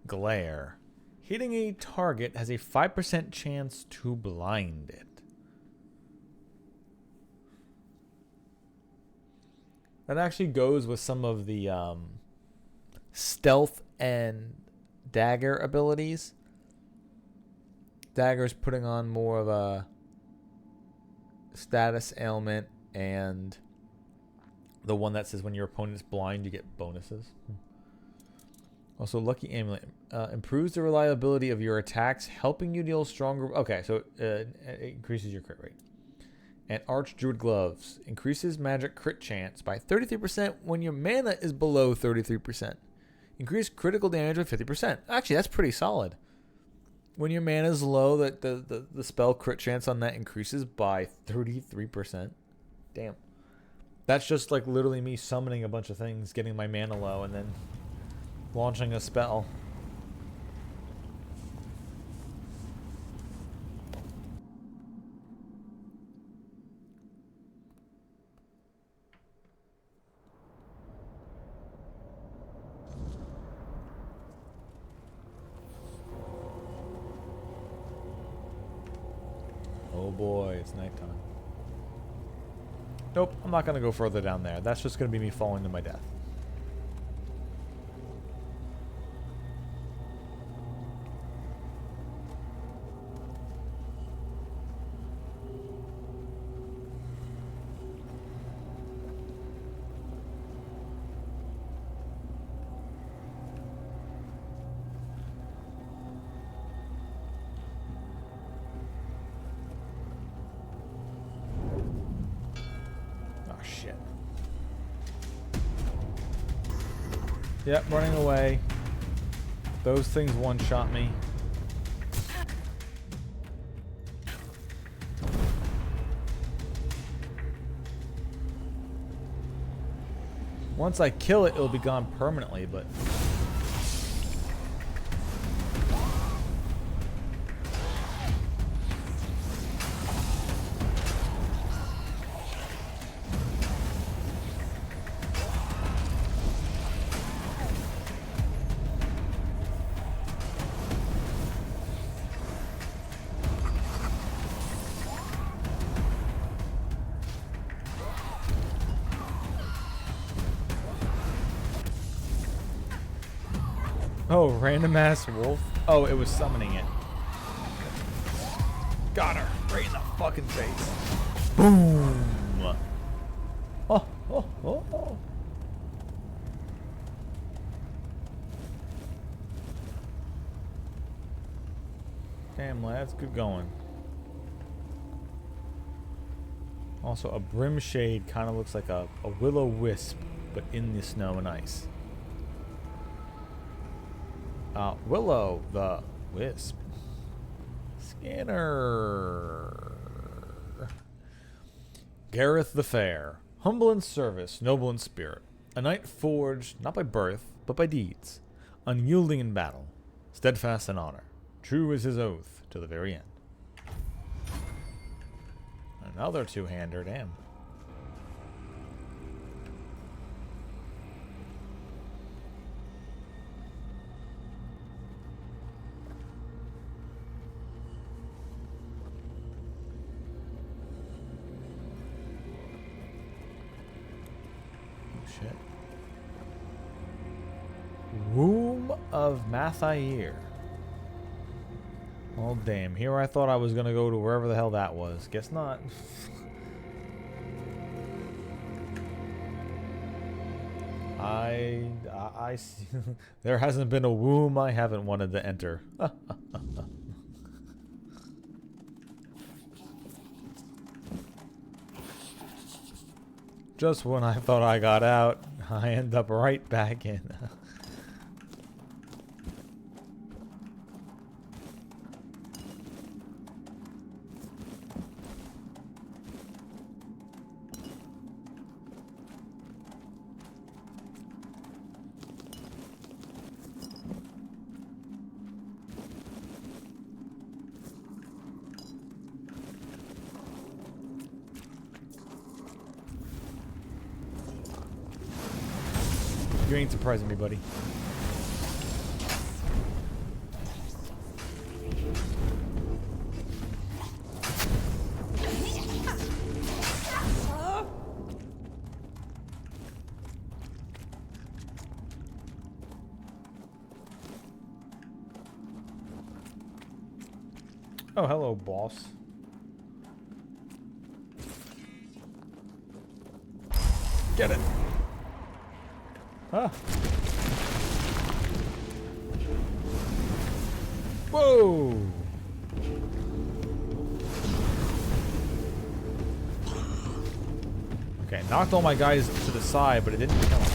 Glare. Hitting a target has a 5% chance to blind it. That actually goes with some of the stealth and dagger abilities. Dagger's putting on more of a status ailment, and the one that says when your opponent's blind, you get bonuses. Also, Lucky Amulet improves the reliability of your attacks, helping you deal stronger. Okay, so it increases your crit rate. And Archdruid Gloves increases magic crit chance by 33% when your mana is below 33%. Increase critical damage by 50%. Actually, that's pretty solid. When your mana is low, the spell crit chance on that increases by 33%. Damn. That's just like literally me summoning a bunch of things, getting my mana low, and then launching a spell. Oh boy, it's nighttime. Nope, I'm not going to go further down there. That's just going to be me falling to my death. Shit. Yep, running away. Those things one-shot me. Once I kill it, it'll be gone permanently, but... Oh, random ass wolf. Oh, it was summoning it. Got her. Right in the fucking face. Boom. Oh, oh, oh, oh. Damn, lads. Good going. Also, a brimshade kind of looks like a will-o-wisp, but in the snow and ice. Willow the Wisp. Scanner. Gareth the Fair. Humble in service, noble in spirit. A knight forged not by birth, but by deeds. Unyielding in battle. Steadfast in honor. True is his oath to the very end. Another two-hander, damn. shit. Womb of Mathair. Oh damn, here I thought I was gonna go to wherever the hell that was. Guess not. I see. There hasn't been a womb I haven't wanted to enter. Just when I thought I got out, I end up right back in. You ain't surprising me, buddy. Oh, hello, boss. Get it. Ah. Whoa. Okay, knocked all my guys to the side, but it didn't kill them.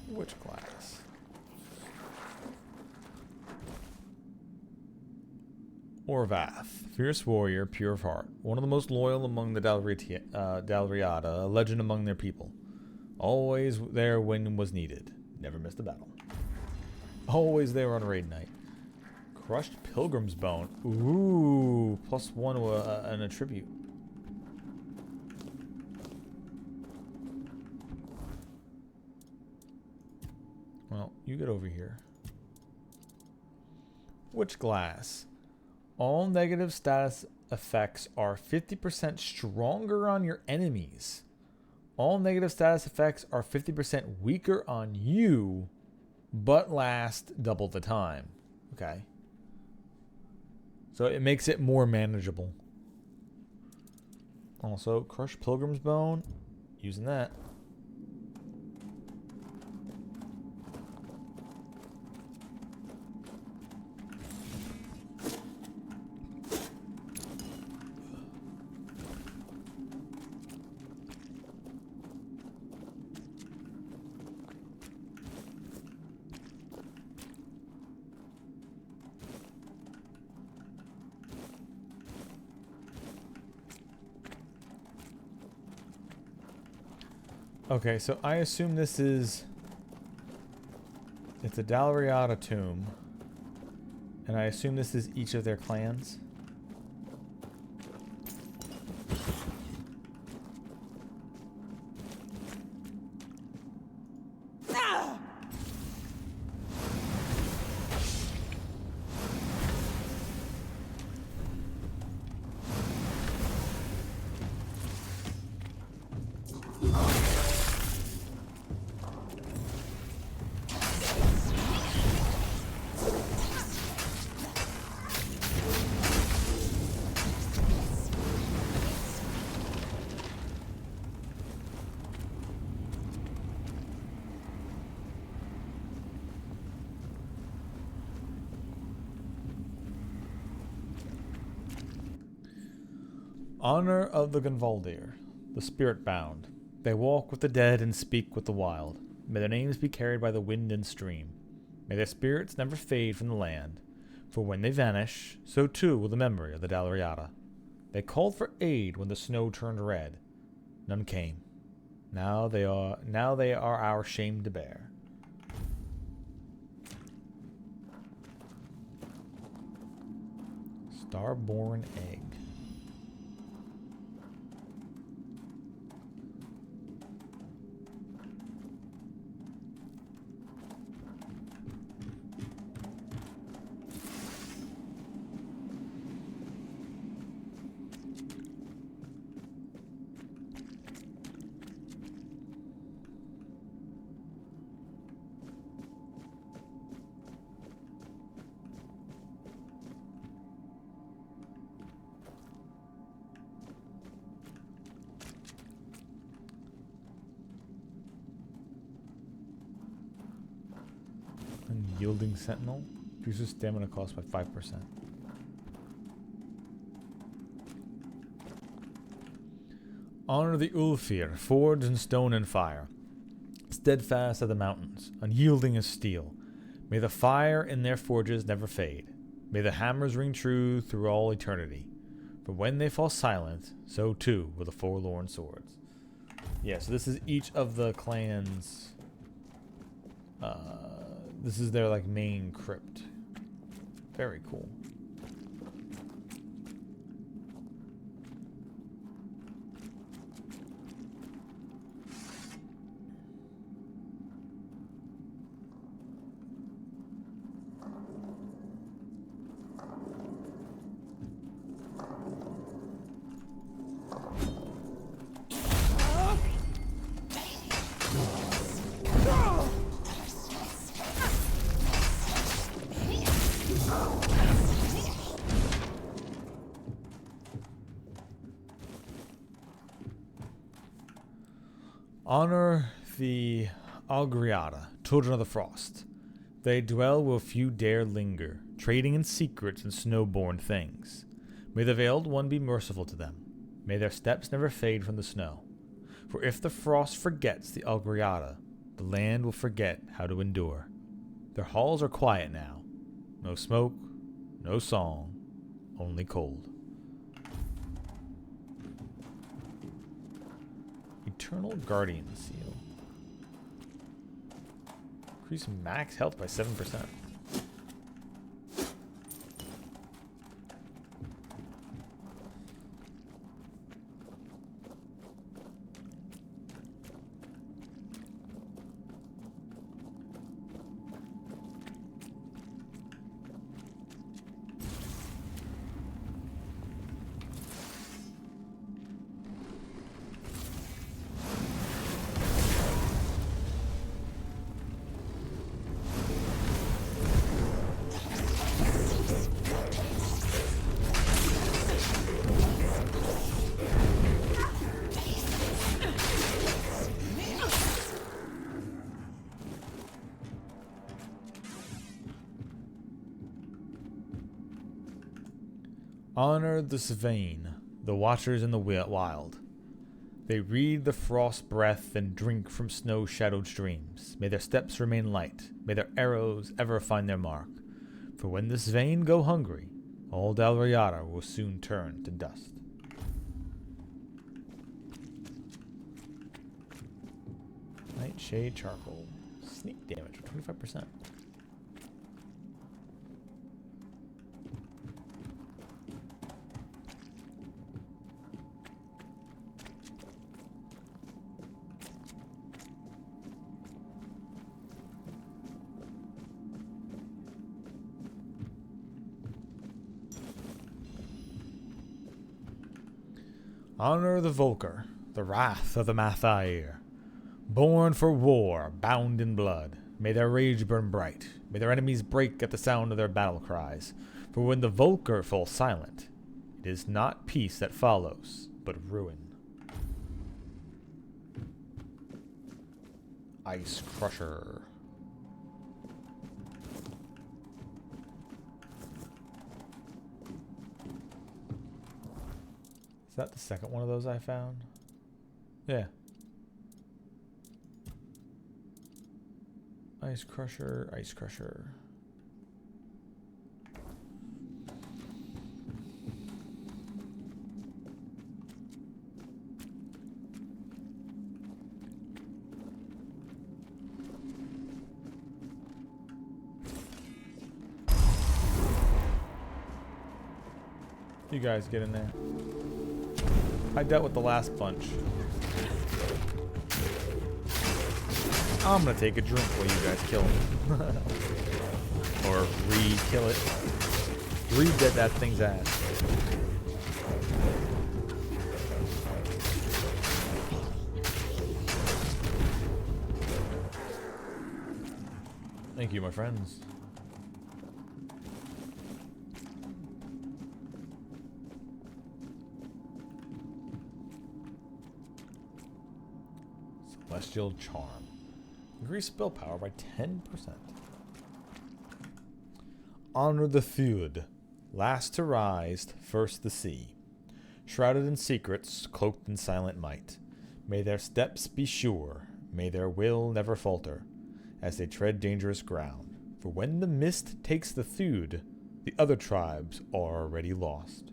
Which class? Orvath, fierce warrior, pure of heart, one of the most loyal among the Dalriata, a legend among their people. Always there when was needed. Never missed a battle. Always there on raid night. Crushed Pilgrim's Bone. Ooh, +1 to an attribute. Well, you get over here. Witch Glass. All negative status effects are 50% stronger on your enemies. All negative status effects are 50% weaker on you, but last double the time. Okay. So it makes it more manageable. Also, Crush Pilgrim's Bone. Using that. Okay, so I assume this is... It's a Dalriata tomb. And I assume this is each of their clans. Honor of the Gunvaldir, the spirit-bound. They walk with the dead and speak with the wild. May their names be carried by the wind and stream. May their spirits never fade from the land, for when they vanish, so too will the memory of the Dalriata. They called for aid when the snow turned red. None came. Now they are our shame to bear. Starborn egg. Unyielding Sentinel. Reduces stamina cost by 5%. Honor the Ulfir, forged in stone and fire. Steadfast as the mountains, unyielding as steel. May the fire in their forges never fade. May the hammers ring true through all eternity. For when they fall silent, so too will the forlorn swords. Yeah, so this is each of the clans. This is their like main crypt. Very cool. Honor the Algriata, children of the frost. They dwell where few dare linger, trading in secrets and snowborn things. May the Veiled One be merciful to them. May their steps never fade from the snow. For if the frost forgets the Algriata, the land will forget how to endure. Their halls are quiet now. No smoke, no song, only cold. Eternal Guardian Seal. Increase max health by 7%. Honor the Svein, the watchers in the wild. They read the frost breath and drink from snow-shadowed streams. May their steps remain light. May their arrows ever find their mark. For when the Svein go hungry, all Dalriata will soon turn to dust. Nightshade Charcoal. Sneak damage for 25%. Honor the Volker, the wrath of the Mathair. Born for war, bound in blood, may their rage burn bright. May their enemies break at the sound of their battle cries. For when the Volker falls silent, it is not peace that follows, but ruin. Ice Crusher. Is that the second one of those I found? Yeah. Ice Crusher, Ice Crusher. You guys get in there. I dealt with the last bunch. I'm gonna take a drink while you guys kill him. Or re-kill it. Re-dead that thing's ass. Thank you, my friends. Celestial Charm. Increase spell power by 10%. Honor the feud. Last to rise, first to see. Shrouded in secrets, cloaked in silent might. May their steps be sure. May their will never falter. As they tread dangerous ground. For when the mist takes the feud, the other tribes are already lost.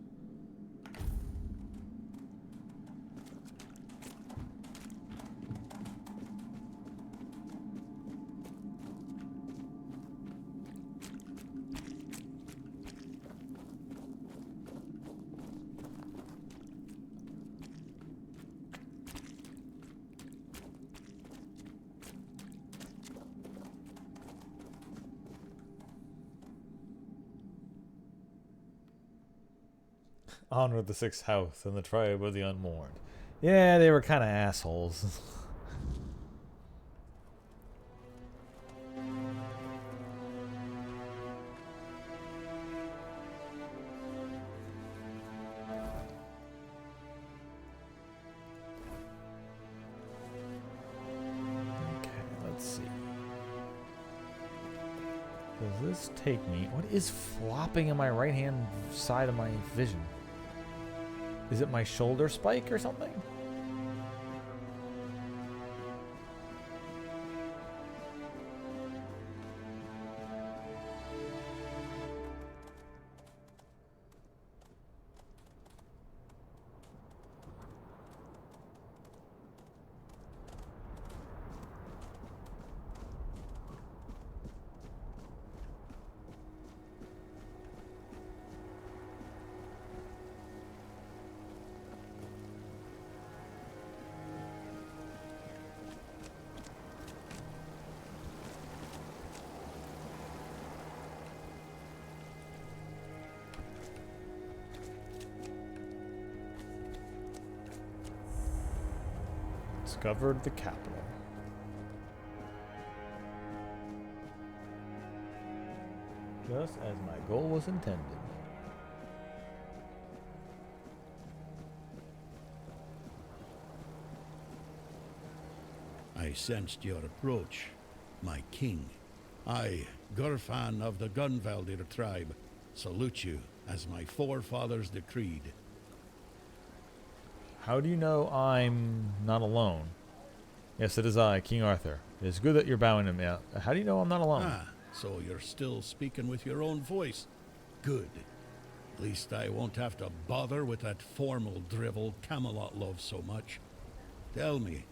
Honor the sixth house and the tribe of the unmourned. Yeah, they were kind of assholes. Okay, let's see. Does this take me? What is flopping in my right hand side of my vision? Is it my shoulder spike or something? Discovered the capital. Just as my goal was intended. I sensed your approach, my king. I, Gurfan of the Gunvaldir tribe, salute you as my forefathers decreed. How do you know I'm not alone? Yes, it is I, King Arthur. It is good that you're bowing to me. How do you know I'm not alone? Ah, so you're still speaking with your own voice. Good. At least I won't have to bother with that formal drivel Camelot loves so much. Tell me,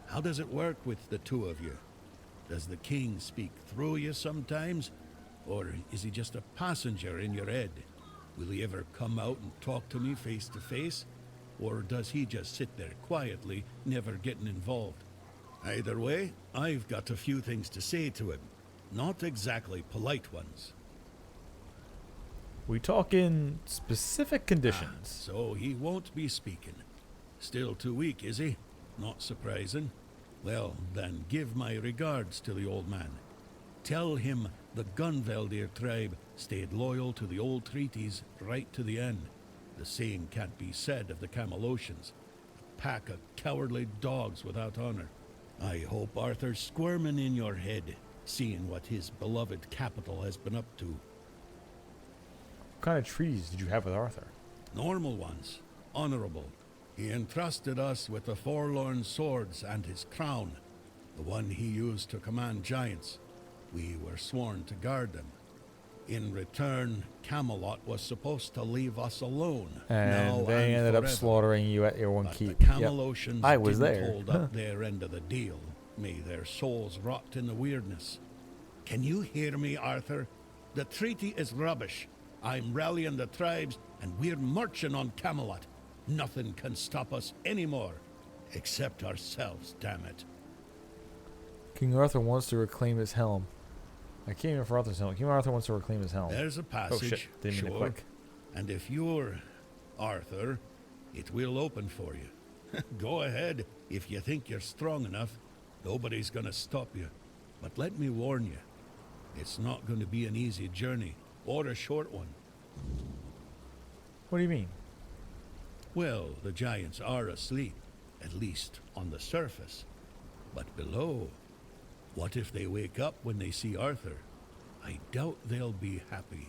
how does it work with the two of you? Does the king speak through you sometimes? Or is he just a passenger in your head? Will he ever come out and talk to me face to face? Or does he just sit there quietly, never getting involved? Either way, I've got a few things to say to him. Not exactly polite ones. We talk in specific conditions. So he won't be speaking. Still too weak, is he? Not surprising. Well, then give my regards to the old man. Tell him the Gunvaldir tribe stayed loyal to the old treaties right to the end. The same can't be said of the Camelocians. A pack of cowardly dogs without honor. I hope Arthur's squirming in your head, seeing what his beloved capital has been up to. What kind of treaties did you have with Arthur? Normal ones. Honorable. He entrusted us with the forlorn swords and his crown, the one he used to command giants. We were sworn to guard them. In return, Camelot was supposed to leave us alone. And now they and ended up forever. slaughtering you at your own But keep. the Yep. Camelocians I was didn't there. hold up their end of the deal. May their souls rot in the weirdness. Can you hear me, Arthur? The treaty is rubbish. I'm rallying the tribes, and we're marching on Camelot. Nothing can stop us anymore. Except ourselves, damn it. King Arthur wants to reclaim his helm. I can't even for Arthur's helm. King Arthur wants to reclaim his helm. There's a passage, Oh shit, didn't mean to sure. click. And if you're Arthur, it will open for you. Go ahead. If you think you're strong enough, nobody's gonna stop you. But let me warn you, it's not gonna be an easy journey, or a short one. What do you mean? Well, the giants are asleep, at least on the surface. But below, what if they wake up when they see Arthur? I doubt they'll be happy.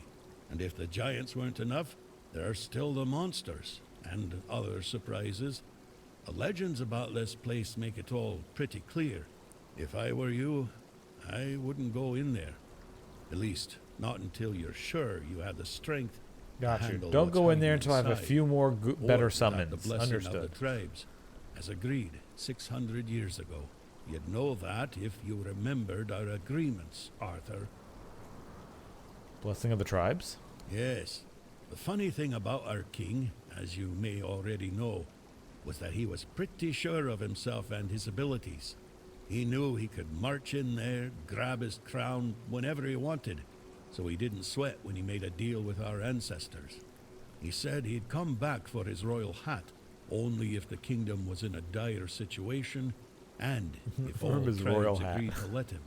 And if the giants weren't enough, there are still the monsters, and other surprises. The legends about this place make it all pretty clear. If I were you, I wouldn't go in there. At least, not until you're sure you have the strength to Got you. handle Don't what's go in there hiding until I have a inside. few more Or better without summons. The blessing Understood. Of the tribes, as agreed 600 years ago. You'd know that if you remembered our agreements, Arthur. Blessing of the tribes? Yes. The funny thing about our king, as you may already know, was that he was pretty sure of himself and his abilities. He knew he could march in there, grab his crown whenever he wanted, so he didn't sweat when he made a deal with our ancestors. He said he'd come back for his royal hat, only if the kingdom was in a dire situation, and if all His royal tribes hat. agreed to let him.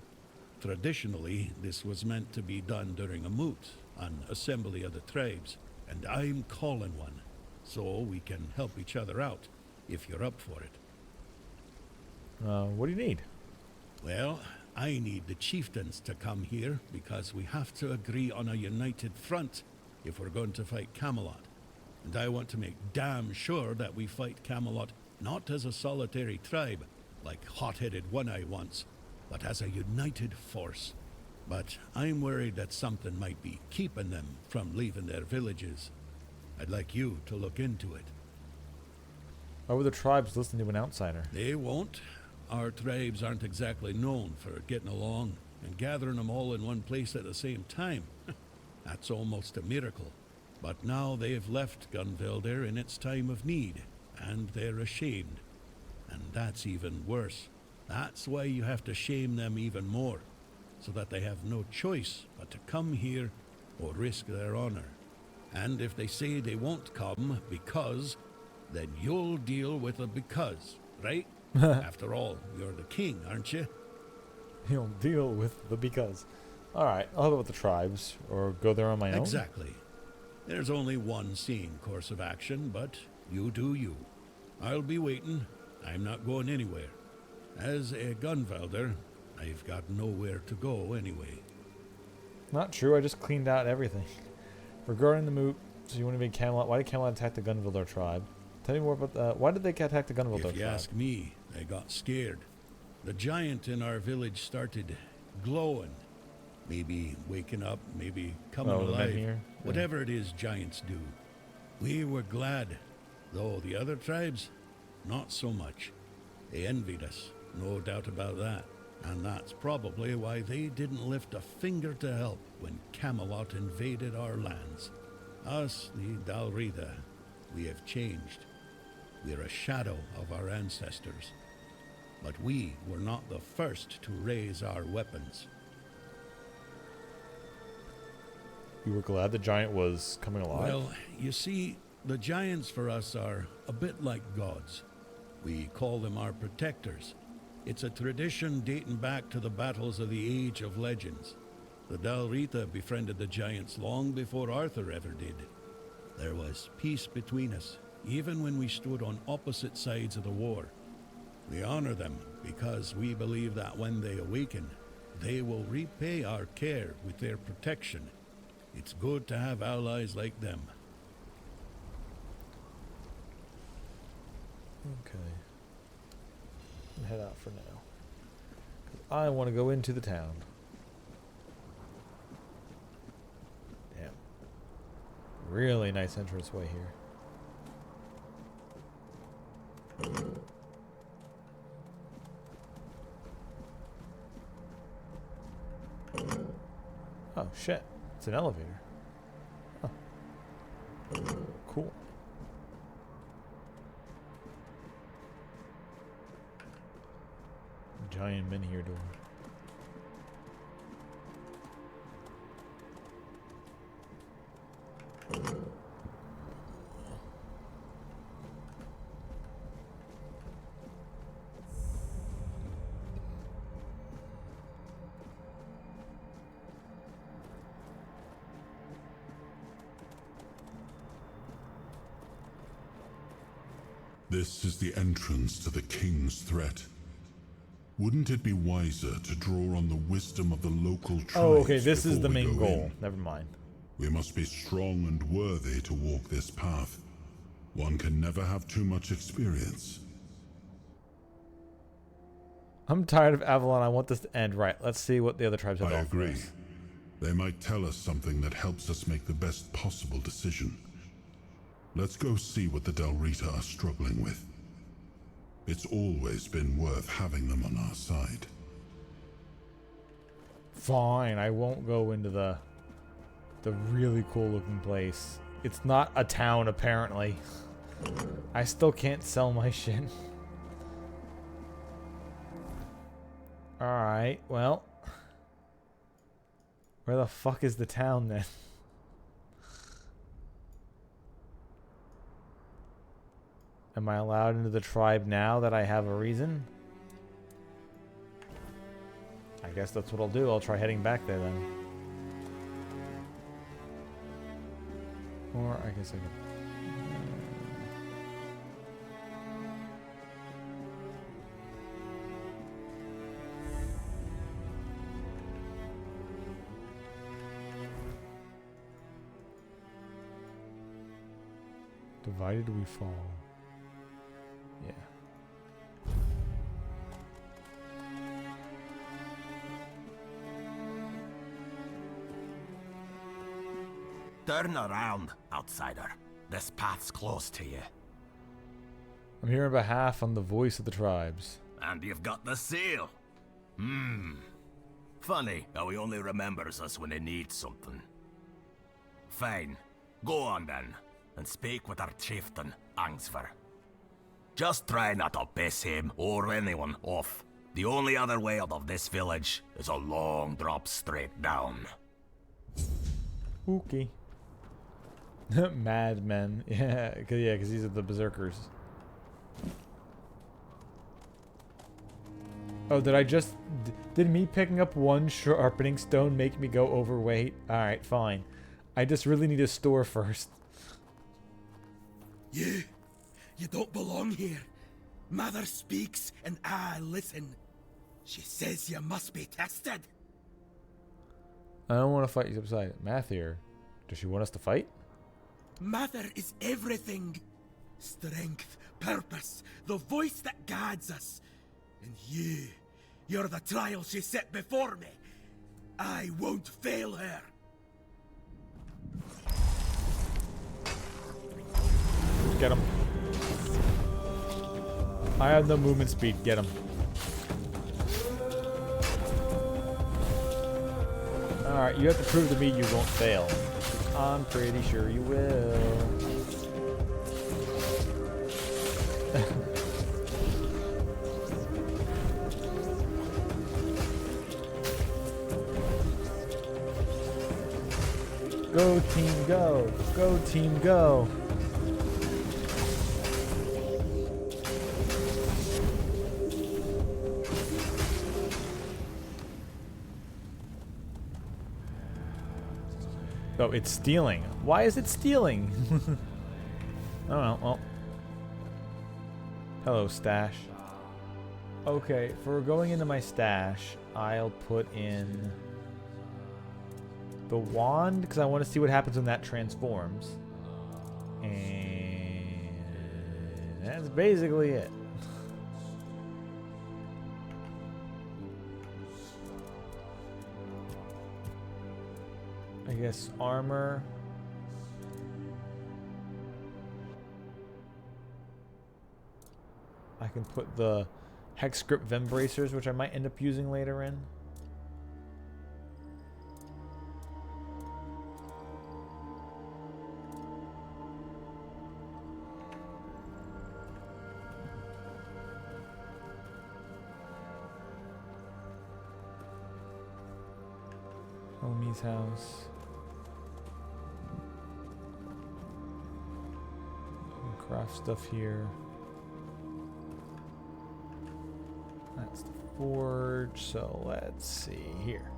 Traditionally, this was meant to be done during a moot, an assembly of the tribes, and I'm calling one, so we can help each other out, if you're up for it. What do you need? Well, I need the chieftains to come here, because we have to agree on a united front if we're going to fight Camelot. And I want to make damn sure that we fight Camelot not as a solitary tribe, like hot-headed One-Eye once, but as a united force. But I'm worried that something might be keeping them from leaving their villages. I'd like you to look into it. Why would the tribes listen to an outsider? They won't. Our tribes aren't exactly known for getting along, and gathering them all in one place at the same time. That's almost a miracle. But now they've left Gunvelder in its time of need, and they're ashamed. And that's even worse. That's why you have to shame them even more, so that they have no choice but to come here or risk their honor. And if they say they won't come because, then you'll deal with a because, right? After all, you're the king, aren't you? He'll deal with the because. Alright, I'll help with the tribes, or go there on my own. Exactly. There's only one sane course of action, but you do you. I'll be waiting. I'm not going anywhere. As a Gunvelder, I've got nowhere to go anyway. Not true, I just cleaned out everything. Regarding the moot, so you want to be Camelot, why did Camelot attack the Gunvelder tribe? Tell me more about why did they attack the Gunvelder tribe? If you ask me, they got scared. The giant in our village started glowing. Maybe waking up, maybe coming Oh, the men alive. here? Whatever it is giants do. We were glad, though the other tribes, not so much. They envied us, no doubt about that. And that's probably why they didn't lift a finger to help when Camelot invaded our lands. Us, the Dalrida, we have changed. We're a shadow of our ancestors. But we were not the first to raise our weapons. You were glad the giant was coming alive? Well, you see, the giants for us are a bit like gods. We call them our protectors. It's a tradition dating back to the battles of the Age of Legends. The Dalrita befriended the giants long before Arthur ever did. There was peace between us, even when we stood on opposite sides of the war. We honor them because we believe that when they awaken, they will repay our care with their protection. It's good to have allies like them. Okay. Head out for now. 'Cause I want to go into the town. really nice entranceway here. Oh shit, it's an elevator. Huh. Cool. Giant menhir door. This is the entrance to the king's threat. Wouldn't it be wiser to draw on the wisdom of the local tribes? Oh, okay, this is the before we main go goal. in? Never mind. We must be strong and worthy to walk this path. One can never have too much experience. I'm tired of Avalon. I want this to end. Right, let's see what the other tribes have to I offer agree. us. They might tell us something that helps us make the best possible decision. Let's go see what the Del Rita are struggling with. It's always been worth having them on our side. Fine, I won't go into the really cool looking place. It's not a town, apparently. I still can't sell my shit. Alright, well. Where the fuck is the town then? Am I allowed into the tribe now that I have a reason? I guess that's what I'll do. I'll try heading back there then. Or I guess I can. Divided we fall. Yeah. Turn around, outsider. This path's close to you. I'm here on behalf on the voice of the tribes. And you've got the seal. Funny how he only remembers us when he needs something. Fine. Go on then, and speak with our chieftain, Angsver. Just try not to piss him or anyone off. The only other way out of this village is a long drop straight down. Okay. Madmen. Yeah, because these are the berserkers. Oh, did I just... Did me picking up one sharpening stone make me go overweight? Alright, fine. I just really need a store first. You don't belong here. Mother speaks and I listen. She says you must be tested. I don't want to fight you upside. Math here. Does she want us to fight? Mother is everything. Strength, purpose, the voice that guides us. And you're the trial she set before me. I won't fail her. Get him. I have no movement speed. Get him. Alright, you have to prove to me you won't fail. I'm pretty sure you will. Go team go! Go team go! Oh, it's stealing. Why is it stealing? Oh well. Hello, stash. Okay, for going into my stash, I'll put in the wand because I want to see what happens when that transforms. And that's basically it. I guess armor. can put the hex script Vim bracers, which I might end up using later in. Homie's house. Craft stuff here. That's the forge, so let's see here.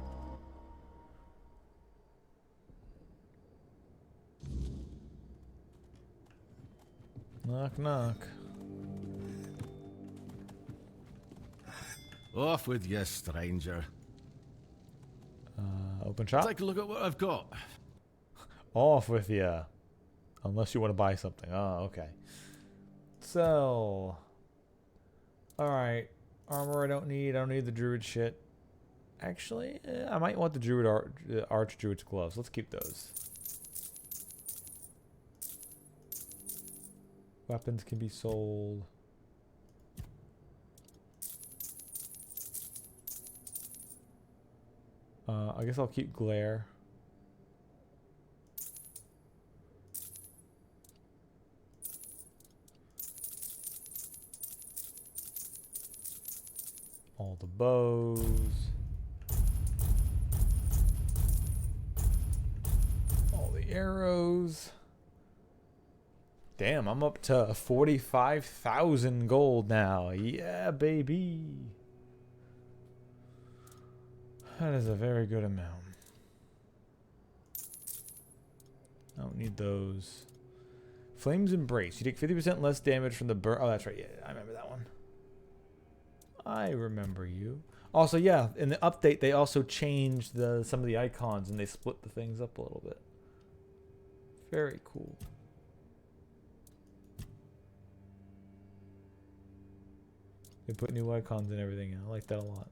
Knock, knock. Off with you, stranger. Open shop? Take a look at what I've got. Off with ya. Unless you want to buy something. Oh, okay. So. Alright. Armor I don't need. I don't need the druid shit. Actually, I might want the druid archdruid's gloves. Let's keep those. Weapons can be sold. I guess I'll keep glare. All the bows. All the arrows. Damn, I'm up to 45,000 gold now. Yeah, baby. That is a very good amount. I don't need those. Flames Embrace. You take 50% less damage from the burn. Oh, that's right. Yeah, I remember that one. I remember you. Also, yeah, in the update, they also changed some of the icons and they split the things up a little bit. Very cool. They put new icons and everything. I like that a lot.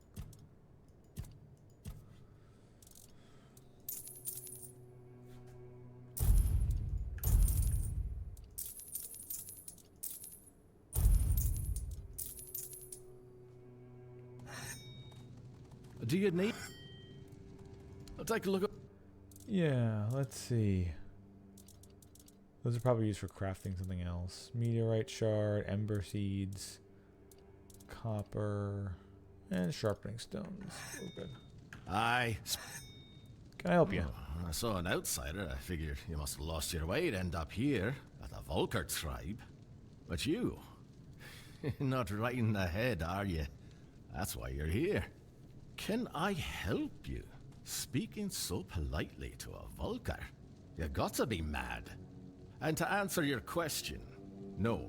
Do you need? I'll take a look at. Yeah, let's see. Those are probably used for crafting something else. Meteorite shard, ember seeds, copper, and sharpening stones. We're good. Aye. Can I help you? I saw an outsider. I figured you must have lost your way to end up here at the Volker tribe. But you, not riding ahead, are you? That's why you're here. Can I help you? Speaking so politely to a Volker? You got to be mad. And to answer your question, no,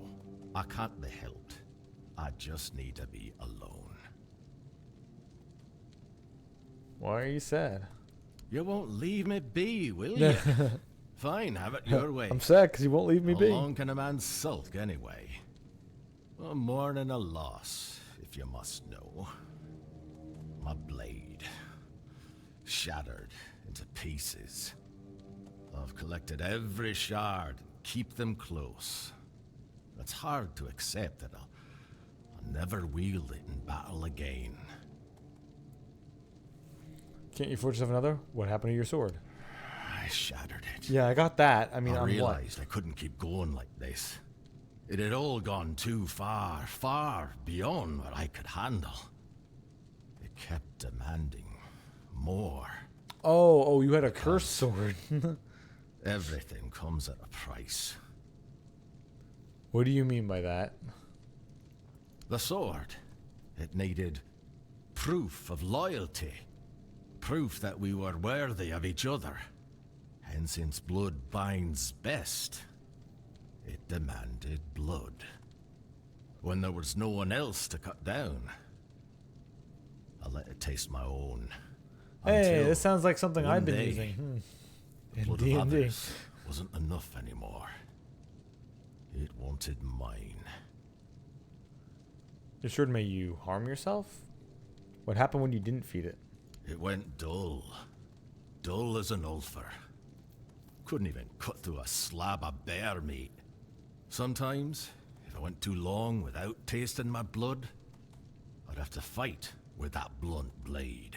I can't be helped. I just need to be alone. Why are you sad? You won't leave me be, will you? Fine, have it your way. I'm sad because you won't leave me How be. long can a man sulk anyway? A mourning a loss, if you must know. My blade, shattered into pieces. I've collected every shard and keep them close. It's hard to accept that I'll never wield it in battle again. Can't you forge yourself another? What happened to your sword? I shattered it. Yeah, I got that. I mean, I on what? realized I couldn't keep going like this. It had all gone too far, far beyond what I could handle. It kept demanding more. Oh, you had a cursed sword. Everything comes at a price. What do you mean by that? The sword, it needed proof of loyalty. Proof that we were worthy of each other. And since blood binds best, it demanded blood. When there was no one else to cut down, I let it taste my own. Hey, Until this sounds like something one I've been day, using. the In blood D&D. of others wasn't enough anymore. It wanted mine. Your sword made you harm yourself? What happened when you didn't feed it? It went dull. Dull as an ulcer. Couldn't even cut through a slab of bear meat. Sometimes, if it went too long without tasting my blood, I'd have to fight with that blunt blade.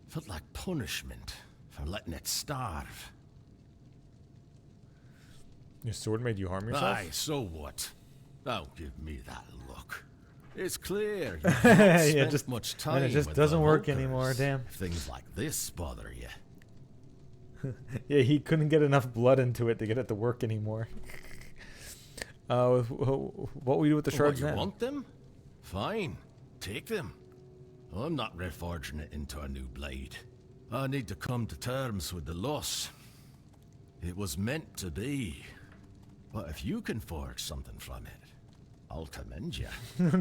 Felt like punishment for letting it starve. Your sword made you harm yourself? Aye, so what? Don't give me that look. It's clear you haven't Yeah, spent just much time and it just with doesn't the work Vulkars. anymore, damn. If things like this bother you. Yeah, he couldn't get enough blood into it to get it to work anymore. What we do with the shards You now? want them? Fine. Take them. I'm not reforging it into a new blade. I need to come to terms with the loss. It was meant to be. But if you can forge something from it, I'll commend you.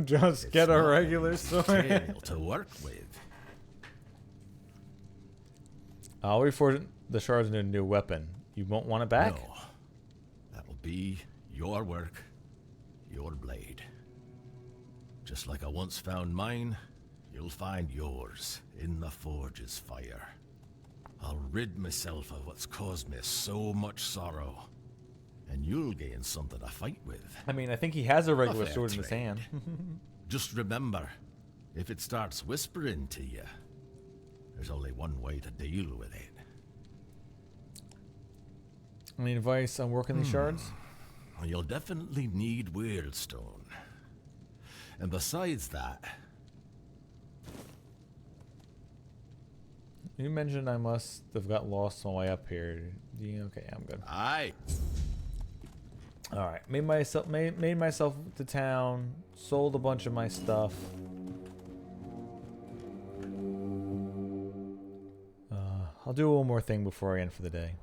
Just get a regular sword. Material to work with. I'll reforge the shards into a new weapon. You won't want it back? No. That will be your work, your blade. Just like I once found mine, you'll find yours in the forge's fire. I'll rid myself of what's caused me so much sorrow, and you'll gain something to fight with. I mean, I think he has a regular fair sword in his trade. hand. Just remember, if it starts whispering to you, there's only one way to deal with it. Any advice on working these shards? Well, you'll definitely need Weirdstone. And besides that, You mentioned I must have got lost on my way up here. Okay, I'm good. aye, All right, made myself to town, sold a bunch of my stuff. I'll do one more thing before I end for the day.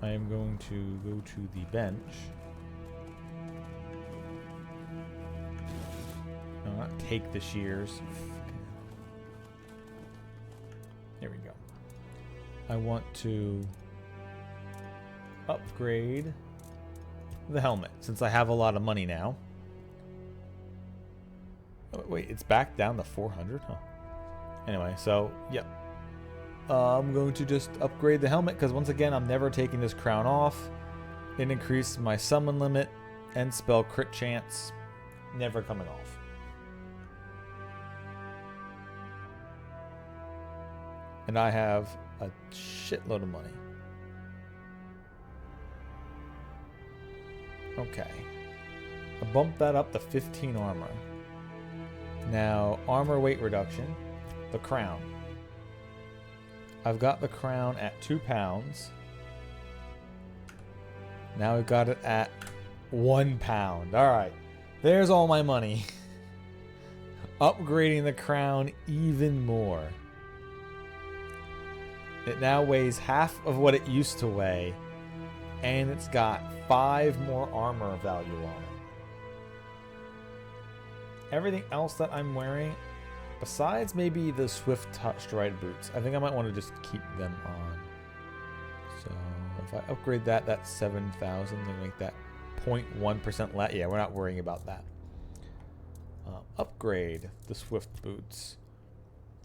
I am going to go to the bench. No, not take the shears. There we go. I want to upgrade the helmet since I have a lot of money now. Oh, wait, it's back down to 400? Huh. Anyway, so, yep. I'm going to just upgrade the helmet because once again, I'm never taking this crown off. It increased my summon limit and spell crit chance. Never coming off. And I have a shitload of money. Okay. I bumped that up to 15 armor. Now, armor weight reduction. The crown. I've got the crown at 2 pounds. Now we've got it at 1 pound. Alright. There's all my money. Upgrading the crown even more. It now weighs half of what it used to weigh. And it's got 5 more armor value on it. Everything else that I'm wearing, besides maybe the Swift Stride boots, I think I might want to just keep them on. So if I upgrade that, that's 7,000. They make that 0.1% less. Yeah, we're not worrying about that. Upgrade the Swift boots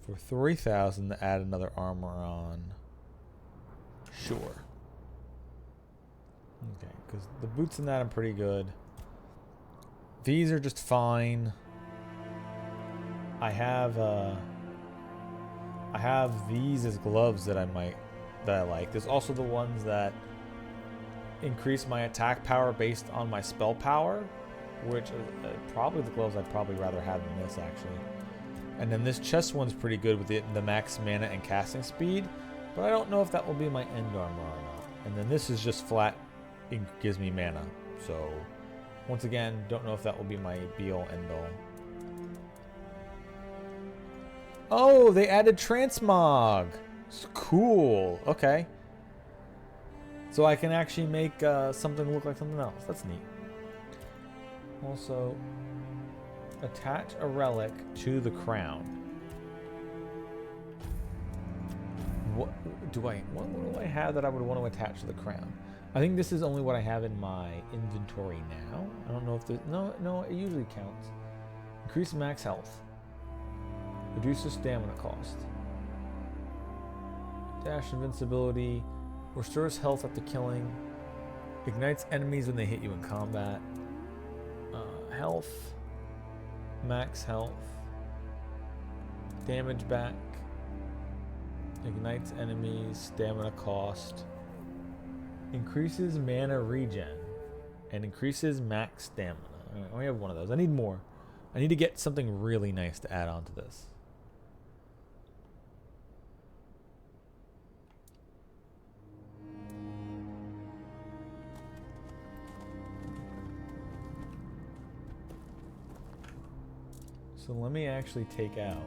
for 3,000 to add another armor on. Sure. Okay, because the boots in that are pretty good. These are just fine. I have these as gloves that I like. There's also the ones that increase my attack power based on my spell power, which are probably the gloves I'd probably rather have than this actually. And then this chest one's pretty good with the max mana and casting speed, but I don't know if that will be my end armor or not. And then this is just flat, it gives me mana. So once again, don't know if that will be my be-all end-all. Oh, they added transmog. It's cool. Okay. So I can actually make something look like something else. That's neat. Also, attach a relic to the crown. What do I have that I would want to attach to the crown? I think this is only what I have in my inventory now. I don't know if there's... No, it usually counts. Increase max health. Reduces stamina cost. Dash invincibility. Restores health after killing. Ignites enemies when they hit you in combat. health, max health, damage back, ignites enemies, stamina cost, increases mana regen, and increases max stamina. Alright, I only have one of those. I need more. I need to get something really nice to add on to this. So let me actually take out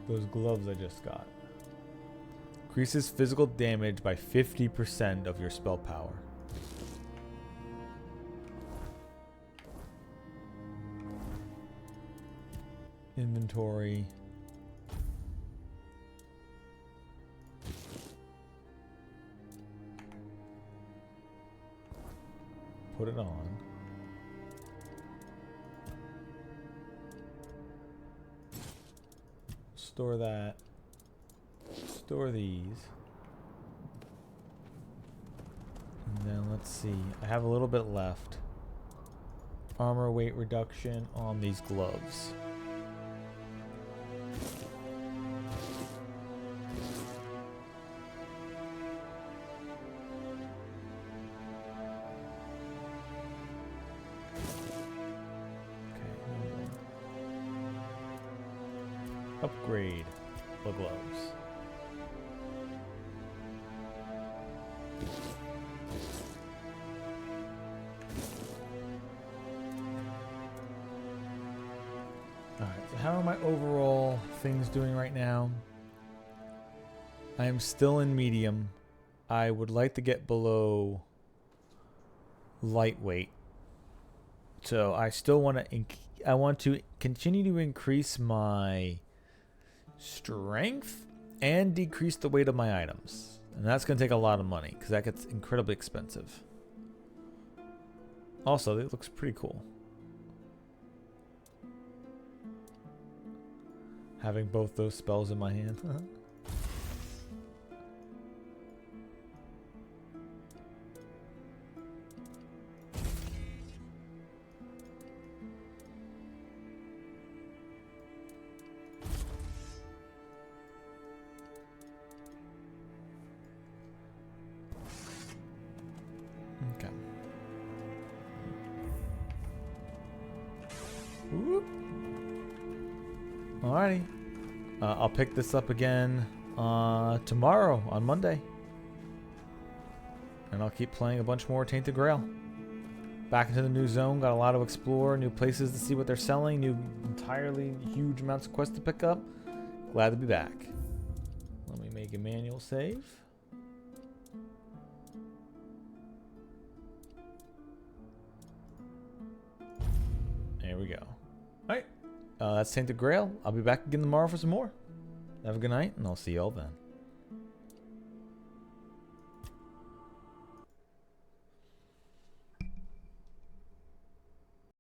those gloves I just got. Increases physical damage by 50% of your spell power. Inventory. Put it on. Store that. Store these. And then let's see. I have a little bit left. Armor weight reduction on these gloves. Upgrade the gloves. Alright, so how are my overall things doing right now? I am still in medium. I would like to get below lightweight. So I still want to continue to increase my strength and decrease the weight of my items, and that's going to take a lot of money because that gets incredibly expensive. Also, it looks pretty cool having both those spells in my hand. Okay. Whoop. Alrighty. I'll pick this up again tomorrow on Monday. And I'll keep playing a bunch more Tainted Grail. Back into the new zone. Got a lot to explore. New places to see what they're selling. New entirely huge amounts of quests to pick up. Glad to be back. Let me make a manual save. There we go. Alright. That's Tainted Grail. I'll be back again tomorrow for some more. Have a good night, and I'll see y'all then.